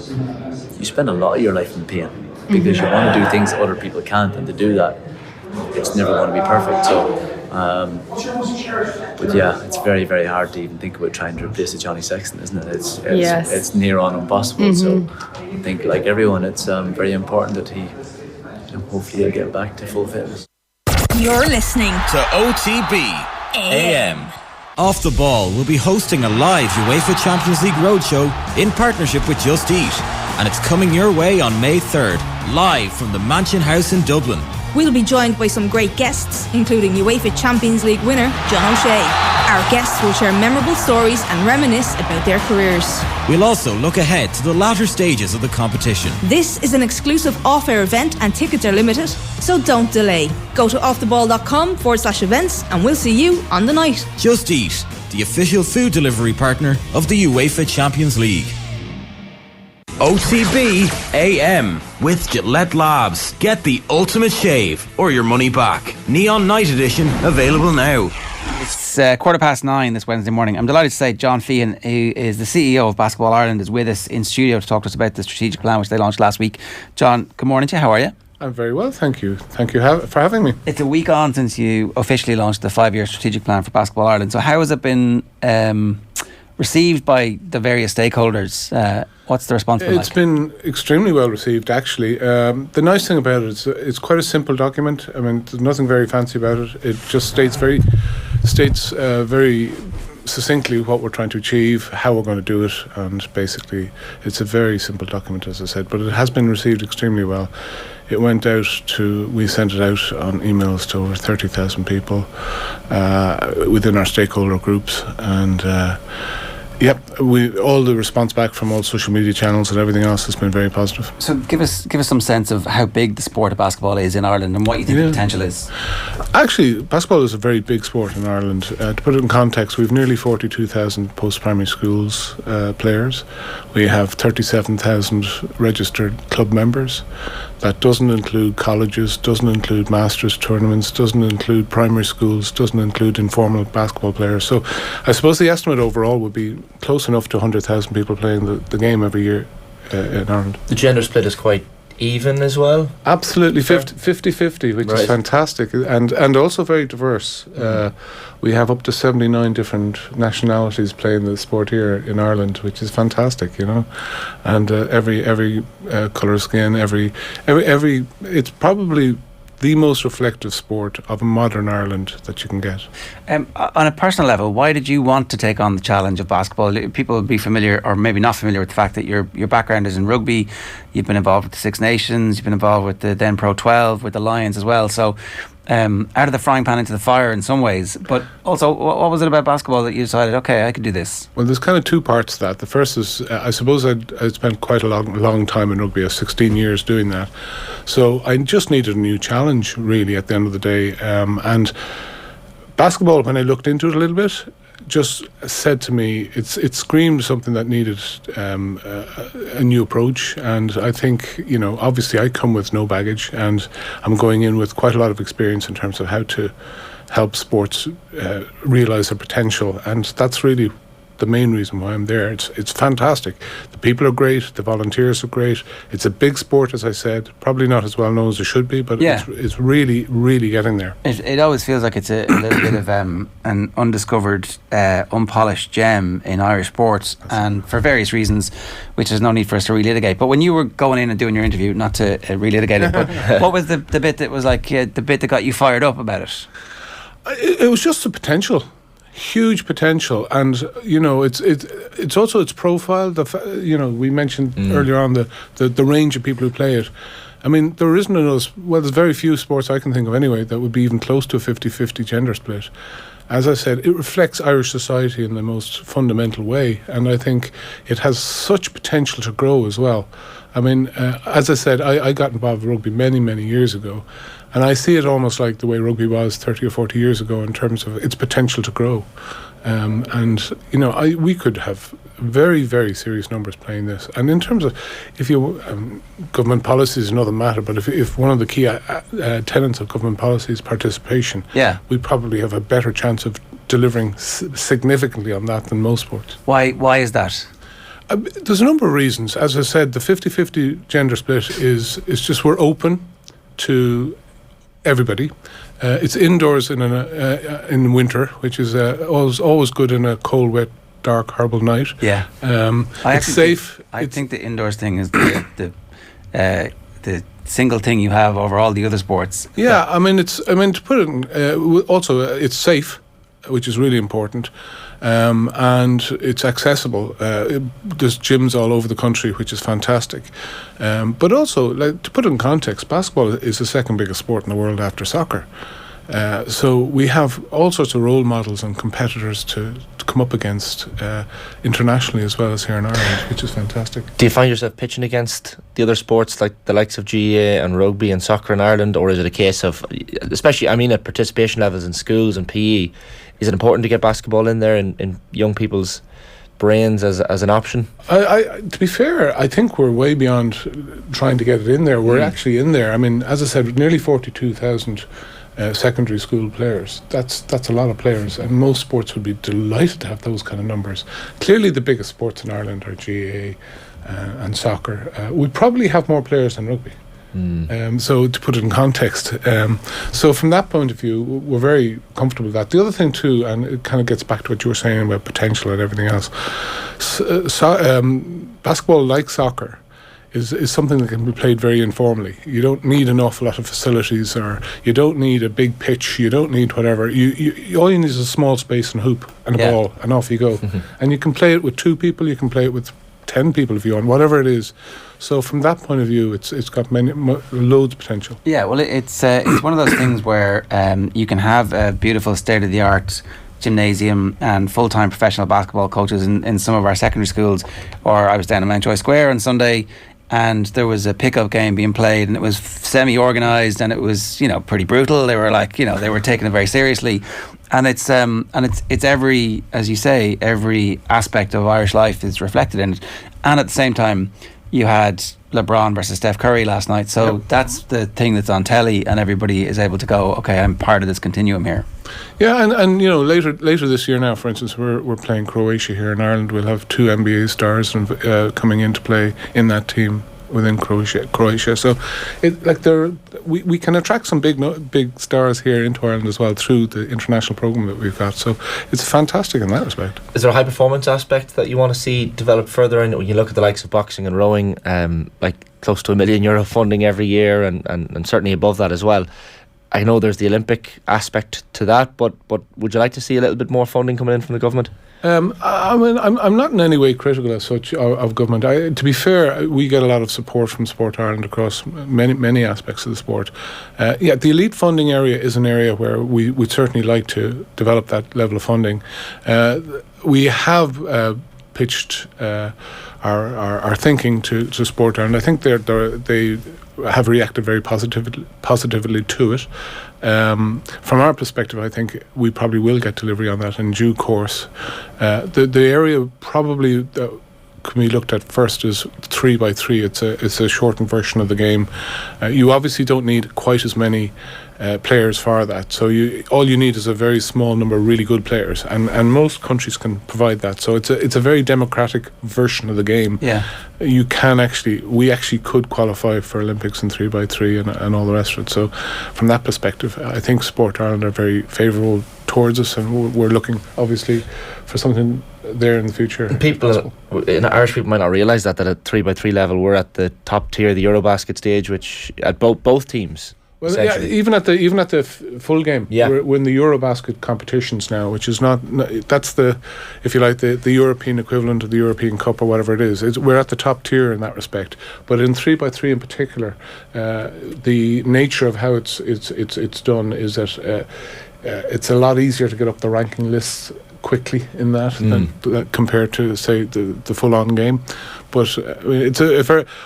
spend a lot of your life in pain because you want to do things that other people can't, and to do that, it's never going to be perfect. So But yeah, it's very, very hard to even think about trying to replace a Johnny Sexton, isn't it? It's near on impossible. So I think, like everyone, it's very important that he, hopefully, he'll get back to full fitness. You're listening to OTB AM. Off the Ball will be hosting a live UEFA Champions League roadshow in partnership with Just Eat, and it's coming your way on May 3rd, live from the Mansion House in Dublin. We'll be joined by some great guests, including UEFA Champions League winner John O'Shea. Our guests will share memorable stories and reminisce about their careers. We'll also look ahead to the latter stages of the competition. This is an exclusive off-air event and tickets are limited, so don't delay. Go to offtheball.com/events and we'll see you on the night. Just Eat, the official food delivery partner of the UEFA Champions League. OTB AM with Gillette Labs. Get the ultimate shave or your money back. Neon Night Edition available now. It's 9:15 this Wednesday morning. I'm delighted to say John Feehan, who is the CEO of Basketball Ireland, is with us in studio to talk to us about the strategic plan which they launched last week. John, good morning to you. How are you? I'm very well, thank you. Thank you for having me. It's a week on since you officially launched the 5-year strategic plan for Basketball Ireland. So how has it been received by the various stakeholders? What's the response been like? It's been extremely well received, actually. The nice thing about it is it's quite a simple document. I mean, there's nothing very fancy about it. It just states very succinctly what we're trying to achieve, how we're going to do it, and basically it's a very simple document, as I said, but it has been received extremely well. It went out we sent it out on emails to over 30,000 people within our stakeholder groups, and all the response back from all social media channels and everything else has been very positive. So give us some sense of how big the sport of basketball is in Ireland and what you think the potential is. Actually, basketball is a very big sport in Ireland. To put it in context, we've nearly 42,000 post-primary schools players. We have 37,000 registered club members. That doesn't include colleges, doesn't include masters tournaments, doesn't include primary schools, doesn't include informal basketball players. So I suppose the estimate overall would be close enough to 100,000 people playing the game every year in Ireland. The gender split is quite even as well? Absolutely, 50-50, which is fantastic, and also very diverse. We have up to 79 different nationalities playing the sport here in Ireland, which is fantastic, and every colour skin, every it's probably the most reflective sport of a modern Ireland that you can get. On a personal level, why did you want to take on the challenge of basketball? People will be familiar, or maybe not familiar, with the fact that your background is in rugby. You've been involved with the Six Nations, you've been involved with the then Pro 12, with the Lions as well. So out of the frying pan into the fire in some ways. But also, what was it about basketball that you decided, okay, I could do this? Well, there's kind of two parts to that. The first is, I suppose I'd spent quite a long time in rugby. I was 16 years doing that. So I just needed a new challenge, really, at the end of the day. And basketball, when I looked into it a little bit, just said to me, it screamed something that needed a new approach. And I think, obviously I come with no baggage, and I'm going in with quite a lot of experience in terms of how to help sports realise their potential. And that's really the main reason why I'm there. It's fantastic. The people are great. The volunteers are great. It's a big sport, as I said. Probably not as well known as it should be, but it's really, really getting there. It always feels like it's a little bit of an undiscovered, unpolished gem in Irish sports, and for various reasons, which there's no need for us to relitigate. But when you were going in and doing your interview, not to relitigate it, but what was the bit that was like the bit that got you fired up about it? It was just the potential. Huge potential, and it's also its profile. We mentioned earlier on the range of people who play it. I mean, there isn't there's very few sports I can think of anyway that would be even close to a 50-50 gender split. As I said, it reflects Irish society in the most fundamental way, and I think it has such potential to grow as well. I mean, as I said, I got involved with rugby many, many years ago, and I see it almost like the way rugby was 30 or 40 years ago in terms of its potential to grow. We could have very, very serious numbers playing this. And in terms of, government policy is another matter, but if one of the key tenets of government policy is participation, we probably have a better chance of delivering significantly on that than most sports. Why is that? There's a number of reasons. As I said, the 50-50 gender split is just we're open to everybody. It's indoors in winter, which is always good in a cold, wet, dark, horrible night. Yeah. It's safe. I think the indoors thing is the single thing you have over all the other sports. Yeah, to put it in, also it's safe, which is really important. And it's accessible. There's gyms all over the country, which is fantastic. But also, to put it in context, basketball is the second biggest sport in the world after soccer. So we have all sorts of role models and competitors to come up against internationally as well as here in Ireland, which is fantastic. Do you find yourself pitching against the other sports like the likes of GAA and rugby and soccer in Ireland, or is it a case of, especially at participation levels in schools and PE, is it important to get basketball in there in young people's brains as an option? To be fair, I think we're way beyond trying to get it in there. We're actually in there. As I said, nearly 42,000 secondary school players. That's a lot of players, and most sports would be delighted to have those kind of numbers. Clearly the biggest sports in Ireland are GAA and soccer. We probably have more players than rugby. So to put it in context, so from that point of view, we're very comfortable with that. The other thing too, and it kind of gets back to what you were saying about potential and everything else, basketball, like soccer, is something that can be played very informally. You don't need an awful lot of facilities, or you don't need a big pitch, you don't need whatever. You all you need is a small space and hoop and a ball, and off you go. And you can play it with 2 people, you can play it with 10 people if you want, whatever it is. So from that point of view, it's got loads of potential. Yeah, well, it's one of those things where you can have a beautiful state-of-the-art gymnasium and full-time professional basketball coaches in some of our secondary schools. Or I was down in Mountjoy Square on Sunday, and there was a pickup game being played, and it was semi-organised, and it was pretty brutal. They were they were taking it very seriously, and it's every, as you say, every aspect of Irish life is reflected in it. And at the same time, you had LeBron versus Steph Curry last night, so that's the thing that's on telly, and everybody is able to go, okay, I'm part of this continuum here. Yeah, and later this year now, for instance, we're playing Croatia here in Ireland. We'll have 2 NBA stars coming in to play in that team within Croatia. So we can attract some big stars here into Ireland as well through the international program that we've got. So it's fantastic in that respect. Is there a high performance aspect that you want to see develop further in? When you look at the likes of boxing and rowing, close to €1 million funding every year, and certainly above that as well. I know there's the Olympic aspect to that, but would you like to see a little bit more funding coming in from the government? I'm not in any way critical as such of government. To be fair, we get a lot of support from Sport Ireland across many aspects of the sport. The elite funding area is an area where we would certainly like to develop that level of funding. We have pitched our thinking to Sport Ireland. I think they have reacted very positively to it. From our perspective, I think we probably will get delivery on that in due course. The area probably can be looked at first is 3x3. It's a shortened version of the game. You obviously don't need quite as many players for that, so all you need is a very small number of really good players, and most countries can provide that. So it's a very democratic version of the game. Yeah, we actually could qualify for Olympics in 3x3 and all the rest of it. So from that perspective, I think Sport Ireland are very favourable towards us, and we're looking obviously for something there in the future. Irish people might not realise that at 3x3 level we're at the top tier of the Eurobasket stage, which at both teams. Well, yeah, even at the full game, we're in the Eurobasket competitions now, which is that's the, if you like, the European equivalent of the European Cup or whatever it is. We're at the top tier in that respect. But in 3x3 in particular, the nature of how it's done is that it's a lot easier to get up the ranking lists quickly in that than compared to, say, the full-on game. But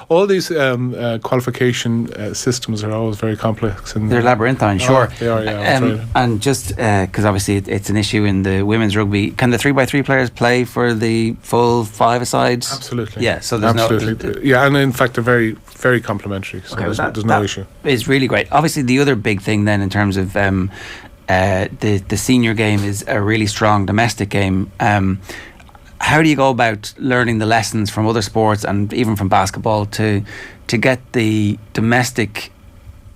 all these qualification systems are always very complex, and they're labyrinthine. Sure, they are. Yeah, and just because obviously it's an issue in the women's rugby, can the 3x3 players play for the full 5-a-sides? Absolutely. Yeah. So there's and in fact they're very, very complementary. So there's no issue. It's really great. Obviously, the other big thing then in terms of the senior game is a really strong domestic game. How do you go about learning the lessons from other sports and even from basketball to get the domestic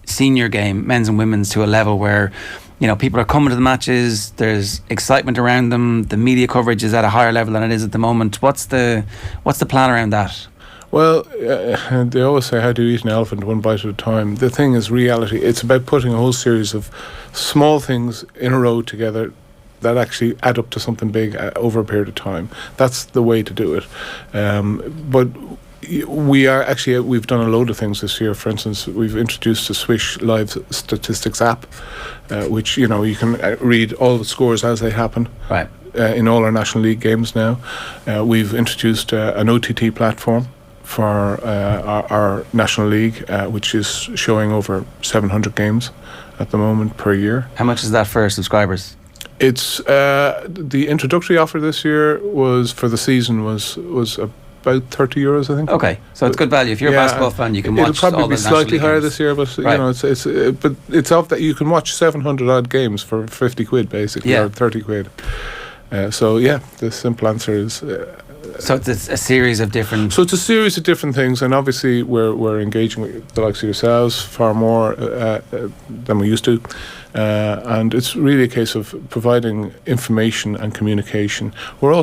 senior game, men's and women's, to a level where, you know, people are coming to the matches, there's excitement around them, the media coverage is at a higher level than it is at the moment. What's the plan around that? Well, they always say, how do you eat an elephant one bite at a time? The thing is reality. It's about putting a whole series of small things in a row together that actually add up to something big over a period of time. That's the way to do it. But we've done a load of things this year. For instance, we've introduced the Swish Live Statistics app, which, you know, you can read all the scores as they happen. Right. In all our National League games now. We've introduced an OTT platform for our National League, which is showing over 700 games at the moment per year. How much is that for subscribers? It's the introductory offer this year was for the season was about €30, I think. Okay, so it's good value. If you're a basketball fan, you can watch. It'll probably all be the slightly higher games this year, but right. you know, but it's off that you can watch 700 odd games for £50 basically, or £30. So yeah, the simple answer is. So it's a series of different. So it's a series of different things, and obviously we're engaging with the likes of yourselves far more than we used to, and it's really a case of providing information and communication. We're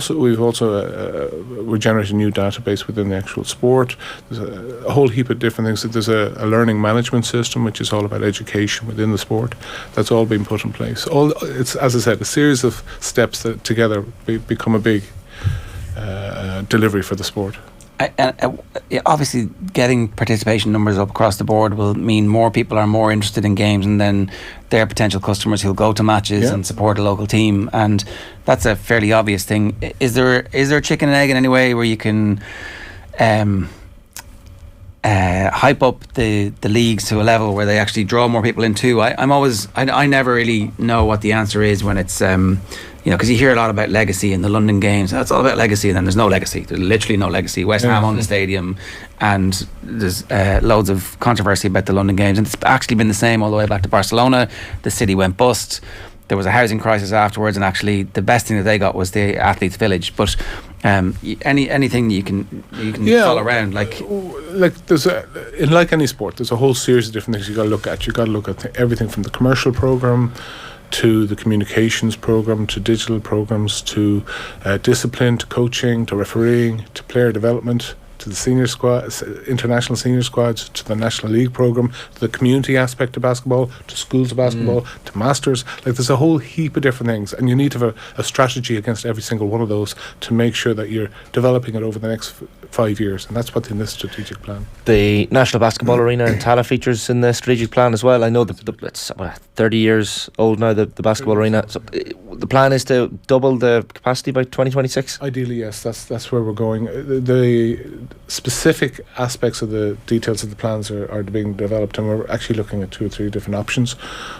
generating a new database within the actual sport. There's a whole heap of different things. There's a learning management system which is all about education within the sport. That's all been put in place. It's, as I said, a series of steps that together become a big delivery for the sport. Obviously, getting participation numbers up across the board will mean more people are more interested in games, and then they're potential customers who'll go to matches and support a local team, and that's a fairly obvious thing. Is there a chicken and egg in any way where you can hype up the leagues to a level where they actually draw more people in too? I never really know what the answer is when it's because you hear a lot about legacy in the London games. That's all about legacy, and then there's no legacy. There's literally no legacy. West Ham own the stadium, and there's loads of controversy about the London games, and it's actually been the same all the way back to Barcelona. The city went bust. There was a housing crisis afterwards, and actually the best thing that they got was the Athletes' Village. But anything you can follow around, like there's like any sport, there's a whole series of different things you got to look at. You got to look at everything from the commercial program to the communications program, to digital programs, to discipline, to coaching, to refereeing, to player development, to the senior squad, international senior squads, to the National League program, to the community aspect of basketball, to schools of basketball, to masters. Like, there's a whole heap of different things, and you need to have a strategy against every single one of those to make sure that you're developing it over the next 5 years, and that's what's in this strategic plan. The National Basketball Arena in Tala features in the strategic plan as well. I know it's 30 years old now, the basketball arena. So the plan is to double the capacity by 2026? Ideally, yes. That's where we're going. The specific aspects of the details of the plans are being developed, and we're actually looking at 2 or 3 different options.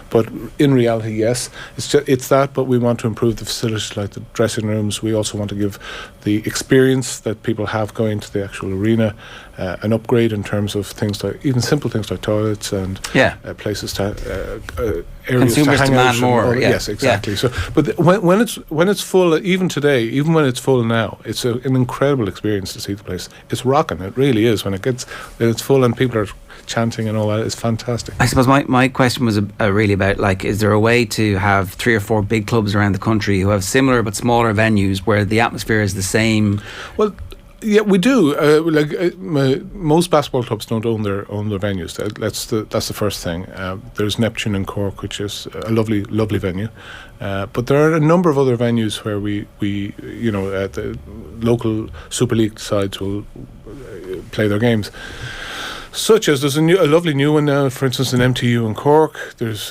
But in reality, yes, it's that, but we want to improve the facilities like the dressing rooms. We also want to give the experience that people have going to the actual arena an upgrade in terms of things like, even simple things like toilets and places to areas consumers to hang demand out more. Yes, exactly. So, but when it's full, even today, even when it's full now, it's an incredible experience to see the place. It's rocking. It really is. When it's full and people are chanting and all that, it's fantastic. I suppose my question was really about, like, is there a way to have 3 or 4 big clubs around the country who have similar but smaller venues where the atmosphere is the same? Well, yeah, we do. Most basketball clubs don't own their venues. That's the first thing. There's Neptune in Cork, which is a lovely venue. But there are a number of other venues where we the local Super League sides will play their games. Such as there's a lovely new one now, for instance, in MTU in Cork. There's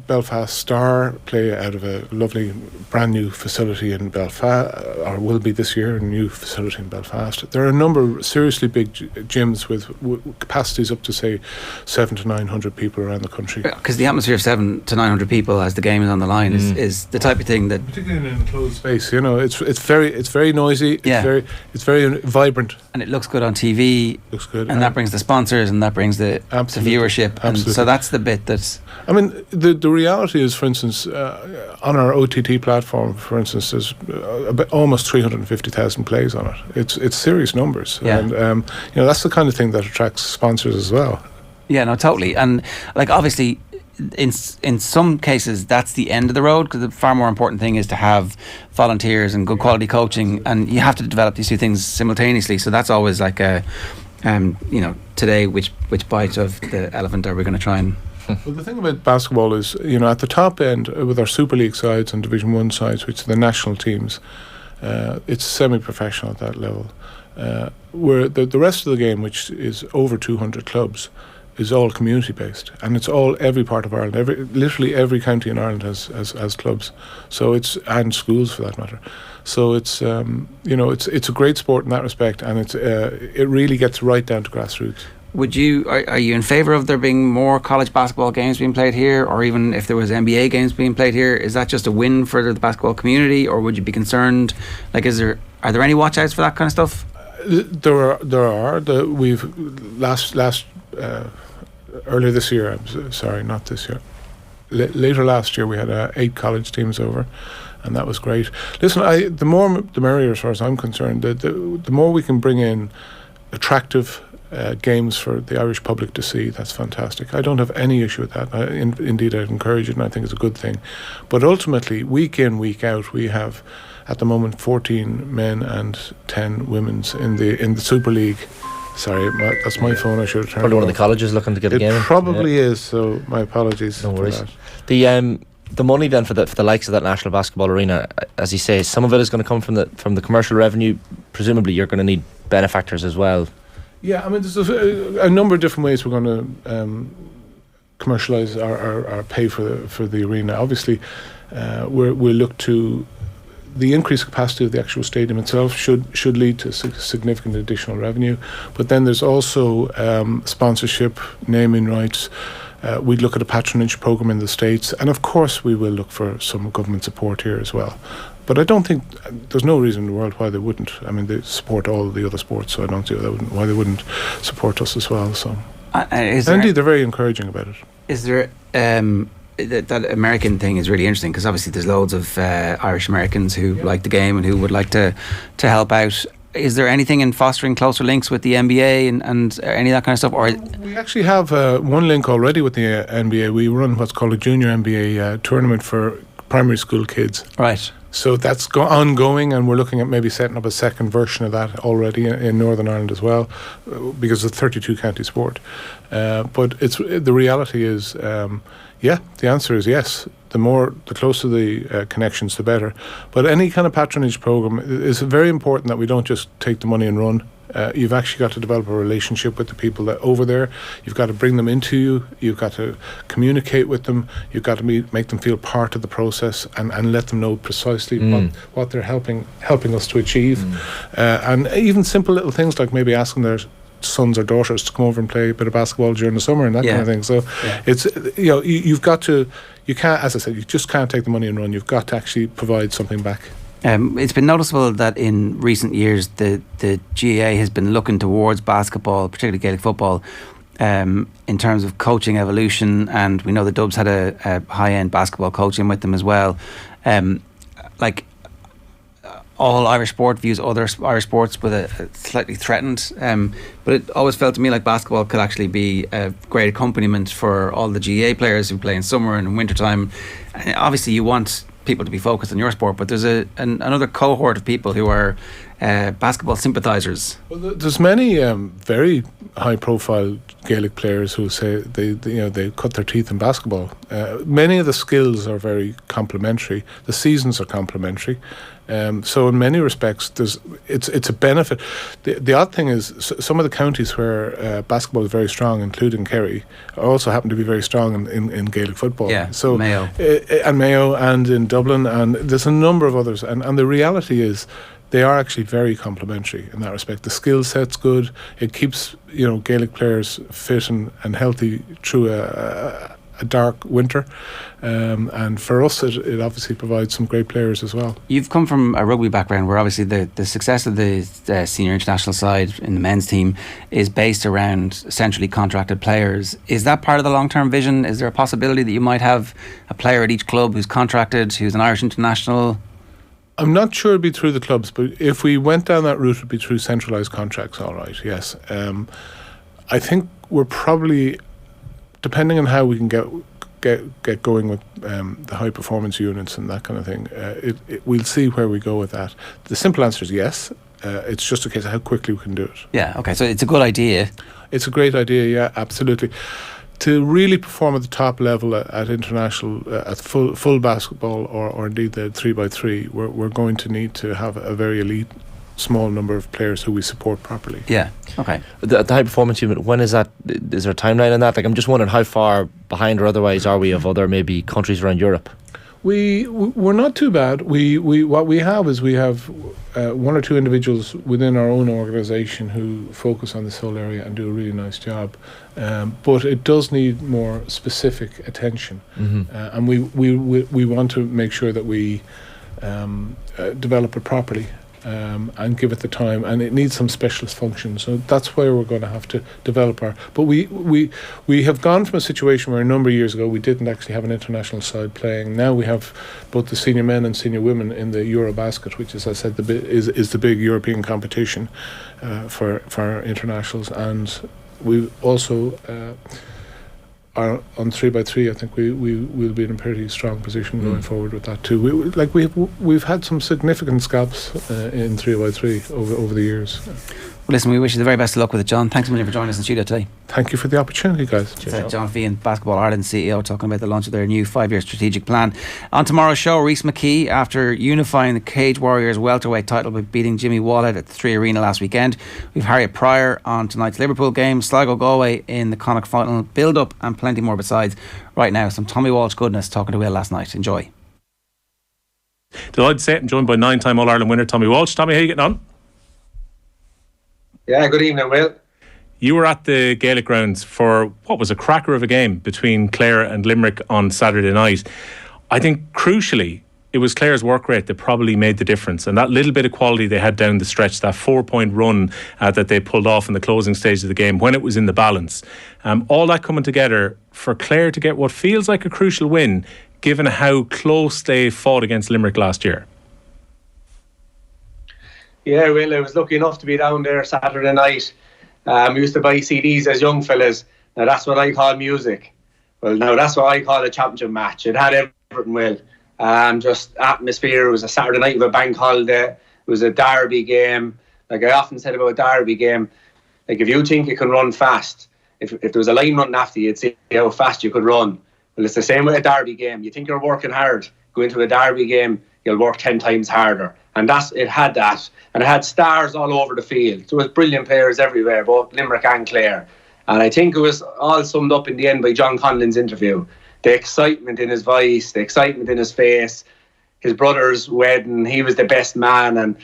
Belfast Star play out of a lovely brand new facility in Belfast, or will be this year, a new facility in Belfast. There are a number of seriously big gyms with capacities up to, say, 700 to 900 people around the country. Because the atmosphere of 700 to 900 people as the game is on the line is the type of thing that, particularly in an enclosed space, it's very noisy. It's very vibrant, and it looks good on TV. Looks good, and that brings the sponsors, and that brings the viewership. And so that's the bit that's... I mean, the reality is, for instance, on our OTT platform, for instance, there's almost 350,000 plays on it. It's serious numbers. Yeah. And that's the kind of thing that attracts sponsors as well. Yeah, no, totally. And like obviously in some cases that's the end of the road, because the far more important thing is to have volunteers and good quality coaching, and you have to develop these two things simultaneously. So that's always like a today which bite of the elephant are we going to try and... Well, the thing about basketball is, at the top end with our Super League sides and Division 1 sides, which are the national teams, it's semi-professional at that level. Where the rest of the game, which is over 200 clubs, is all community based, and it's all every part of Ireland. Literally every county in Ireland has clubs. So and schools for that matter. So it's it's a great sport in that respect, and it really gets right down to grassroots. Are you in favour of there being more college basketball games being played here, or even if there was NBA games being played here? Is that just a win for the basketball community, or would you be concerned? Like, are there any watch outs for that kind of stuff? There are. We've last earlier this year. I'm sorry, not this year. Later last year, we had 8 college teams over, and that was great. Listen, the more the merrier, as far as I'm concerned. The more we can bring in attractive games for the Irish public to see, that's fantastic. I don't have any issue with that. Indeed, I'd encourage it, and I think it's a good thing. But ultimately, week in, week out, we have at the moment 14 men and 10 women's in the Super League. Sorry, that's my phone. I should have turned probably it one off. of the colleges looking to get a game. It probably is. So my apologies. No worries. For that. The money then for the likes of that National Basketball Arena, as you say, some of it is going to come from the commercial revenue. Presumably, you're going to need benefactors as well. Yeah, I mean, there's a number of different ways we're going to commercialise our pay for the arena. Obviously, we'll look to the increased capacity of the actual stadium itself should lead to significant additional revenue. But then there's also sponsorship, naming rights. We'd look at a patronage program in the States, and of course we will look for some government support here as well. But I don't think there's no reason in the world why they wouldn't. I mean, they support all the other sports, so I don't see why they wouldn't support us as well. So, indeed, they're very encouraging about it. Is there that American thing is really interesting, because obviously there's loads of Irish Americans who like the game and who would like to help out. Is there anything in fostering closer links with the NBA and any of that kind of stuff? Or we actually have one link already with the NBA. We run what's called a junior NBA tournament for primary school kids. Right. So that's ongoing, and we're looking at maybe setting up a second version of that already in Northern Ireland as well, because it's a 32 county sport. But the reality is, the answer is yes. The closer the connections, the better. But any kind of patronage program is very important that we don't just take the money and run. You've actually got to develop a relationship with the people that over there. You've got to bring them into you. You've got to communicate with them. You've got to make them feel part of the process and let them know precisely what they're helping us to achieve. And even simple little things like maybe asking their sons or daughters to come over and play a bit of basketball during the summer and that kind of thing. So it's you've got to. You can't, as I said, you just can't take the money and run. You've got to actually provide something back. It's been noticeable that in recent years the GAA has been looking towards basketball, particularly Gaelic football, in terms of coaching evolution, and we know the Dubs had a high-end basketball coaching with them as well. All Irish sport views other Irish sports with a slightly threatened, but it always felt to me like basketball could actually be a great accompaniment for all the GAA players who play in summer and in winter time. And obviously you want people to be focused on your sport, but there's another cohort of people who are basketball sympathisers. Well, there's many very high-profile Gaelic players who say they cut their teeth in basketball. Many of the skills are very complementary. The seasons are complementary. So in many respects, it's a benefit. The odd thing is some of the counties where basketball is very strong, including Kerry, also happen to be very strong in Gaelic football. Yeah, so Mayo. And Mayo and in Dublin, and there's a number of others. And the reality is they are actually very complementary in that respect. The skill set's good. It keeps Gaelic players fit and healthy through a dark winter, and for us it obviously provides some great players as well. You've come from a rugby background where obviously the success of the senior international side in the men's team is based around centrally contracted players. Is that part of the long-term vision? Is there a possibility that you might have a player at each club who's contracted, who's an Irish international? I'm not sure it'd be through the clubs, but if we went down that route, it'd be through centralised contracts, all right, yes. I think we're probably depending on how we can get going with the high performance units and that kind of thing, we'll see where we go with that. The simple answer is yes. It's just a case of how quickly we can do it. Yeah, okay, so it's a good idea. It's a great idea, yeah, absolutely. To really perform at the top level at international, at full basketball or indeed the 3x3, we're going to need to have a very elite small number of players who we support properly. Yeah, okay. The high performance unit, when is that? Is there a timeline on that? Like, I'm just wondering how far behind or otherwise are we of other maybe countries around Europe? We're not too bad. What we have is one or two individuals within our own organisation who focus on this whole area and do a really nice job. But it does need more specific attention, and we want to make sure that we develop it properly. And give it the time, and it needs some specialist functions. So that's where we're going to have to develop our. But we have gone from a situation where a number of years ago we didn't actually have an international side playing. Now we have both the senior men and senior women in the Eurobasket, which, as I said, is the big European competition for internationals, and we also. On 3x3, I think we'll be in a pretty strong position going forward with that too. We've had some significant scalps in 3x3 over the years. Well, listen, we wish you the very best of luck with it, John. Thanks a million for joining us in the studio today. Thank you for the opportunity, guys. John Feehan, Basketball Ireland CEO, talking about the launch of their new 5-year strategic plan. On tomorrow's show, Rhys McKee, after unifying the Cage Warriors welterweight title by beating Jimmy Walhead at the 3 Arena last weekend. We've Harriet Pryor on tonight's Liverpool game, Sligo Galway in the Connacht final build-up, and plenty more besides. Right now, some Tommy Walsh goodness talking to Will last night. Enjoy. Delighted to say it, I'm joined by 9-time All-Ireland winner Tommy Walsh. Tommy, how are you getting on? Yeah, good evening, Will. You were at the Gaelic grounds for what was a cracker of a game between Clare and Limerick on Saturday night. I think crucially it was Clare's work rate that probably made the difference, and that little bit of quality they had down the stretch, that 4-point run that they pulled off in the closing stage of the game when it was in the balance. All that coming together for Clare to get what feels like a crucial win given how close they fought against Limerick last year. Yeah, well, I was lucky enough to be down there Saturday night. We used to buy CDs as young fellas. Now that's what I call music. Well, now that's what I call a championship match. It had everything, well. Just atmosphere. It was a Saturday night of a bank holiday. It was a derby game. Like I often said about a derby game, like if you think you can run fast, if there was a line running after you, you'd see how fast you could run. Well, it's the same with a derby game. You think you're working hard. Go into a derby game, you'll work 10 times harder. And it had that. And it had stars all over the field. There was brilliant players everywhere, both Limerick and Clare. And I think it was all summed up in the end by John Conlon's interview. The excitement in his voice, the excitement in his face, his brother's wedding, he was the best man. And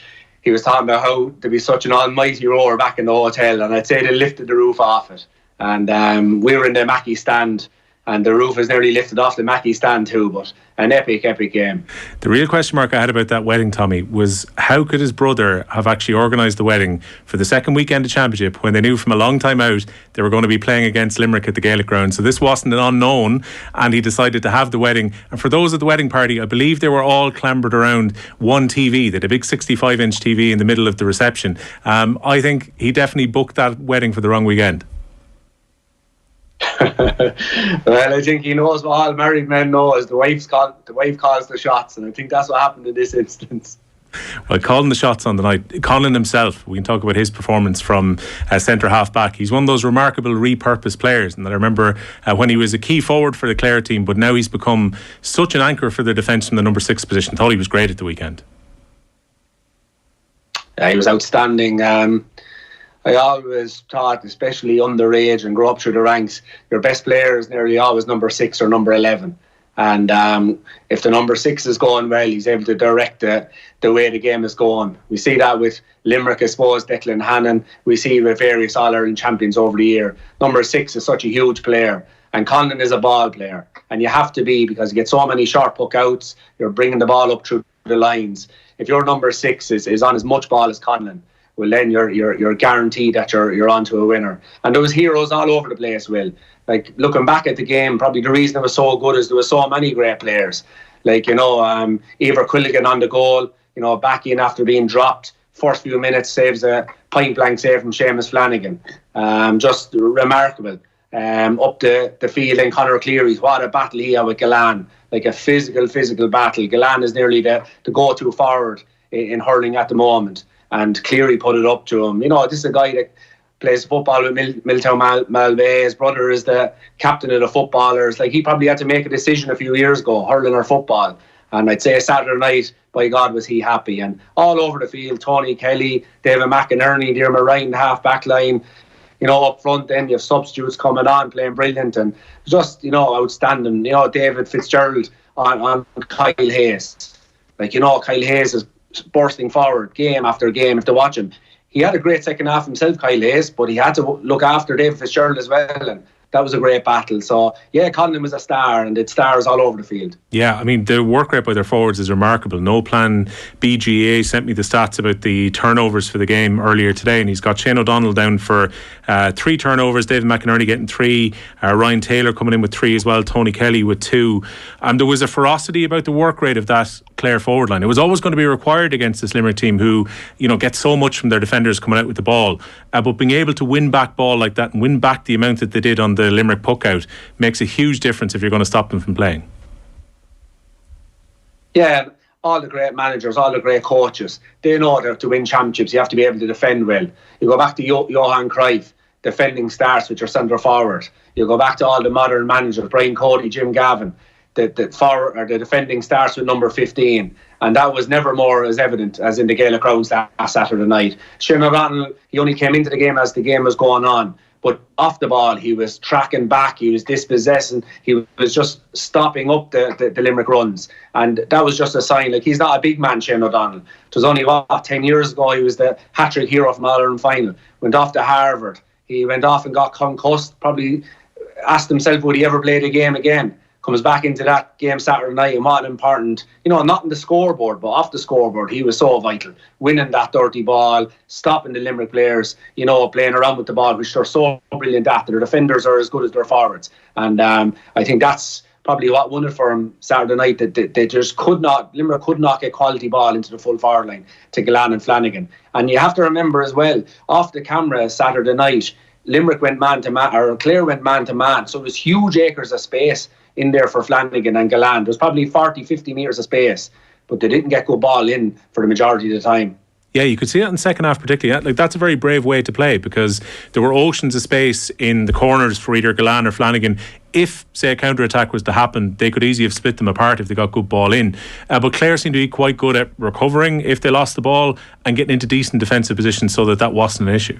he was talking about how there'd be such an almighty roar back in the hotel. And I'd say they lifted the roof off it. And we were in the Mackey stand, and the roof is nearly lifted off the Mackey stand too, but an epic game. The real question mark I had about that wedding, Tommy, was how could his brother have actually organised the wedding for the second weekend of championship when they knew from a long time out they were going to be playing against Limerick at the Gaelic ground. So this wasn't an unknown, and he decided to have the wedding. And for those at the wedding party, I believe they were all clambered around one TV. They had a big 65-inch TV in the middle of the reception. I think he definitely booked that wedding for the wrong weekend. Well, I think he knows what all married men know, is the wife calls the shots, and I think that's what happened in this instance. Well, calling the shots on the night, Colin himself, we can talk about his performance from centre half back. He's one of those remarkable repurposed players, and I remember when he was a key forward for the Clare team, but now he's become such an anchor for their defence from the number 6 position. Thought he was great at the weekend. He was outstanding. I always thought, especially underage and grow up through the ranks, your best player is nearly always number 6 or number 11. And if the number 6 is going well, he's able to direct the way the game is going. We see that with Limerick, I suppose, Declan Hannon. We see it with various All-Ireland champions over the year. Number 6 is such a huge player. And Conlon is a ball player. And you have to be, because you get so many short puck outs, you're bringing the ball up through the lines. If your number 6 is on as much ball as Conlon, well, then you're guaranteed that you're onto a winner. And there was heroes all over the place, Will. Like, looking back at the game, probably the reason it was so good is there were so many great players. Like, Ever Quilligan on the goal, back in after being dropped, first few minutes saves a point blank save from Seamus Flanagan. Just remarkable. up the field in Conor Cleary's. What a battle he had with Gallan, like a physical battle. Gallan is nearly the go-to forward in hurling at the moment, and Cleary put it up to him. This is a guy that plays football with Milltown Malbay. His brother is the captain of the footballers. Like, he probably had to make a decision a few years ago, hurling or football. And I'd say Saturday night, by God, was he happy. And all over the field, Tony Kelly, David McInerney, Diarmuid Ryan, the half-back line. Up front, then you have substitutes coming on, playing brilliant, and just, outstanding. David Fitzgerald on Kyle Hayes. Kyle Hayes is bursting forward game after game. If to watch him, he had a great second half himself, Kyle Hayes, but he had to look after David Fitzgerald as well, and that was a great battle. So, yeah, Colin was a star, and it's stars all over the field. Yeah, I mean, the work rate by their forwards is remarkable. No Plan BGA sent me the stats about the turnovers for the game earlier today, and he's got Shane O'Donnell down for 3 turnovers, David McInerney getting 3, Ryan Taylor coming in with 3 as well, Tony Kelly with 2. There was a ferocity about the work rate of that Clare forward line. It was always going to be required against this Limerick team who, get so much from their defenders coming out with the ball. But being able to win back ball like that and win back the amount that they did on the Limerick puck out makes a huge difference if you're going to stop them from playing. Yeah, all the great managers, all the great coaches, they know that to win championships you have to be able to defend well. You go back to Johan Cruyff, defending starts with your centre forward. You go back to all the modern managers, Brian Cody, Jim Gavin, the defending starts with number 15, and that was never more as evident as in the Gaelic Rounds last Saturday night. Shane O'Donnell, he only came into the game as the game was going on, but off the ball he was tracking back, he was dispossessing, he was just stopping up the Limerick runs, and that was just a sign. Like, he's not a big man, Shane O'Donnell. It was only 10 years ago he was the hat-trick hero from All-Ireland final, went off to Harvard, he went off and got concussed, probably asked himself would he ever play the game again. Comes back into that game Saturday night, and what important, not in the scoreboard, but off the scoreboard, he was so vital. Winning that dirty ball, stopping the Limerick players, playing around with the ball, which they're so brilliant at. Their defenders are as good as their forwards. And I think that's probably what won it for him Saturday night, that they just Limerick could not get quality ball into the full forward line to Gallan and Flanagan. And you have to remember as well, off the camera Saturday night, Limerick went man to man, or Clare went man to man. So it was huge acres of space in there for Flanagan and Gallan. There was probably 40-50 metres of space, but they didn't get good ball in for the majority of the time. Yeah, you could see that in the second half particularly. Like, that's a very brave way to play, because there were oceans of space in the corners for either Gallan or Flanagan. If, say, a counter-attack was to happen, they could easily have split them apart if they got good ball in. But Clare seemed to be quite good at recovering if they lost the ball and getting into decent defensive positions so that wasn't an issue.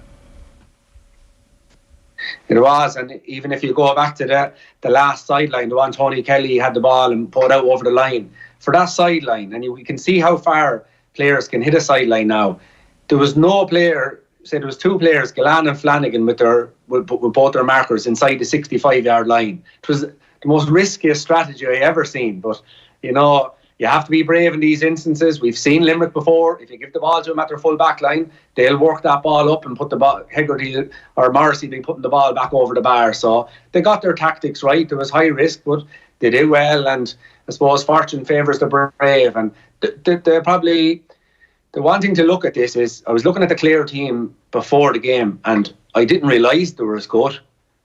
It was, and even if you go back to the last sideline, the one Tony Kelly had the ball and put it out over the line, for that sideline, and we can see how far players can hit a sideline now. There was no player, there was 2 players, Gallan and Flanagan, with both their markers inside the 65-yard line. It was the most riskiest strategy I ever seen, but you have to be brave in these instances. We've seen Limerick before. If you give the ball to them at their full back line, they'll work that ball up and put the ball, Hegarty or Morrissey, be putting the ball back over the bar. So they got their tactics right. There was high risk, but they did well. And I suppose fortune favours the brave. And the one thing to look at this is, I was looking at the Clare team before the game, and I didn't realise they were as good.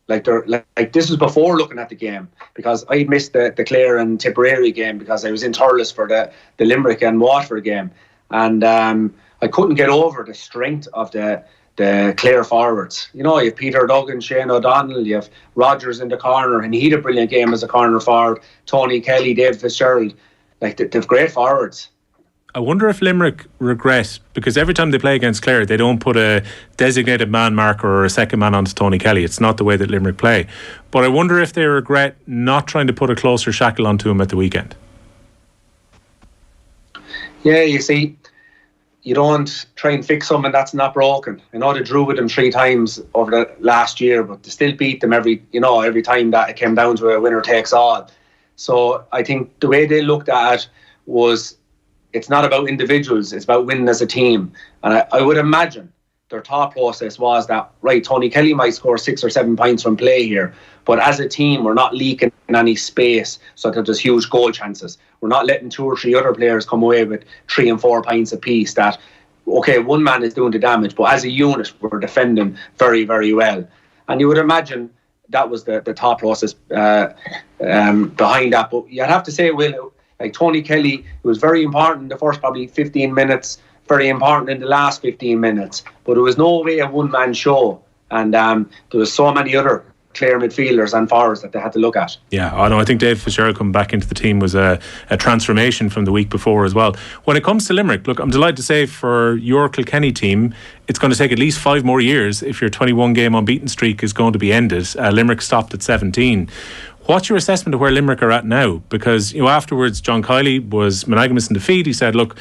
Like this was before looking at the game, because I missed the Clare and Tipperary game because I was in Thurles for the Limerick and Waterford game, and I couldn't get over the strength of the Clare forwards. You have Peter Duggan, Shane O'Donnell, you have Rogers in the corner, and he had a brilliant game as a corner forward. Tony Kelly, David Fitzgerald, they've great forwards. I wonder if Limerick regret, because every time they play against Clare, they don't put a designated man marker or a second man onto Tony Kelly. It's not the way that Limerick play. But I wonder if they regret not trying to put a closer shackle onto him at the weekend. Yeah, you see, you don't try and fix something that's not broken. I know they drew with them 3 times over the last year, but they still beat them every time that it came down to a winner takes all. So I think the way they looked at it was, it's not about individuals, it's about winning as a team. And I would imagine their thought process was that, right, Tony Kelly might score 6 or 7 points from play here, but as a team, we're not leaking any space so that there's huge goal chances. We're not letting 2 or 3 other players come away with 3 and 4 points apiece. That, okay, one man is doing the damage, but as a unit, we're defending very, very well. And you would imagine that was the thought process behind that. But you'd have to say, Will, like Tony Kelly, it was very important in the first probably 15 minutes, very important in the last 15 minutes, but it was no way a one-man show. And there was so many other Clare midfielders and forwards that they had to look at. Yeah, I know. I think Dave Fitzgerald coming back into the team was a transformation from the week before as well. When it comes to Limerick, look, I'm delighted to say for your Kilkenny team, it's going to take at least 5 more years if your 21-game unbeaten streak is going to be ended. Limerick stopped at 17. What's your assessment of where Limerick are at now? Because, afterwards, John Kiley was monogamous in defeat. He said, look,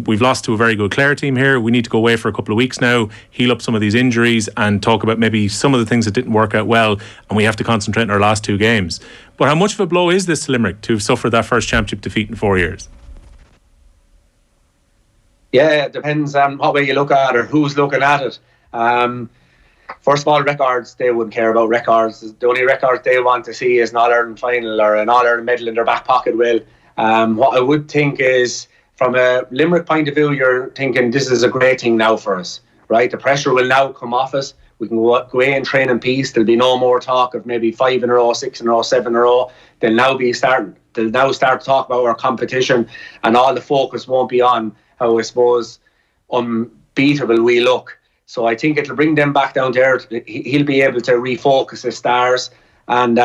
we've lost to a very good Clare team here. We need to go away for a couple of weeks now, heal up some of these injuries and talk about maybe some of the things that didn't work out well, and we have to concentrate on our last 2 games. But how much of a blow is this to Limerick to have suffered that first championship defeat in 4 years? Yeah, it depends on what way you look at it or who's looking at it. First of all, records, they wouldn't care about records. The only record they want to see is an All-Ireland final or an All-Ireland medal in their back pocket, Will. What I would think is, from a Limerick point of view, you're thinking this is a great thing now for us, right? The pressure will now come off us. We can go away and train in peace. There'll be no more talk of maybe 5 in a row, 6 in a row, 7 in a row. They'll now start to talk about our competition, and all the focus won't be on how, I suppose, unbeatable we look. So I think it'll bring them back down there. He'll be able to refocus his stars, and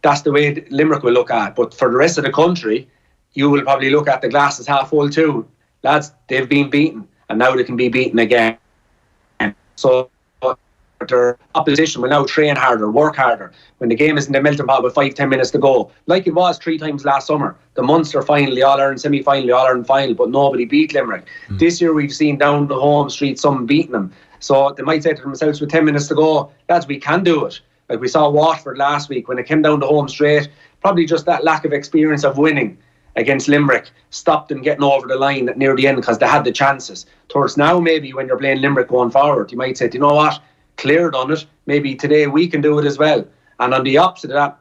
that's the way Limerick will look at. But for the rest of the country, you will probably look at the glass as half full too. Lads, they've been beaten, and now they can be beaten again. So their opposition will now train harder, work harder. When the game is in the melting pot with 5-10 minutes to go, like it was 3 times last summer, the Munster final, the All-Ireland semi-final, the All-Ireland final, but nobody beat Limerick. This year we've seen down the home street some beating them. So they might say to themselves with 10 minutes to go, lads, we can do it. Like we saw Watford last week when it came down the home straight, probably just that lack of experience of winning against Limerick stopped them getting over the line near the end because they had the chances. Towards now, maybe when you're playing Limerick going forward, you might say, do you know what? Clare done it. Maybe today we can do it as well. And on the opposite of that,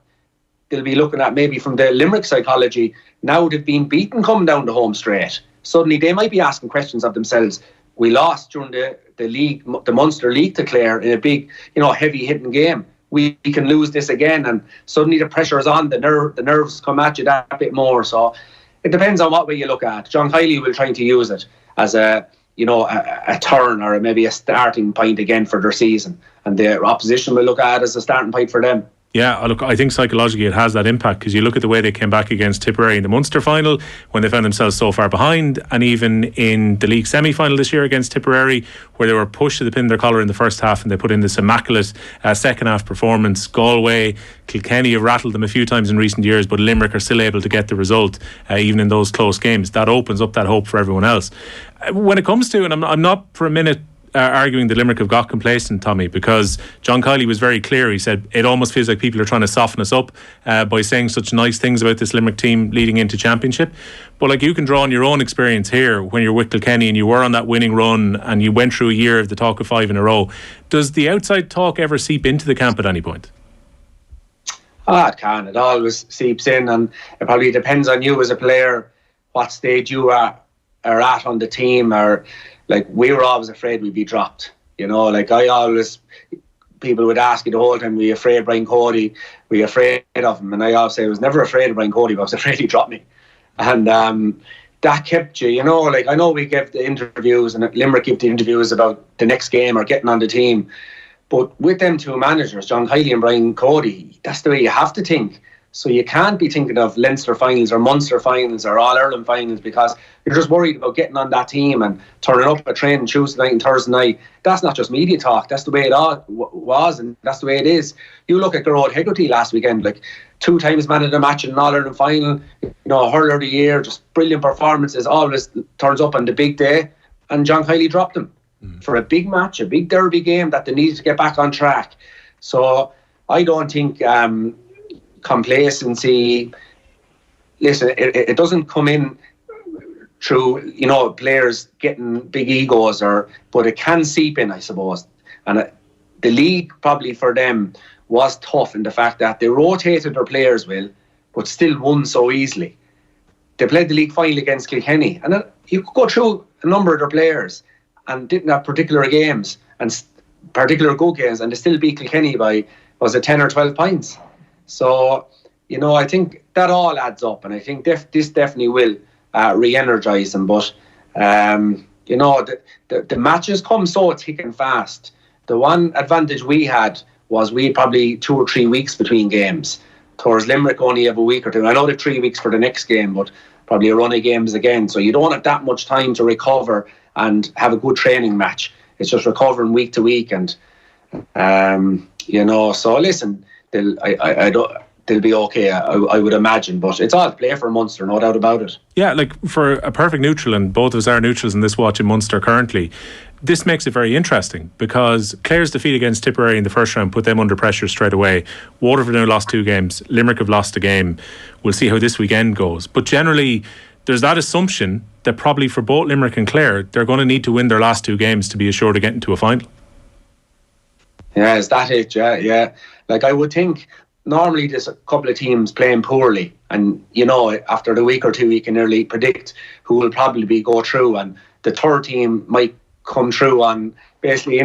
they'll be looking at maybe from the Limerick psychology, now they've been beaten coming down the home straight. Suddenly they might be asking questions of themselves. We lost during the league, the Munster League to Clare in a big, heavy hitting game. We can lose this again, and suddenly the pressure is on. The nerves come at you that bit more. So it depends on what way you look at. John Kiley will try to use it as a turn or maybe a starting point again for their season, and the opposition will look at it as a starting point for them. Yeah, look, I think psychologically it has that impact, because you look at the way they came back against Tipperary in the Munster final when they found themselves so far behind, and even in the league semi-final this year against Tipperary, where they were pushed to the pin of their collar in the first half and they put in this immaculate second half performance. Galway, Kilkenny have rattled them a few times in recent years, but Limerick are still able to get the result even in those close games. That opens up that hope for everyone else. When it comes to, and I'm not for a minute arguing that Limerick have got complacent, Tommy, because John Kiley was very clear. He said it almost feels like people are trying to soften us up by saying such nice things about this Limerick team leading into championship. But like, you can draw on your own experience here when you're with Kilkenny and you were on that winning run and you went through a year of the talk of 5 in a row. Does the outside talk ever seep into the camp at any point? It can. It always seeps in, and it probably depends on you as a player, what stage you are at on the team. Or like, we were always afraid we'd be dropped. People would ask you the whole time, were you afraid of Brian Cody? Were you afraid of him? And I always say I was never afraid of Brian Cody, but I was afraid he dropped me. And that kept you, I know we give the interviews and Limerick give the interviews about the next game or getting on the team. But with them two managers, John Kiley and Brian Cody, that's the way you have to think. So you can't be thinking of Leinster finals or Munster finals or All-Ireland finals, because you're just worried about getting on that team and turning up at training Tuesday night and Thursday night. That's not just media talk. That's the way it all was, and that's the way it is. You look at Gilroy Hegarty last weekend, 2 times man of the match in an All-Ireland final, hurler of the year, just brilliant performances, always turns up on the big day, and John Kiley dropped him for a big match, a big derby game that they needed to get back on track. So I don't think complacency, listen, it doesn't come in through players getting big egos, but it can seep in, I suppose. And the league probably for them was tough in the fact that they rotated their players well, but still won so easily. They played the league final against Kilkenny, and you could go through a number of their players and didn't have particular games and particular good games, and they still beat Kilkenny by was it 10 or 12 points? So, I think that all adds up, and I think this definitely will re-energise them. But, the matches come so thick and fast. The one advantage we had was we had probably 2 or 3 weeks between games. Towards Limerick only have a week or two. I know they're 3 weeks for the next game, but probably a run of games again. So you don't have that much time to recover and have a good training match. It's just recovering week to week, and So listen, they'll be okay, I would imagine, but it's all to play for Munster, no doubt about it. Yeah, like for a perfect neutral, and both of us are neutrals in this watch in Munster currently, this makes it very interesting because Clare's defeat against Tipperary in the first round put them under pressure straight away. Waterford now lost 2 games, Limerick have lost a game. We'll see how this weekend goes, but generally there's that assumption that probably for both Limerick and Clare, they're going to need to win their last 2 games to be assured of getting to a final. Yeah, is that it? Yeah. Like I would think normally there's a couple of teams playing poorly, and after the week or 2 you can nearly predict who will probably go through, and the third team might come through on basically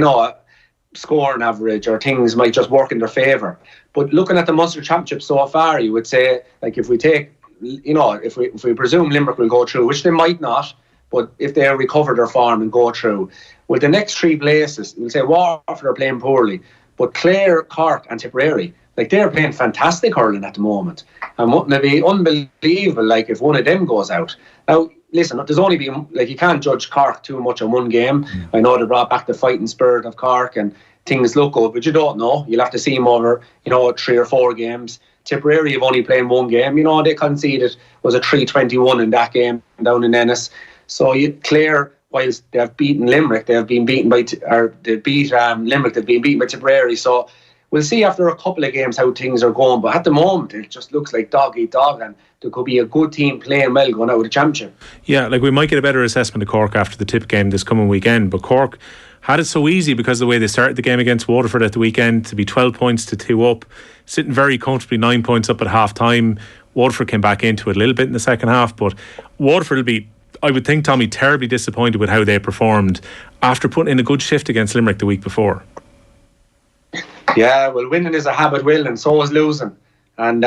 scoring average, or things might just work in their favour. But looking at the Munster Championship so far, you would say, like, if we take, if we presume Limerick will go through, which they might not, but if they recover their form and go through, with the next 3 places, we'll say Waterford are playing poorly, but Clare, Cork and Tipperary, like, they're playing fantastic hurling at the moment, and wouldn't it be unbelievable, like, if one of them goes out. Now listen, there's only been, like, you can't judge Cork too much on one game. I know they brought back the fighting spirit of Cork and things look good, but you don't know. You'll have to see them over 3 or 4 games. Tipperary have only played 1 game. They conceded was a 3-21 in that game down in Ennis. So Clare, whilst they have beaten Limerick, they have been beaten by Limerick, they've been beaten by Tipperary. So we'll see after a couple of games how things are going, but at the moment it just looks like dog eat dog, and there could be a good team playing well going out of the championship. Yeah, like we might get a better assessment of Cork after the Tip game this coming weekend, but Cork had it so easy because of the way they started the game against Waterford at the weekend, to be 12 points to 2 up, sitting very comfortably 9 points up at half time. Waterford came back into it a little bit in the second half, but Waterford will be, I would think, Tommy, terribly disappointed with how they performed after putting in a good shift against Limerick the week before. Yeah, well, winning is a habit, Will, and so is losing. And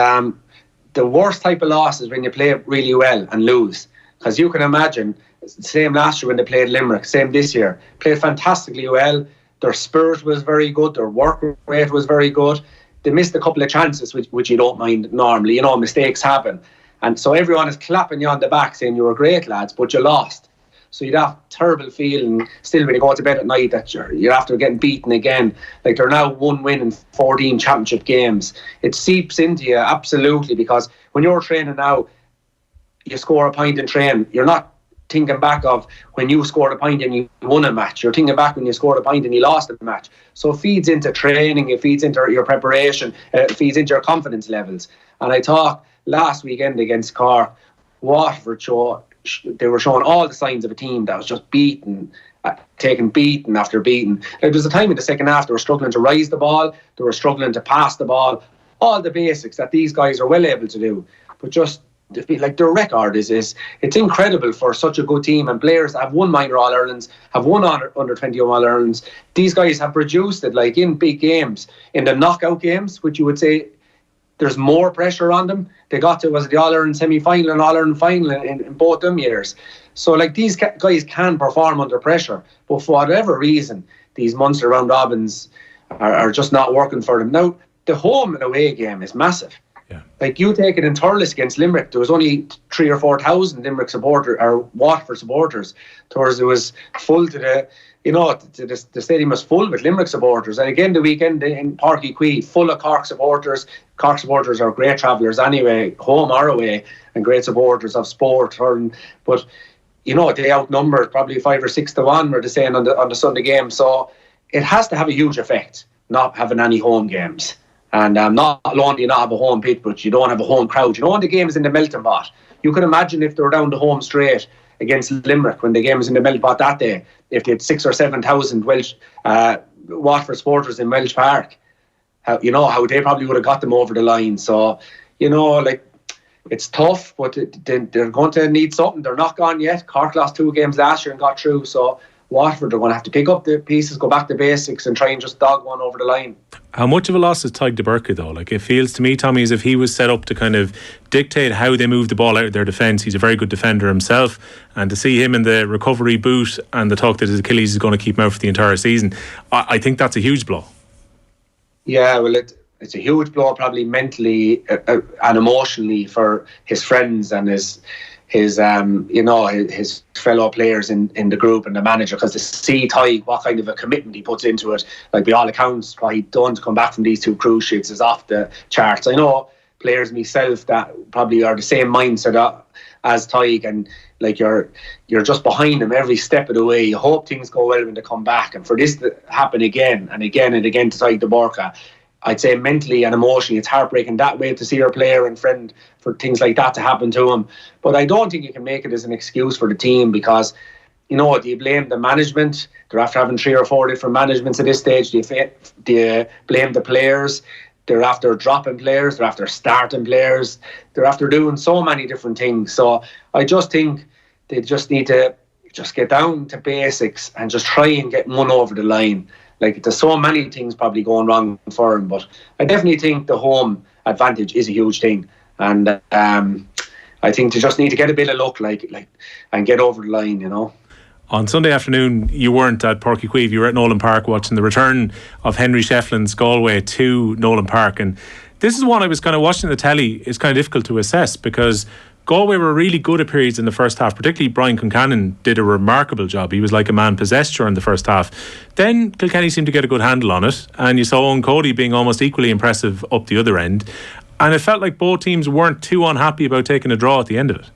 the worst type of loss is when you play really well and lose. Because you can imagine, same last year when they played Limerick, same this year, played fantastically well. Their spirit was very good, their work rate was very good. They missed a couple of chances, which you don't mind normally. Mistakes happen. And so everyone is clapping you on the back saying you were great, lads, but you lost. So you'd have a terrible feeling still when you go to bed at night that you're after getting beaten again. Like, they're now 1 win in 14 championship games. It seeps into you, absolutely, because when you're training now, you score a point in training. You're not thinking back of when you scored a point and you won a match. You're thinking back when you scored a point and you lost a match. So it feeds into training, it feeds into your preparation, it feeds into your confidence levels. And I thought last weekend against Cork, Waterford they were showing all the signs of a team that was just beaten, taking beating after beating. There was a time in the second half they were struggling to rise the ball, they were struggling to pass the ball, all the basics that these guys are well able to do. But just like their record is it's incredible for such a good team, and players have won minor All-Irelands, have won under 21 All-Irelands. These guys have produced it, like, in big games, in the knockout games, which you would say there's more pressure on them. They got to, was it the All-Ireland semi-final and All-Ireland final in both them years. So, like, these guys can perform under pressure, but for whatever reason, these Munster round robins are just not working for them. Now, the home and away game is massive. Yeah. Like, you take it in Thurles against Limerick, there was only 3,000 or 4,000 Limerick supporters or Waterford supporters. Towards it was full to the, the stadium was full with Limerick supporters. And again, the weekend in Páirc Uí Chaoimh, full of Cork supporters. Cork supporters are great travellers anyway, home or away, and great supporters of sport. But they outnumbered probably 5 or 6 to 1, were they saying on the Sunday game. So it has to have a huge effect not having any home games. And not only do you not have a home pitch, but you don't have a home crowd. When the game is in the melting pot, you can imagine if they were down the home straight against Limerick when the game was in the melting pot that day, if they had 6,000 or 7,000 Welsh Waterford supporters in Welsh Park, how they probably would have got them over the line. So, it's tough, but they're going to need something. They're not gone yet. Cork lost 2 games last year and got through. So Watford are going to have to pick up the pieces, go back to basics, and try and just dog one over the line. How much of a loss is Tadhg de Burka though? Like, it feels to me, Tommy, as if he was set up to kind of dictate how they move the ball out of their defence. He's a very good defender himself, and to see him in the recovery boot and the talk that his Achilles is going to keep him out for the entire season, I think that's a huge blow. Yeah, well, it's a huge blow, probably mentally and emotionally for his friends and his fellow players in the group and the manager, because to see Tadhg, what kind of a commitment he puts into it, like by all accounts, what he'd done to come back from these 2 cruise ships is off the charts. I know players myself that probably are the same mindset as Tadhg, and like you're just behind him every step of the way. You hope things go well when they come back, and for this to happen again and again and again to Tadhg de Burka, I'd say mentally and emotionally it's heartbreaking that way to see your player and friend for things like that to happen to him. But I don't think you can make it as an excuse for the team, because, do you blame the management? They're after having 3 or 4 different managements at this stage. Do you blame the players? They're after dropping players, they're after starting players, they're after doing so many different things. So I just think they just need to just get down to basics and just try and get one over the line. Like, there's so many things probably going wrong for him, but I definitely think the home advantage is a huge thing, and I think they just need to get a bit of luck, and get over the line, On Sunday afternoon, you weren't at Páirc Uí Chaoimh, you were at Nolan Park watching the return of Henry Shefflin's Galway to Nolan Park, and this is one I was kind of watching the telly. It's kind of difficult to assess, because Galway were really good at periods in the first half. Particularly Brian Concannon did a remarkable job. He was like a man possessed during the first half. Then Kilkenny seemed to get a good handle on it, and you saw Owen Cody being almost equally impressive up the other end, and it felt like both teams weren't too unhappy about taking a draw at the end of it.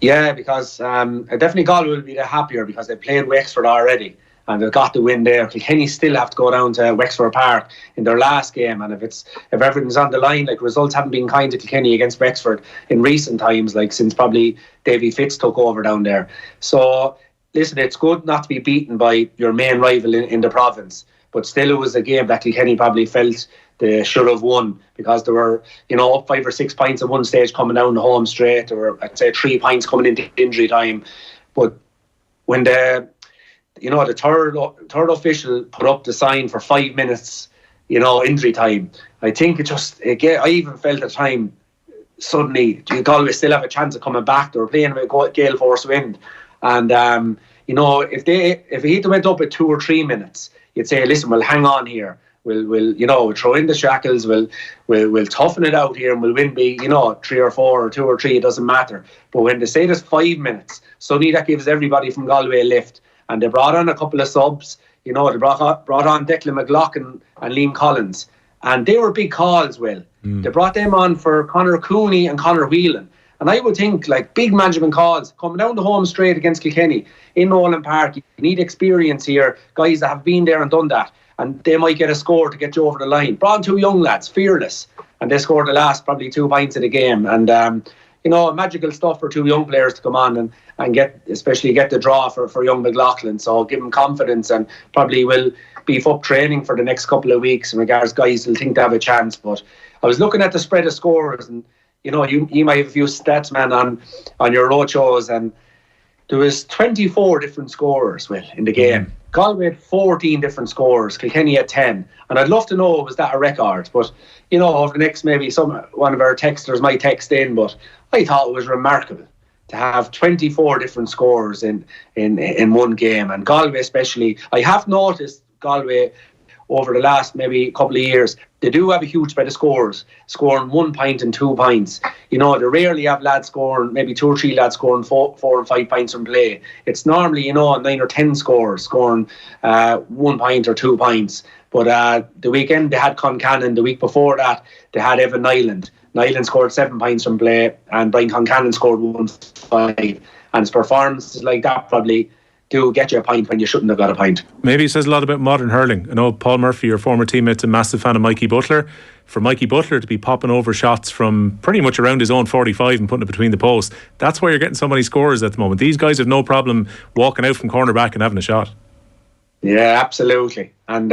Yeah, because definitely Galway will be the happier because they played Wexford already and they've got the win there. Kilkenny still have to go down to Wexford Park in their last game, and if everything's on the line, like, results haven't been kind to Kilkenny against Wexford in recent times, like since probably Davy Fitz took over down there. So listen, it's good not to be beaten by your main rival in the province, but still it was a game that Kilkenny probably felt they should have won, because they were, up 5 or 6 points at one stage coming down the home straight, or I'd say 3 points coming into injury time. But when the third official put up the sign for 5 minutes, injury time, I think I even felt at the time, suddenly Galway still have a chance of coming back. They were playing with gale force wind, and if he went up at 2 or 3 minutes, you'd say, listen, we'll hang on here. We'll throw in the shackles. We'll toughen it out here, and we'll win. 3 or 4 or 2 or 3, it doesn't matter. But when they say there's 5 minutes, suddenly that gives everybody from Galway a lift. And they brought on a couple of subs. They brought on Declan McLaughlin and Liam Collins, and they were big calls. They brought them on for Conor Cooney and Conor Whelan. And I would think, like, big management calls coming down the home straight against Kilkenny in Nolan Park. You need experience here, guys that have been there and done that. And they might get a score to get you over the line. Brought on 2 young lads, fearless, and they scored the last probably 2 points of the game. And magical stuff for 2 young players to come on and get the draw for young McLaughlin. So give him confidence, and probably will beef up training for the next couple of weeks in regards guys will think they have a chance. But I was looking at the spread of scores, and you might have a few stats, man, on your road shows, and there was 24 different scorers in the game. Galway had 14 different scores, Kilkenny had 10, and I'd love to know, was that a record? But over the next, maybe one of our texters might text in, but I thought it was remarkable to have 24 different scores in one game. And Galway especially, I have noticed Galway over the last maybe couple of years, they do have a huge spread of scores, scoring 1 point and 2 points. They rarely have lads scoring, maybe 2 or 3 lads scoring 4 and 5 points from play. It's normally, 9 or 10 scores, scoring 1 point or 2 points. But the weekend they had Concannon. The week before that, they had Evan Nyland. Nyland scored 7 points from play, and Brian Concannon scored 1-5. And his performances like that probably do get you a point when you shouldn't have got a point. Maybe it says a lot about modern hurling. I know Paul Murphy, your former teammate's a massive fan of Mikey Butler. For Mikey Butler to be popping over shots from pretty much around his own 45 and putting it between the posts, that's why you're getting so many scores at the moment. These guys have no problem walking out from corner back and having a shot. Yeah, absolutely. And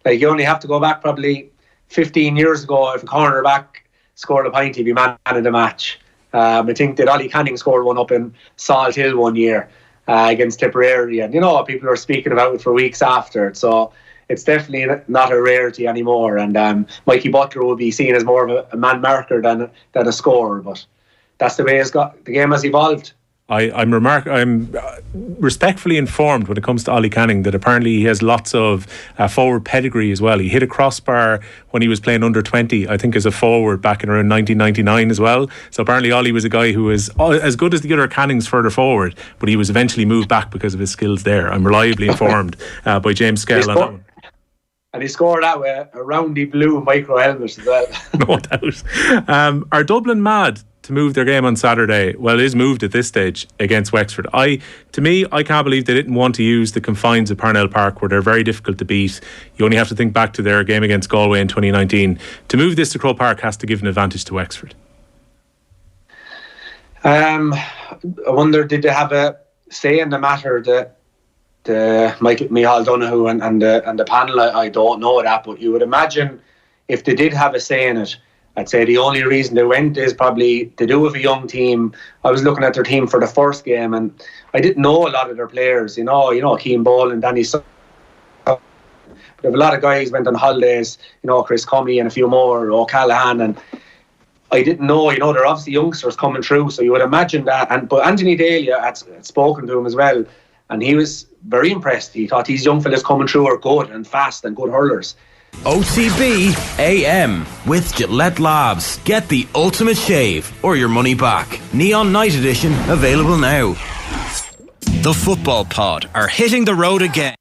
you only have to go back probably 15 years ago. If a corner back scored a point, he'd be man of the match. I think that Ollie Canning scored one up in Salt Hill one year. against Tipperary, and people were speaking about it for weeks after it. So it's definitely not a rarity anymore. And Mikey Butler will be seen as more of a man marker than a scorer, but that's the way the game has evolved. I'm respectfully informed when it comes to Ollie Canning that apparently he has lots of forward pedigree as well. He hit a crossbar when he was playing under 20, I think, as a forward back in around 1999 as well. So apparently Ollie was a guy who was as good as the other Cannings further forward, but he was eventually moved back because of his skills there. I'm reliably informed by James Skell on that one. And he scored that with a roundy blue micro helmet as well. No doubt. Are Dublin mad to move their game on Saturday? Well, it is moved at this stage against Wexford. I can't believe they didn't want to use the confines of Parnell Park, where they're very difficult to beat. You only have to think back to their game against Galway in 2019. To move this to Croke Park has to give an advantage to Wexford. I wonder, did they have a say in the matter that Micheál Donoghue and the panel? I don't know that, but you would imagine if they did have a say in it, I'd say the only reason they went is probably to do with a young team. I was looking at their team for the first game, and I didn't know a lot of their players. Keane Ball and Danny Sutton. But a lot of guys went on holidays. Chris Comey and a few more, O'Callaghan, and I didn't know. They're obviously youngsters coming through, so you would imagine that. But Anthony Daly had spoken to him as well, and he was very impressed. He thought these young fellas coming through are good and fast and good hurlers. OTB AM with Gillette Labs. Get the ultimate shave or your money back. Neon Night Edition available now. The Football Pod are hitting the road again.